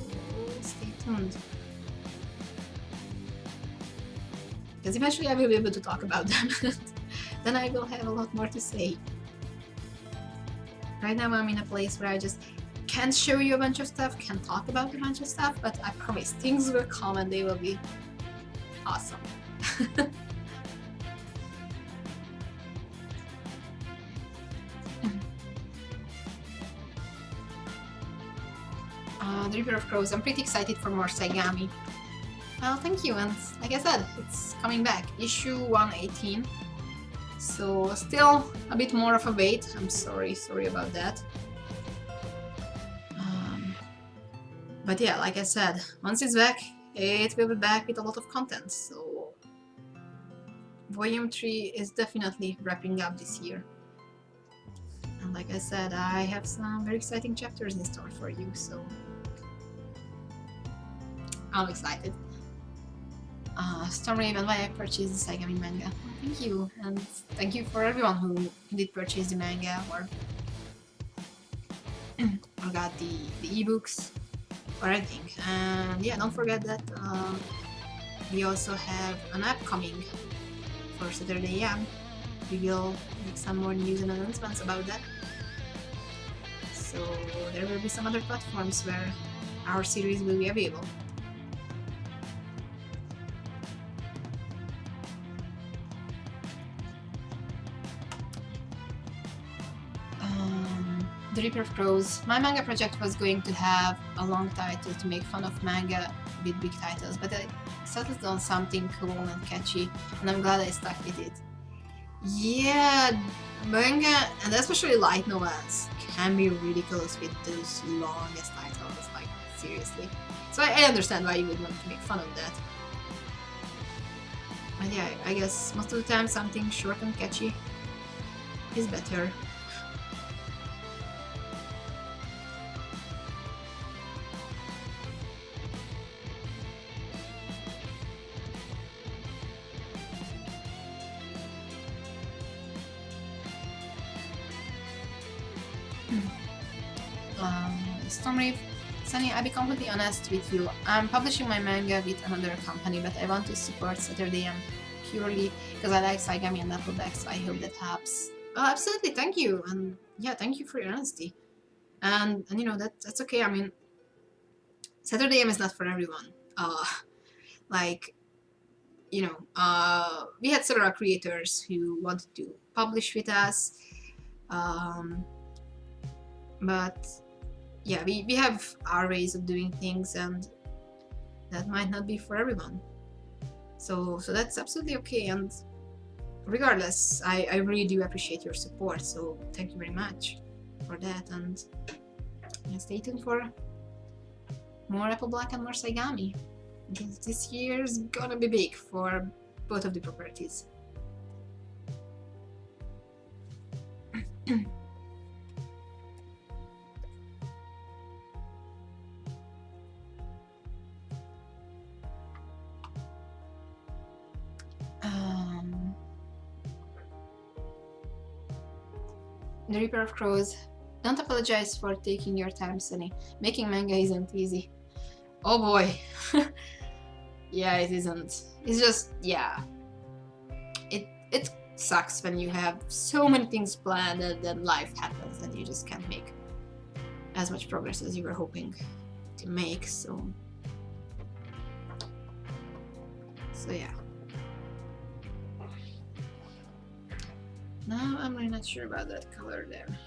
stay tuned. Because eventually I will be able to talk about them, then I will have a lot more to say. Right now I'm in a place where I just can't show you a bunch of stuff, can't talk about a bunch of stuff, but I promise things will come and they will be awesome. The Reaper of Crows, I'm pretty excited for more Saigami. Well, thank you, and like I said, it's coming back, issue 118. So still a bit more of a wait. I'm sorry about that. But yeah, like I said, once it's back, it will be back with a lot of content. So Volume 3 is definitely wrapping up this year. And like I said, I have some very exciting chapters in store for you, so I'm excited. Stormraven, why I purchased the Saigami manga. Well, thank you, and thank you for everyone who did purchase the manga or got the ebooks or anything. And yeah, don't forget that we also have an app coming for Saturday AM. We will make some more news and announcements about that. So there will be some other platforms where our series will be available. The Reaper of Crows. My manga project was going to have a long title to make fun of manga with big titles, but I settled on something cool and catchy, and I'm glad I stuck with it. Yeah, manga, and especially light novels, can be ridiculous with those longest titles, like, seriously. So I understand why you would want to make fun of that. But yeah, I guess most of the time something short and catchy is better. Stormreef, Sunny, I'll be completely honest with you. I'm publishing my manga with another company, but I want to support Saturday AM purely because I like Saigami and Appleback, so I hope that helps. Absolutely, thank you, and yeah, thank you for your honesty. And you know, that's okay. I mean, Saturday AM is not for everyone. Like, you know, we had several creators who wanted to publish with us, but yeah, we have our ways of doing things, and that might not be for everyone. So that's absolutely okay, and regardless, I really do appreciate your support, so thank you very much for that, and yeah, stay tuned for more Appleback and more Saigami. This year's gonna be big for both of the properties. The Reaper of Crows. Don't apologize for taking your time, Sunny. Making manga isn't easy. Oh boy. Yeah, it isn't. It's just, yeah. It sucks when you have so many things planned and then life happens and you just can't make as much progress as you were hoping to make, so yeah. Now I'm really not sure about that color there.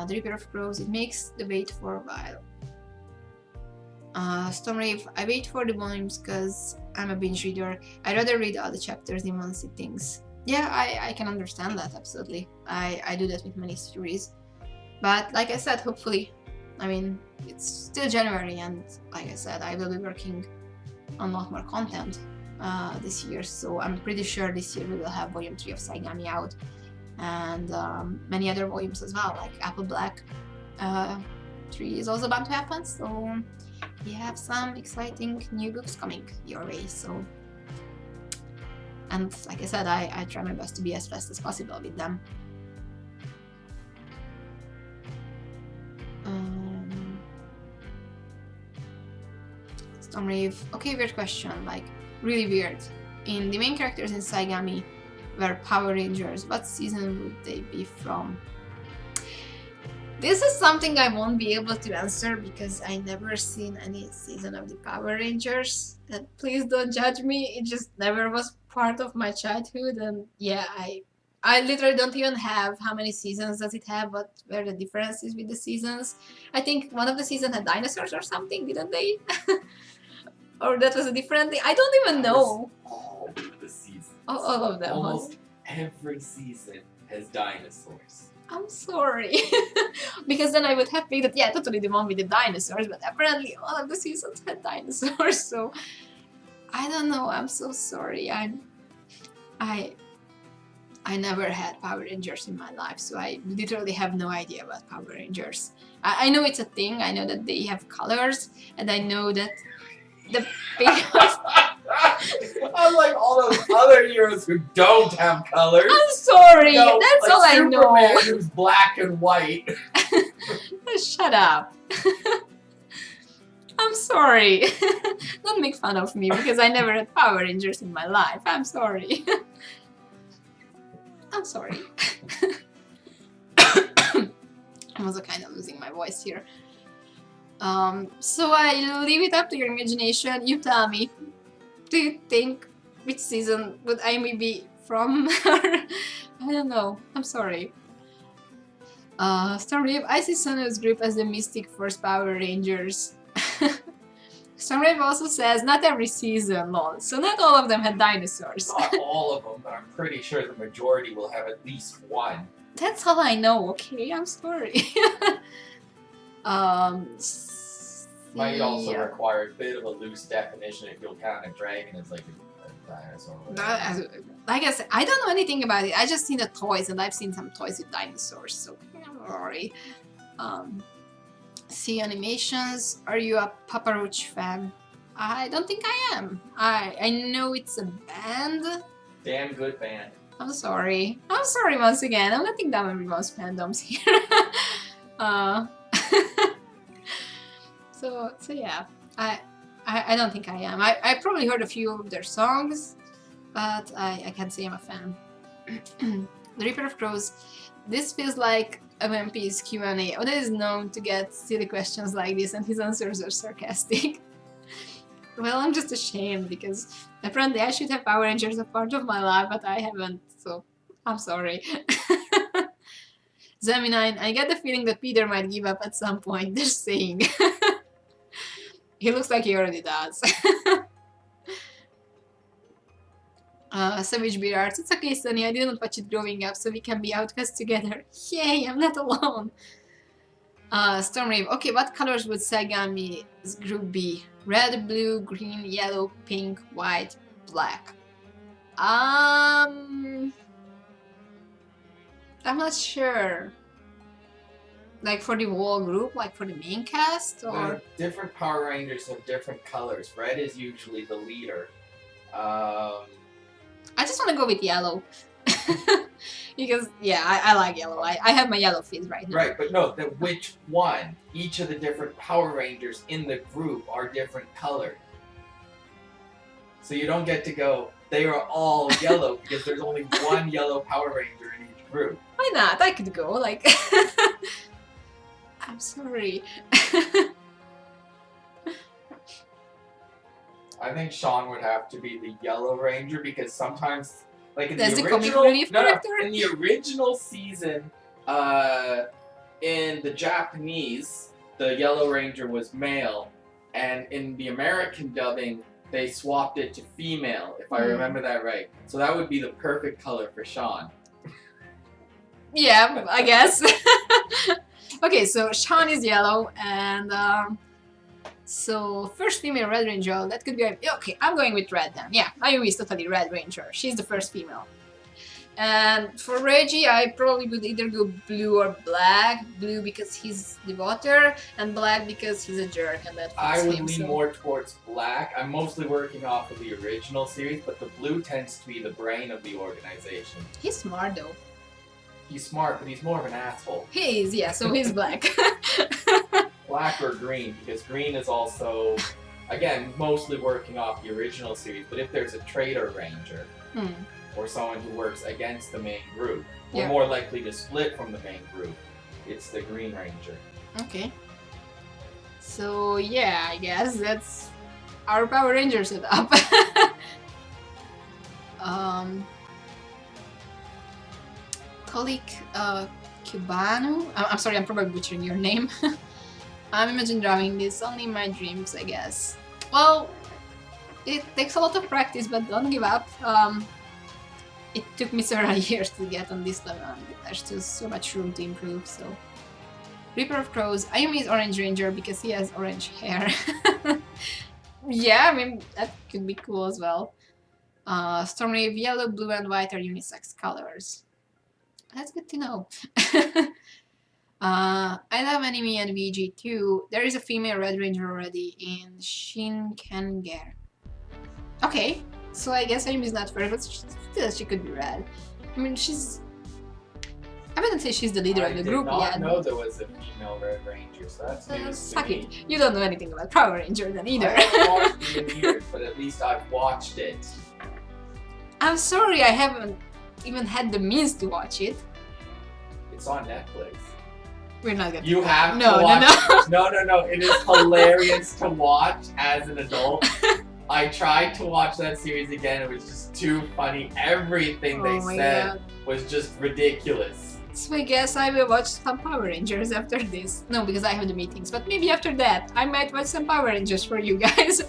The Reaper of Crows, it makes the wait for a while. Stormrave, I wait for the volumes because I'm a binge reader. I'd rather read all the chapters in one sittings. Yeah, I can understand that, absolutely. I do that with many series. But like I said, hopefully, I mean, it's still January and like I said, I will be working on a lot more content this year, so I'm pretty sure this year we will have volume 3 of Saigami out, and many other volumes as well, like Apple Black 3 is also about to happen, so we have some exciting new books coming your way, so, and like I said, I try my best to be as fast as possible with them. Stormrave, okay, weird question, like, really weird. In the main characters in Saigami were Power Rangers, what season would they be from? This is something I won't be able to answer because I never seen any season of the Power Rangers. And please don't judge me, it just never was part of my childhood, and yeah, I literally don't even have how many seasons does it have, what were the differences with the seasons. I think one of the seasons had dinosaurs or something, didn't they? Or that was a different thing? I don't even know. All of the seasons. Oh, all of them. Almost every season has dinosaurs. I'm sorry. Because then I would have picked that, yeah, totally the one with the dinosaurs, but apparently all of the seasons had dinosaurs, so I don't know, I'm so sorry. I never had Power Rangers in my life, so I literally have no idea about Power Rangers. I know it's a thing, I know that they have colors, and I know that the biggest... Unlike all those other heroes who don't have colors. I'm sorry, no, that's like all I Superman, know. who's black and white. Shut up. I'm sorry. Don't make fun of me because I never had Power Rangers in my life. I'm sorry. I'm sorry. I'm also kind of losing my voice here. So I leave it up to your imagination. You tell me. Do you think which season would Ayumi be from? I don't know. I'm sorry. Stormrave, I see Sono's group as the Mystic Force Power Rangers. Stormrave also says not every season, lol. So not all of them had dinosaurs. Not all of them, but I'm pretty sure the majority will have at least one. That's all I know, okay? I'm sorry. Might also require a bit of a loose definition if you'll count a dragon as like a dinosaur. Like I said, I don't know anything about it. I just seen the toys, and I've seen some toys with dinosaurs, so I'm sorry. See animations. Are you a Papa Roach fan? I don't think I am. I know it's a band. Damn good band. I'm sorry. I'm sorry once again. I'm letting down everyone's fandoms here. So yeah, I don't think I am. I probably heard a few of their songs, but I can't say I'm a fan. The Reaper of Crows. This feels like MMP's Q&A. Oda is known to get silly questions like this, and his answers are sarcastic. Well, I'm just ashamed because apparently I should have Power Rangers a part of my life, but I haven't, so I'm sorry. Zeminine, I get the feeling that Peter might give up at some point, they're saying. He looks like he already does. Savage Beer Arts, it's okay Sunny, I didn't watch it growing up, so we can be outcasts together. Yay, I'm not alone. Stormwave. Okay, what colors would Sagami's group be? Red, blue, green, yellow, pink, white, black. I'm not sure. Like for the whole group, like for the main cast, or The different Power Rangers have different colors. Red is usually the leader. I just want to go with yellow. Because yeah, I like yellow. I have my yellow feet right now. Right, but no, which one? Each of the different Power Rangers in the group are different colored. So you don't get to go, they are all yellow because there's only one yellow Power Ranger in each group. Why not? I could go, like... I'm sorry. I think Sean would have to be the Yellow Ranger because sometimes, like in That's the the original, comic relief character? in the original season, in the Japanese, the Yellow Ranger was male, and in the American dubbing, they swapped it to female, if I remember that right. So that would be the perfect color for Sean. Yeah, I guess. Okay, so Sean is yellow, and so first female Red Ranger, that could be... Okay, I'm going with red then. Yeah, Ayumi is totally Red Ranger. She's the first female. And for Reggie, I probably would either go blue or black. Blue because he's the water, and black because he's a jerk, and that fits I would him, lean so... more towards black. I'm mostly working off of the original series, but the blue tends to be the brain of the organization. He's smart though. He's smart, but he's more of an asshole. He is, yeah, so he's black. Black or green, because green is also, again, mostly working off the original series, but if there's a traitor ranger, or someone who works against the main group, we're more likely to split from the main group. It's the Green Ranger. Okay. So yeah, I guess that's our Power Ranger setup. Tolik Cubano. I'm sorry, I'm probably butchering your name. I'm imagining drawing this only in my dreams, I guess. Well, it takes a lot of practice, but don't give up. It took me several years to get on this level, and there's still so much room to improve, so... Reaper of Crows. Ayumi is Orange Ranger because he has orange hair. Yeah, I mean, that could be cool as well. Stormwave, yellow, blue, and white are unisex colors. That's good to know. I love anime and VG too. There is a female Red Ranger already in Shinkenger. Okay, so I guess Ayumi is not fair, but still she could be red. I mean, she's... I wouldn't say she's the leader of the group yet. I did not know there was a female Red Ranger, so that's news to suck me. it. You don't know anything about Power Ranger then either. I haven't watched it in years, but at least I've watched it. I'm sorry, I haven't even had the means to watch it. It's on Netflix. We're not gonna... You have to No. watch it. No. It is hilarious to watch as an adult. I tried to watch that series again. It was just too funny. Everything they said was just ridiculous. So I guess I will watch some Power Rangers after this. No, because I have the meetings. But maybe after that, I might watch some Power Rangers for you guys.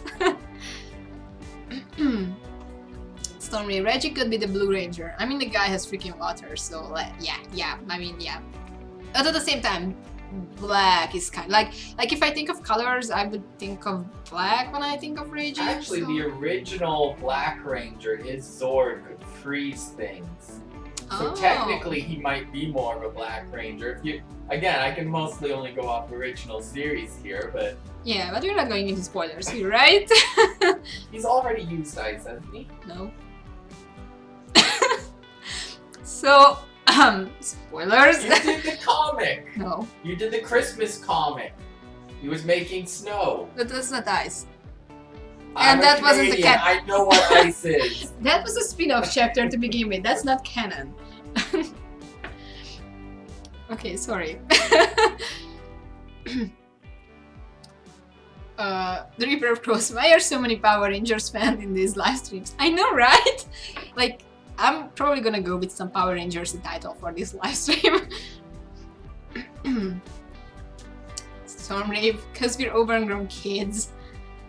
Stormy, Reggie could be the Blue Ranger. I mean, the guy has freaking water, so yeah. I mean, yeah. But at the same time, black is kind of like if I think of colors, I would think of black when I think of Reggie. Actually, the original Black Ranger, his Zord could freeze things. So technically, he might be more of a Black Ranger. If you, again, I can mostly only go off original series here, but yeah, but we're not going into spoilers here, right? He's already used ice, hasn't he? No. So, spoilers. You did the comic. No. You did the Christmas comic. He was making snow. But that's not ice. I'm And that wasn't the Canadian. I know what ice is. That was a spin-off chapter to begin with. That's not canon. Okay, sorry. The Reaper of Crows. Why are so many Power Rangers fans in these live streams? I know, right? Like, I'm probably gonna go with some Power Rangers in title for this live stream. Stormwave, because we're overgrown kids.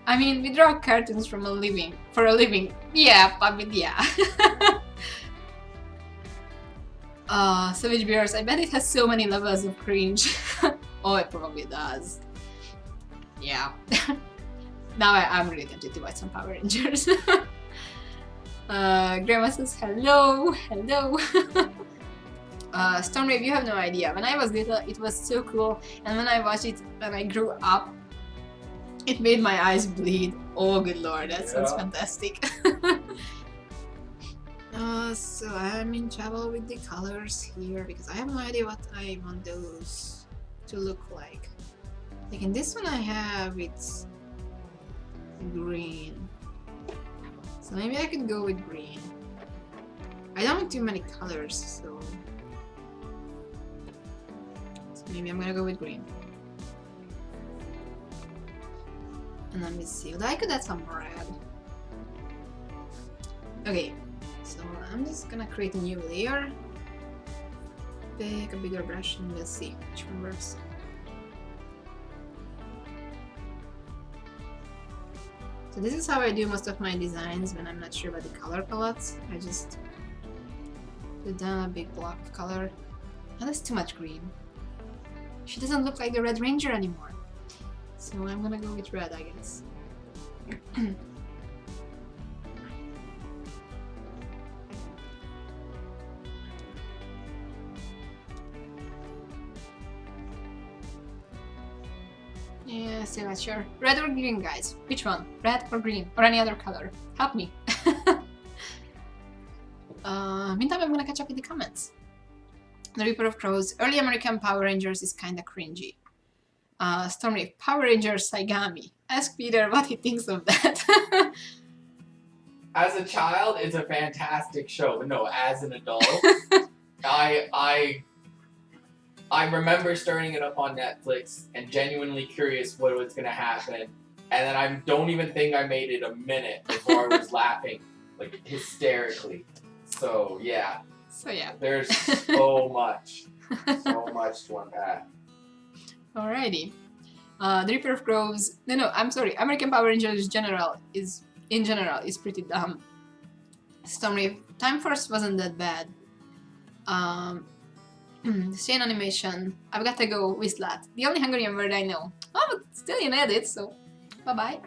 I mean, we draw cartoons for a living. Yeah, but yeah. Savage Bears, I bet it has so many levels of cringe. Oh, it probably does. Yeah. Now I'm really tempted to watch some Power Rangers. Grandma says hello, hello. Stormwave, you have no idea. When I was little, it was so cool, and when I watched it when I grew up, it made my eyes bleed. Oh, good lord, that sounds fantastic. So I'm in trouble with the colors here because I have no idea what I want those to look like. Like in this one I have it's green. So maybe I could go with green. I don't want too many colors, so maybe I'm gonna go with green. And let me see. I could add some red. Okay, so I'm just gonna create a new layer. Pick a bigger brush and we'll see which one works. So this is how I do most of my designs when I'm not sure about the color palettes. I just put down a big block of color. Oh, that's too much green. She doesn't look like the Red Ranger anymore. So I'm gonna go with red, I guess. Yeah, still not sure. Red or green, guys? Which one? Red or green? Or any other color? Help me. Meantime, I'm gonna catch up with the comments. The Reaper of Crows. Early American Power Rangers is kinda cringy. Stormwave. Power Rangers Saigami. Ask Peter what he thinks of that. As a child, it's a fantastic show. But no, as an adult, I remember starting it up on Netflix and genuinely curious what was gonna happen, and then I don't even think I made it a minute before I was laughing like hysterically. So yeah. So yeah. There's so much to unpack. Alrighty. The Reaper of Crows. No, I'm sorry. American Power Rangers in general is pretty dumb. Stormwave. Time Force wasn't that bad. Chain animation. I've got to go with that. The only Hungarian word I know. Oh, but still in edit, so bye-bye.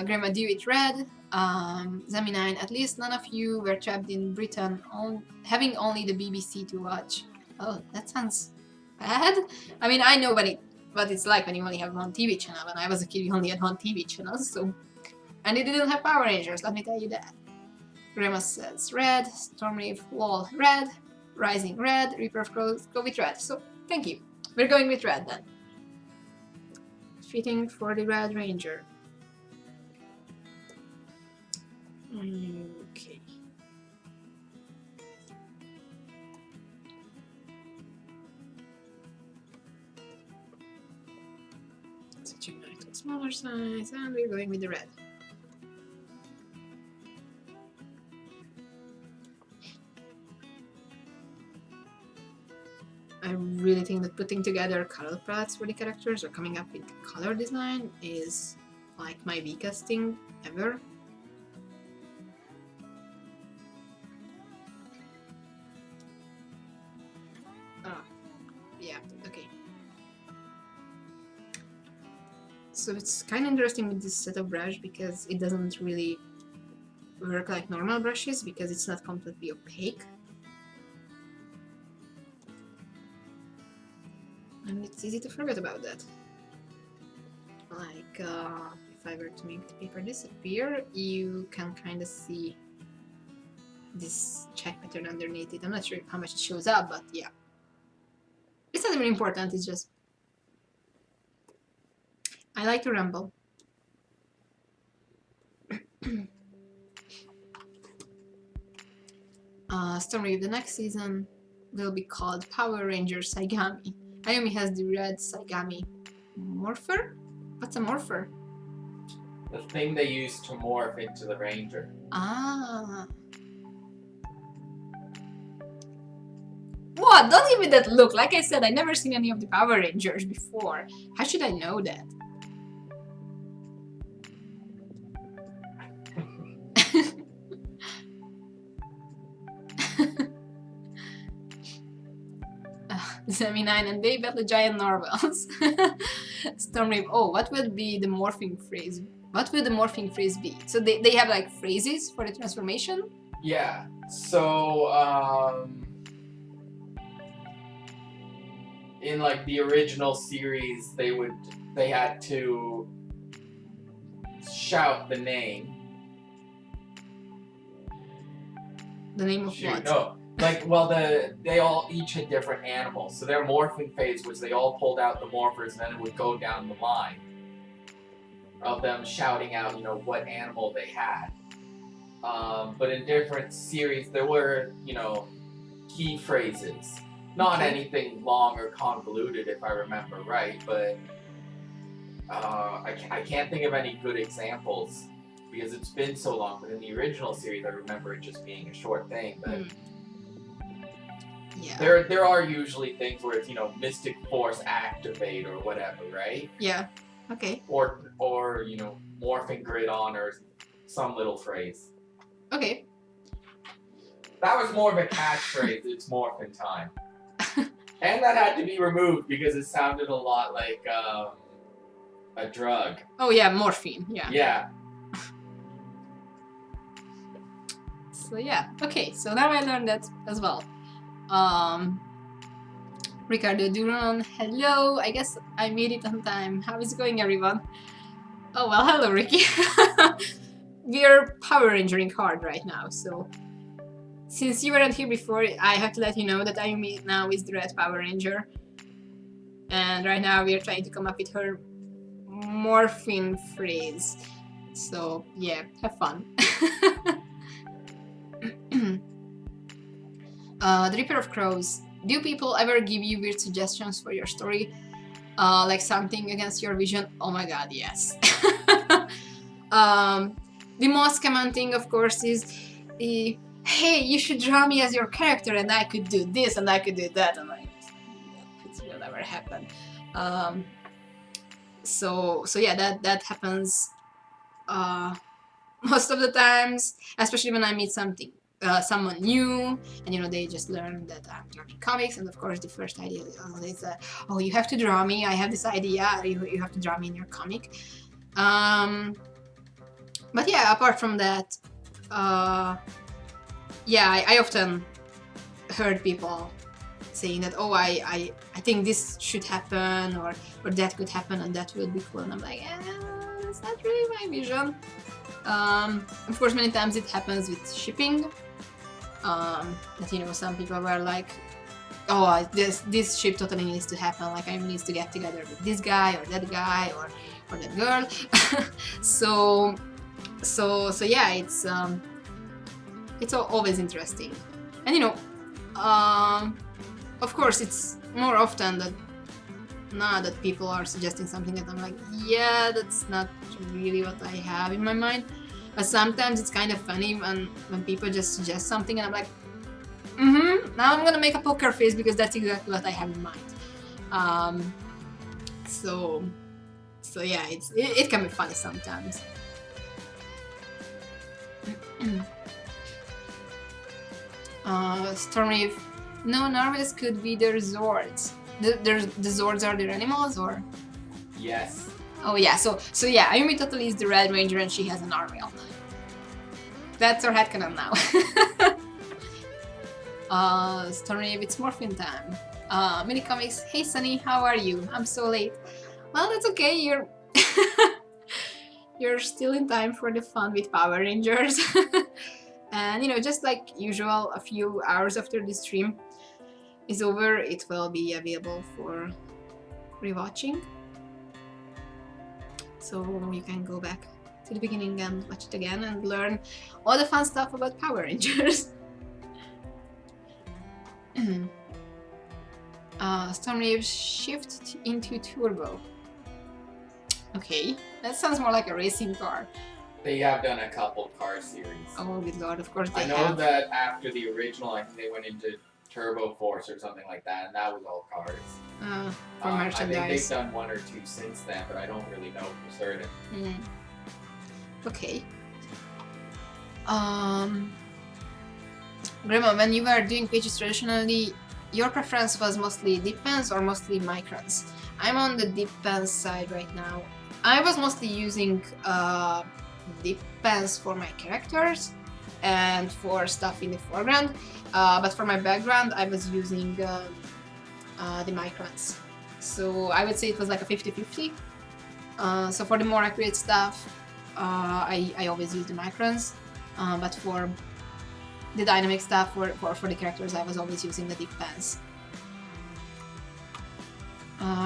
Grandma do it red. Zemi9, at least none of you were trapped in Britain having only the BBC to watch. Oh, that sounds bad. I mean, I know what it's like when you only have one TV channel. When I was a kid, we only had one TV channel, so... And it didn't have Power Rangers, let me tell you that. Grandma says red, Stormwave, lol, red, Rising red, Reaper of Crows, go with red. So, thank you. We're going with red then. Fitting for the Red Ranger. Okay. Switching back to a smaller size, and we're going with the red. I really think that putting together color palettes for the characters or coming up with color design is like my weakest thing ever. Yeah, okay. So it's kind of interesting with this set of brush because it doesn't really work like normal brushes because it's not completely opaque. And it's easy to forget about that. Like, if I were to make the paper disappear, you can kind of see this check pattern underneath it. I'm not sure how much it shows up, but yeah. It's not even important, it's just... I like to ramble. Stormwave, the next season will be called Power Rangers Saigami. Ayumi has the red Saigami morpher? What's a morpher? The thing they use to morph into the Ranger. Ah. What? Don't give me that look. Like I said, I've never seen any of the Power Rangers before. How should I know that? Semi-9 and they battle giant narwhals. Stormreap. Oh, what would be the morphing phrase? What would the morphing phrase be? So they have like phrases for the transformation? Yeah. So in like the original series, they had to shout the name. The name of Shoot, what? no. Like, well, they all each had different animals. So their morphing phase was they all pulled out the morphers, and then it would go down the line of them shouting out, you know, what animal they had. But in different series, there were, you know, key phrases. Not anything long or convoluted, if I remember right, but I can't think of any good examples because it's been so long. But in the original series, I remember it just being a short thing. But yeah, there are usually things where it's, you know, Mystic Force activate or whatever, right? Yeah. Okay. Or you know, morphing grid on or some little phrase. Okay. That was more of a catchphrase. It's morphin' time. And that had to be removed because it sounded a lot like a drug. Oh yeah, morphine. Yeah. Yeah. So yeah. Okay. So now I learned that as well. Ricardo Duran, hello. I guess I made it on time. How is it going, everyone? Oh well, hello, Ricky. We're Power Rangering hard right now, so since you weren't here before, I have to let you know that Ayumi now is the Red Power Ranger. And right now we are trying to come up with her morphine phrase. So yeah, have fun. The Reaper of Crows. Do people ever give you weird suggestions for your story? Like something against your vision? Oh my god, yes. The most common thing, of course, is the hey, you should draw me as your character and I could do this and I could do that. And like, it will never happen. So yeah, that happens most of the times, especially when I meet someone new, and you know they just learn that I'm drawing comics, and of course the first idea is oh, you have to draw me. I have this idea. You have to draw me in your comic. But yeah, apart from that, yeah, I often heard people saying that, oh, I think this should happen, or that could happen, and that will be cool. And I'm like, that's not really my vision. Of course, many times it happens with shipping. That, you know, some people were like, oh, this ship totally needs to happen. Like, I needs to get together with this guy or that girl. so yeah, it's always interesting. And you know, of course, it's more often that now that people are suggesting something that I'm like, yeah, that's not really what I have in my mind. But sometimes it's kind of funny when people just suggest something and I'm like, now I'm gonna make a poker face because that's exactly what I have in mind. So yeah, it can be funny sometimes. Stormreef, no, narwhals could be the resorts. The Zords are their animals, or? Yes. Oh yeah, so yeah, Ayumi totally is the Red Ranger and she has a narwhal. That's our headcanon now. Stormreef, it's morphin time. Mini comics, hey Sunny, how are you? I'm so late. Well, that's okay, you're still in time for the fun with Power Rangers. And you know, just like usual, a few hours after the stream is over, it will be available for rewatching. So you can go back to the beginning and watch it again and learn all the fun stuff about Power Rangers. Stormreef shift into turbo. Okay, that sounds more like a racing car. They have done a couple car series. Oh, good lord, of course they have. I know that after the original, I think they went into Turbo Force or something like that, and that was all cars. For merchandise. I think they've done one or two since then, but I don't really know for certain. Okay. Grandma, when you were doing pages traditionally, your preference was mostly deep pens or mostly microns? I'm on the deep pens side right now. I was mostly using deep pens for my characters and for stuff in the foreground, but for my background I was using the microns. So I would say it was like a 50-50. So for the more accurate stuff, I always use the microns, but for the dynamic stuff, for the characters, I was always using the deep pens.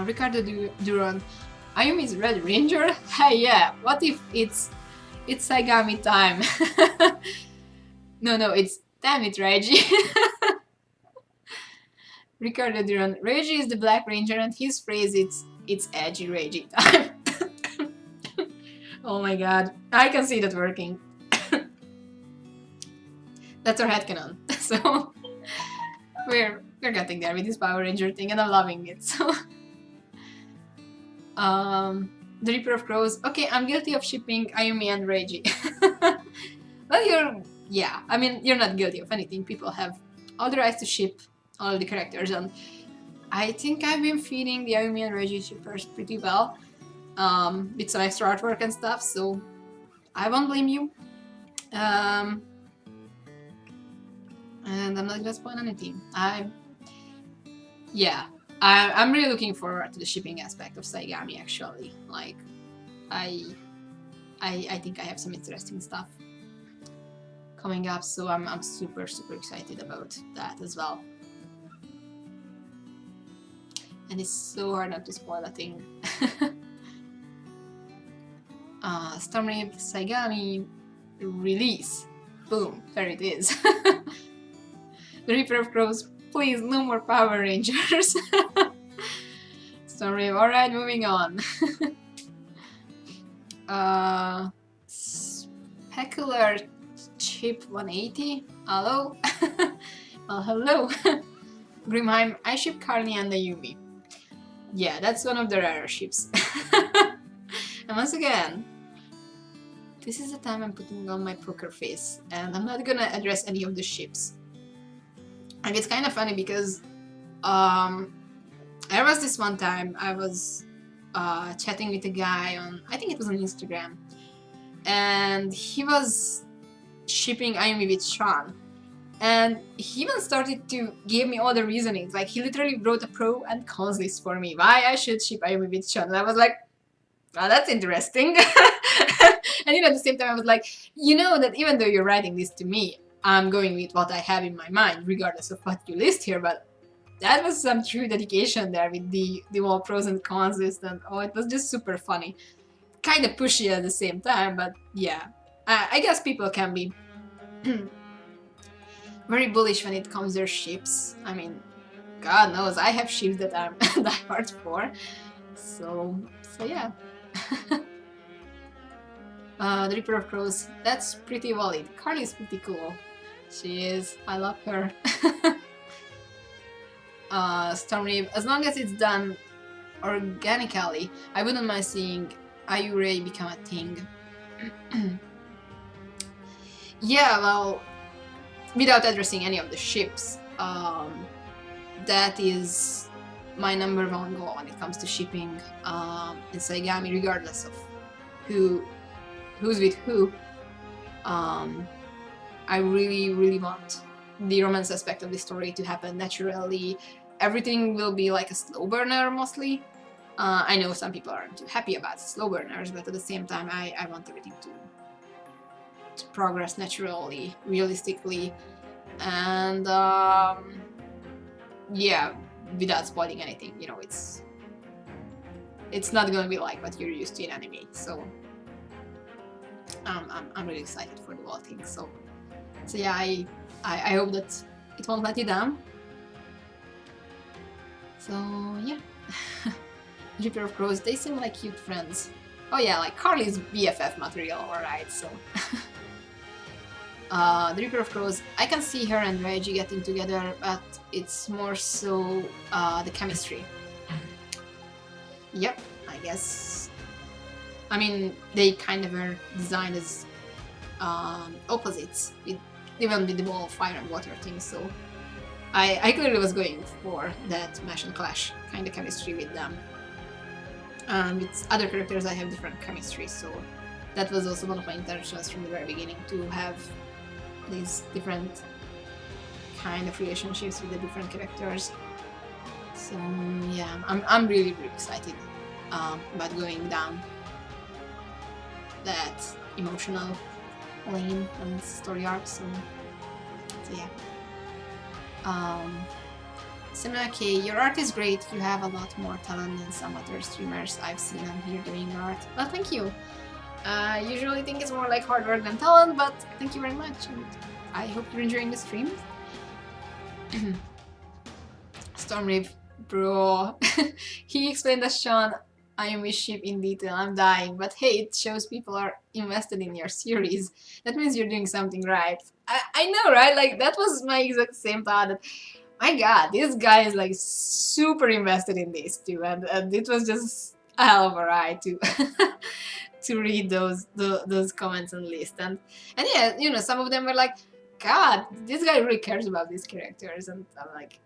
Ricardo Duran, Ayumi's Red Ranger? Hey, yeah, what if it's Saigami time? No, it's damn it, Reggie. Ricardo Duran, Reggie is the Black Ranger and his phrase it's edgy Reggie time. Oh my god, I can see that working. That's our headcanon. So we're getting there with this Power Ranger thing, and I'm loving it. So the Reaper of Crows. Okay, I'm guilty of shipping Ayumi and Reiji. Well, I mean, you're not guilty of anything. People have all the rights to ship all the characters, and I think I've been feeding the Ayumi and Reiji shippers pretty well, with some extra artwork and stuff, so I won't blame you. And I'm not gonna spoil anything. I'm really looking forward to the shipping aspect of Saigami, actually. Like, I think I have some interesting stuff coming up, so I'm super excited about that as well. And it's so hard not to spoil a thing. Stormreap Saigami release. Boom, there it is. The Reaper of Crows, please, no more Power Rangers. Stormreap, alright, moving on. Specular Chip 180, hello? Well, hello. Grimheim, I ship Carly and Ayumi. Yeah, that's one of the rarer ships. And once again, this is the time I'm putting on my poker face, and I'm not gonna address any of the ships. And it's kind of funny because there was this one time I was chatting with a guy on, I think it was on Instagram, and he was shipping Ayumi with Sean. And he even started to give me all the reasonings. Like, he literally wrote a pro and cons list for me why I should ship Ayumi with Sean. And I was like, oh, that's interesting. And at the same time I was like, that even though you're writing this to me, I'm going with what I have in my mind, regardless of what you list here. But that was some true dedication there with the whole pros and cons list, and it was just super funny. Kind of pushy at the same time, but yeah. I guess people can be very bullish when it comes to their ships. I mean, God knows, I have ships that I'm diehard for. So yeah. The Reaper of Crows, that's pretty valid. Carly's pretty cool. She is. I love her. Stormreap, as long as it's done organically, I wouldn't mind seeing Ayure become a thing. Yeah, well, without addressing any of the ships, that is my number one goal when it comes to shipping in Saigami, regardless of who's with who. I really want the romance aspect of the story to happen naturally. Everything will be like a slow burner mostly. I know some people aren't too happy about slow burners, but at the same time I want everything to progress naturally, realistically, and yeah, without spoiling anything. It's not gonna be like what you're used to in anime. So I'm really excited for the whole thing. So yeah, I hope that it won't let you down. So yeah. Reaper of Crows, they seem like cute friends. Oh yeah, like Carly's BFF material, alright, so. The Reaper of Crows, I can see her and Reggie getting together, but it's more so the chemistry. Yep, I guess. I mean, they kind of were designed as opposites, even with the whole fire and water thing, so I clearly was going for that Mash and Clash kind of chemistry with them. With other characters, I have different chemistry, so that was also one of my intentions from the very beginning, to have these different kind of relationships with the different characters. So yeah, I'm really excited about going down that emotional lane and story arc. So yeah. Simulaki, your art is great. You have a lot more talent than some other streamers I've seen on here doing art. Well, thank you. I usually think it's more like hard work than talent, but thank you very much. And I hope you're enjoying the stream. Stormreef, bro. He explained that Sean, Ayumi ship in detail. I'm dying, but hey, it shows people are invested in your series. That means you're doing something right. I know, right? Like, that was my exact same thought. That, my god, this guy is like super invested in this too, and it was just a hell of a ride to to read those comments and list. And yeah, you know, some of them were like, God, this guy really cares about these characters, and I'm like,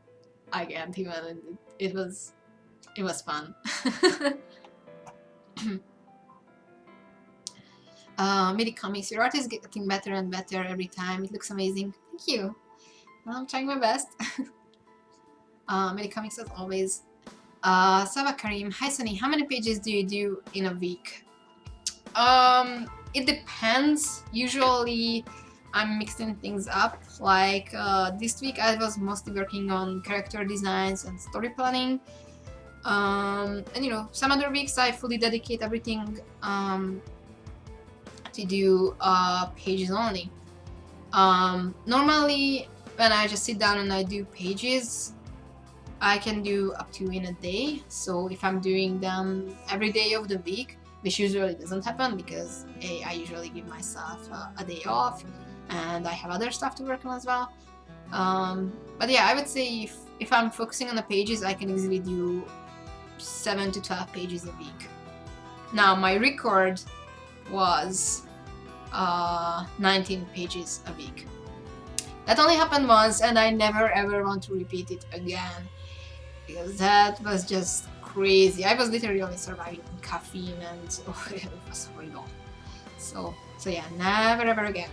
I can't even. It was fun. Midi Comics, your art is getting better and better every time. It looks amazing. Thank you. Well, I'm trying my best. Midi Comics as always. Saba Karim, hi Sunny, how many pages do you do in a week? It depends. Usually I'm mixing things up. Like this week I was mostly working on character designs and story planning. And you know, some other weeks I fully dedicate everything to do pages only. Normally when I just sit down and I do pages, I can do up to in a day. So if I'm doing them every day of the week, which usually doesn't happen because I usually give myself a day off and I have other stuff to work on as well. But yeah, I would say if I'm focusing on the pages, I can easily do 7 to 12 pages a week. Now my record was 19 pages a week. That only happened once and I never ever want to repeat it again, because that was just crazy. I was literally only surviving on caffeine and oh, it was horrible. So yeah, never ever again.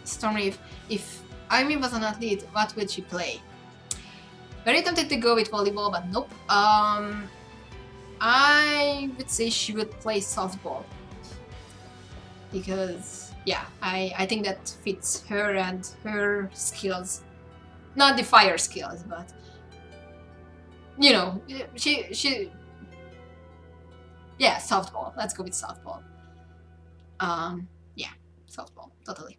Stormreef, if Ayumi was an athlete, what would she play? Very tempted to go with volleyball, but nope. I would say she would play softball. Because, yeah, I think that fits her and her skills. Not the fire skills, but, you know, she yeah, softball. Let's go with softball. Yeah, softball, totally.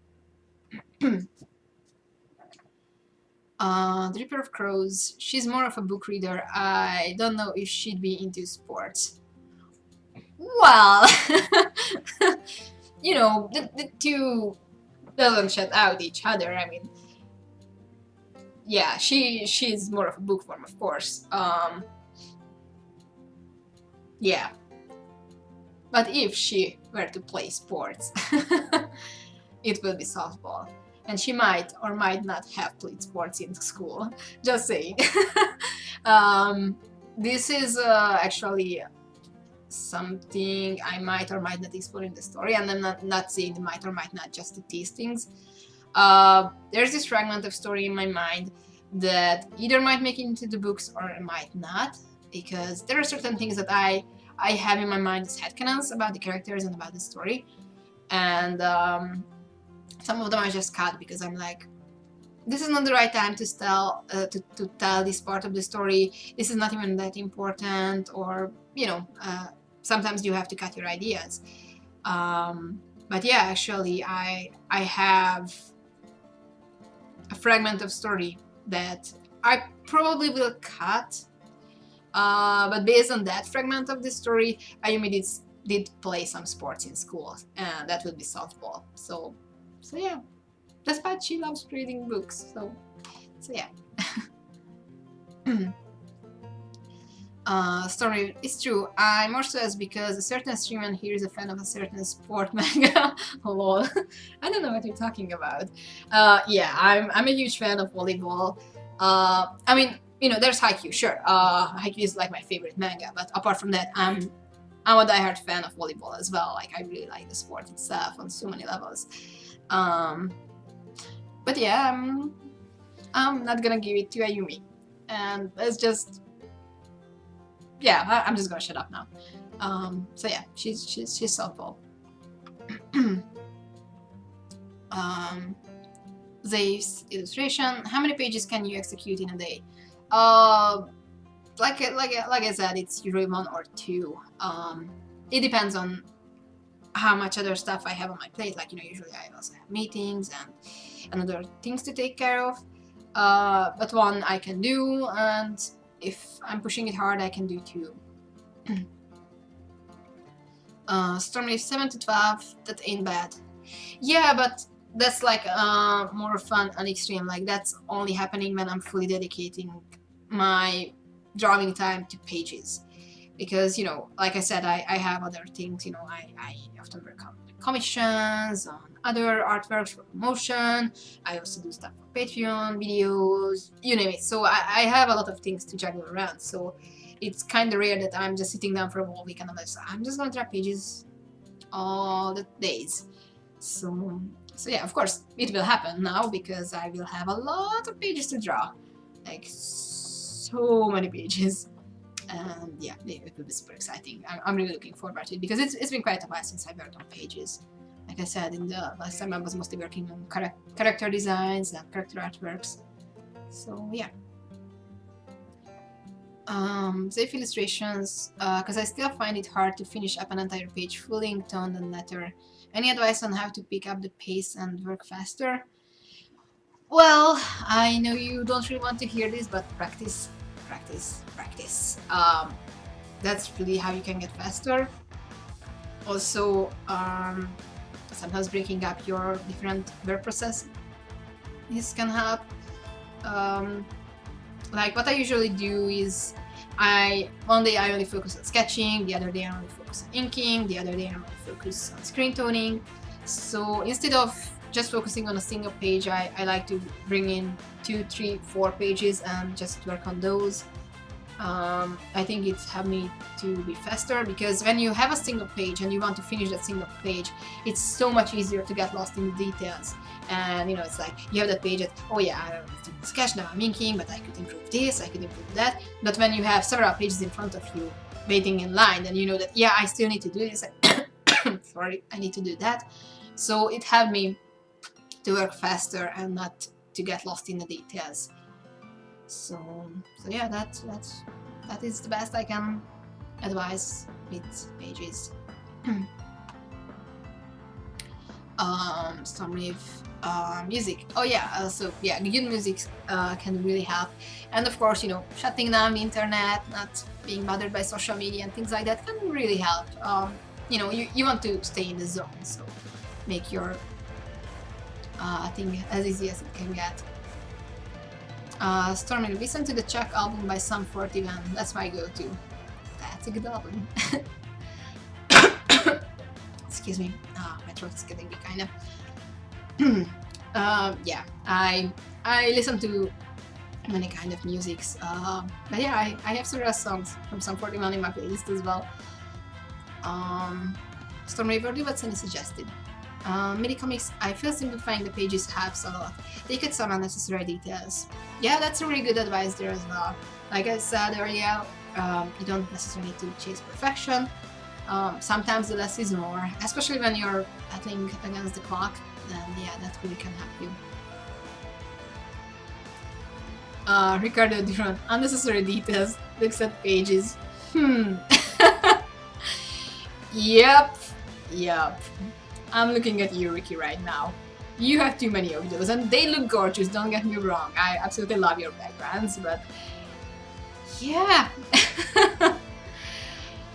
The Reaper of Crows, she's more of a book reader. I don't know if she'd be into sports. Well, you know, the two doesn't shut out each other. I mean, yeah, she's more of a bookworm, of course. Yeah. But if she were to play sports, it will be softball. And she might or might not have played sports in school. Just saying. This is actually something I might or might not explore in the story, and I'm not saying might or might not just to tease things. There's this fragment of story in my mind that either might make it into the books or it might not, because there are certain things that I have in my mind as headcanons about the characters and about the story, and some of them I just cut because I'm like, this is not the right time to tell this part of the story. This is not even that important, or you know, sometimes you have to cut your ideas. But yeah, actually, I have a fragment of story that I probably will cut. But based on that fragment of the story, Ayumi did play some sports in school, and that would be softball. So yeah, despite she loves reading books, so yeah. Story, it's true. I'm more stressed because a certain streamer here is a fan of a certain sport manga. Lol. I don't know what you're talking about. Yeah, I'm a huge fan of volleyball. I mean, you know, there's Haikyuu, sure. Haikyuu is like my favorite manga, but apart from that, I'm a diehard fan of volleyball as well. Like, I really like the sport itself on so many levels. But yeah, I'm not gonna give it to Ayumi. And it's just, yeah, I'm just gonna shut up now. So yeah, she's thoughtful. Zave's illustration. How many pages can you execute in a day? Like I said, it's usually 1 or 2. It depends on how much other stuff I have on my plate. Like, you know, usually I also have meetings and other things to take care of. But 1 I can do, and if I'm pushing it hard, I can do 2. Stormleaf 7 to 12, that ain't bad. Yeah, but that's like more fun and extreme. Like, that's only happening when I'm fully dedicating my drawing time to pages. Because, you know, like I said, I have other things, you know, I often work on commissions, on other artworks for promotion. I also do stuff for Patreon, videos, you name it. So I have a lot of things to juggle around. So it's kind of rare that I'm just sitting down for a whole week and I'm just gonna draw pages all the days. So yeah, of course, it will happen now because I will have a lot of pages to draw. Like, so many pages. And yeah, it will be super exciting. I'm really looking forward to it because it's been quite a while since I worked on pages. Like I said, in the last time I was mostly working on character designs and character artworks. So yeah. Safe illustrations, because I still find it hard to finish up an entire page fully intoned and letter. Any advice on how to pick up the pace and work faster? Well, I know you don't really want to hear this, but practice. That's really how you can get faster. Also, sometimes breaking up your different work process, this can help. Like, what I usually do is one day I only focus on sketching, the other day I only focus on inking, the other day I only focus on screen toning. So instead of just focusing on a single page, I like to bring in 2, 3, 4 pages and just work on those. I think it's helped me to be faster because when you have a single page and you want to finish that single page, it's so much easier to get lost in the details. And you know, it's like you have that page that, oh yeah, I don't need to sketch, now I'm inking, but I could improve this, I could improve that. But when you have several pages in front of you waiting in line, then you know that, yeah, I still need to do this. Sorry, I need to do that. So it helped me to work faster and not to get lost in the details. So yeah, that is the best I can advise with pages. Stormleaf, music. Oh yeah, so yeah, good music can really help. And of course, you know, shutting down the internet, not being bothered by social media and things like that can really help. You know, you want to stay in the zone, so make your thing as easy as it can get. Storming, listen to the Chuck album by Sum 41. That's my go-to. That's a good album. Excuse me. My throat is getting me kind of. Yeah, I listen to many kind of musics. But yeah, I have several songs from Sum 41 in my playlist as well. Storming, what's any suggested? Mini comics, I feel simplifying the pages helps a lot. They cut some unnecessary details. Yeah, that's a really good advice there as well. Like I said earlier, you don't necessarily need to chase perfection. Sometimes the less is more, especially when you're battling against the clock, then yeah, that really can help you. Ricardo, different unnecessary details, looks at pages. Yep. I'm looking at you, Ricky, right now. You have too many of those, and they look gorgeous, don't get me wrong. I absolutely love your backgrounds, but yeah.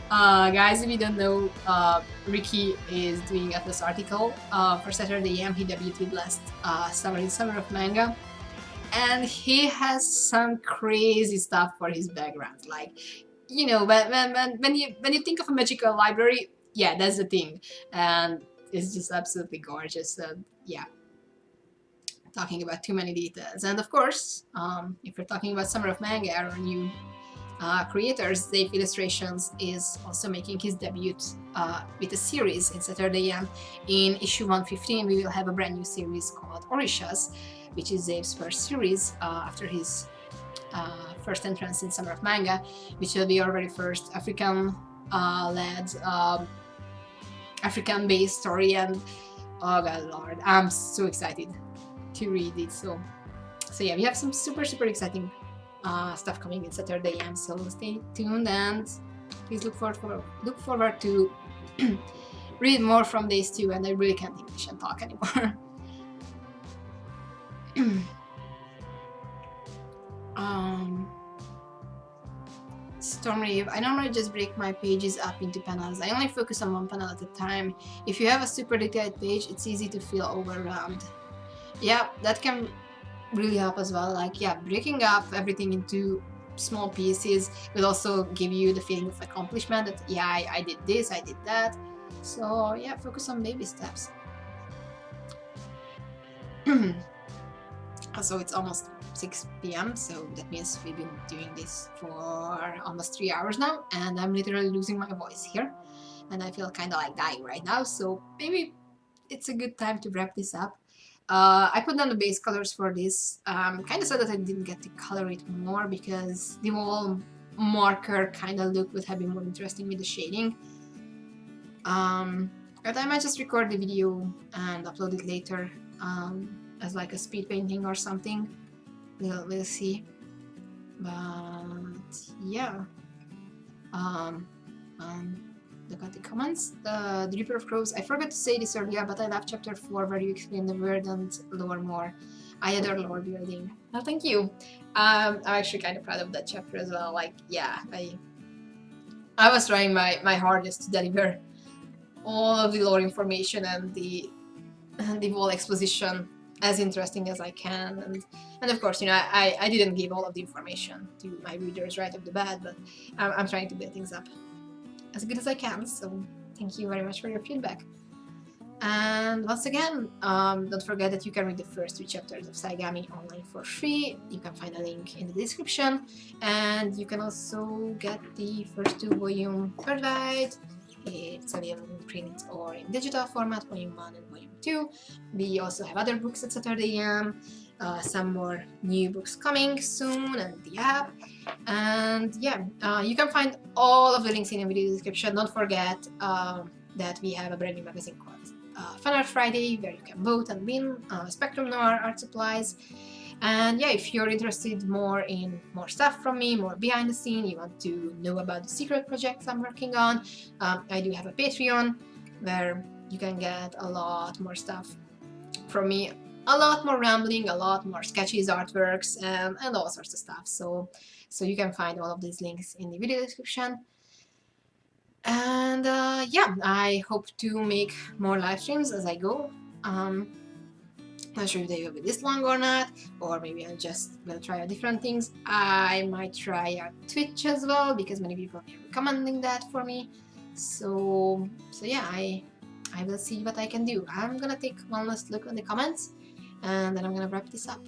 Guys, if you don't know, Ricky is doing Atlas article for Saturday AM. He debuted last summer of manga, and he has some crazy stuff for his background. Like, you know, when you think of a magical library, yeah, that's the thing, and it's just absolutely gorgeous. Yeah, talking about too many details, and of course, if we're talking about Summer of Manga or new creators, Dave Illustrations is also making his debut with a series in Saturday AM. In issue 115, we will have a brand new series called Orishas, which is Dave's first series after his first entrance in Summer of Manga, which will be our very first African-led, African-based story. And oh god, lord, I'm so excited to read it. So yeah, we have some super exciting stuff coming in Saturday AM. So stay tuned and please look forward to read more from these two. And I really can't English and talk anymore. Stormrave, I normally just break my pages up into panels. I only focus on one panel at a time. If you have a super detailed page, it's easy to feel overwhelmed. Yeah, that can really help as well. Like, yeah, breaking up everything into small pieces will also give you the feeling of accomplishment that, yeah, I did this, I did that. So, yeah, focus on baby steps. Also, it's almost 6 p.m. so that means we've been doing this for almost 3 hours now, and I'm literally losing my voice here, and I feel kind of like dying right now, so maybe it's a good time to wrap this up. I put down the base colors for this. Kind of sad that I didn't get to color it more because the whole marker kind of look would have been more interesting with the shading. But I might just record the video and upload it later as like a speed painting or something. We'll see. But yeah. Look at the comments. The Reaper of Crows. I forgot to say this earlier, but I love chapter 4 where you explain the verdant lore more. I adore lore building. Well, thank you. I'm actually kind of proud of that chapter as well. Like, yeah, I was trying my hardest to deliver all of the lore information and the whole exposition as interesting as I can, and of course, you know, I didn't give all of the information to my readers right off the bat, but I'm trying to build things up as good as I can, so thank you very much for your feedback. And once again, don't forget that you can read the first 2 chapters of Saigami online for free. You can find a link in the description, and you can also get the first 2 volume third guide. It's available in print or in digital format, volume 1 and volume 2. We also have other books at Saturday AM, some more new books coming soon, and the app. And yeah, you can find all of the links in the video description. Don't forget that we have a brand new magazine called Fan Art Friday, where you can vote and win Spectrum Noir art supplies. And yeah, if you're interested more in more stuff from me, more behind the scene, you want to know about the secret projects I'm working on, I do have a Patreon where you can get a lot more stuff from me, a lot more rambling, a lot more sketches, artworks, and all sorts of stuff. So you can find all of these links in the video description. And yeah, I hope to make more live streams as I go. Not sure if they will be this long or not, or maybe I just will try out different things. I might try out Twitch as well, because many people are recommending that for me. So yeah, I will see what I can do. I'm gonna take one last look at the comments, and then I'm gonna wrap this up.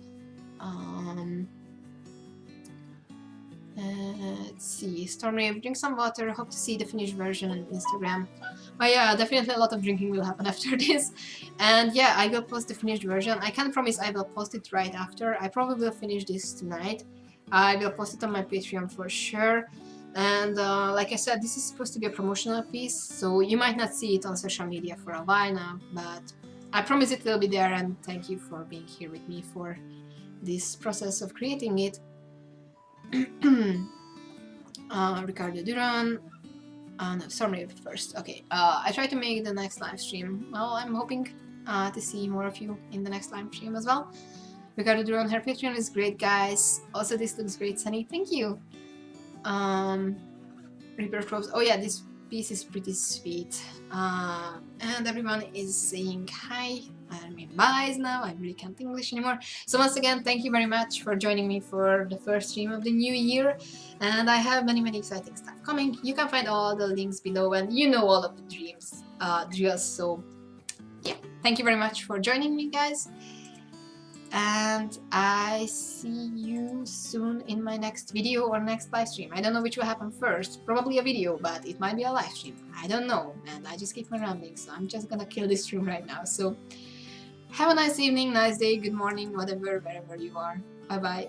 Let's see, Stormrave, drink some water, hope to see the finished version on Instagram. Oh yeah, definitely a lot of drinking will happen after this. And yeah, I will post the finished version. I can't promise I will post it right after. I probably will finish this tonight. I will post it on my Patreon for sure. And like I said, this is supposed to be a promotional piece, so you might not see it on social media for a while now, but I promise it will be there, and thank you for being here with me for this process of creating it. Ricardo Duran. No, Stormrave first. Okay, I try to make the next live stream. Well, I'm hoping to see more of you in the next live stream as well. Ricardo Duran, her Patreon is great, guys. Also, this looks great, Sunny. Thank you. Reaper Crows. Oh yeah, this piece is pretty sweet. And everyone is saying hi. I mean byes now, I really can't English anymore. So once again, thank you very much for joining me for the first stream of the new year. And I have many exciting stuff coming. You can find all the links below, and you know all of the drills. So yeah, thank you very much for joining me, guys. And I see you soon in my next video or next live stream. I don't know which will happen first. Probably a video, but it might be a live stream. I don't know. And I just keep on rambling, so I'm just gonna kill this stream right now. So have a nice evening, nice day, good morning, whatever, wherever you are. Bye bye.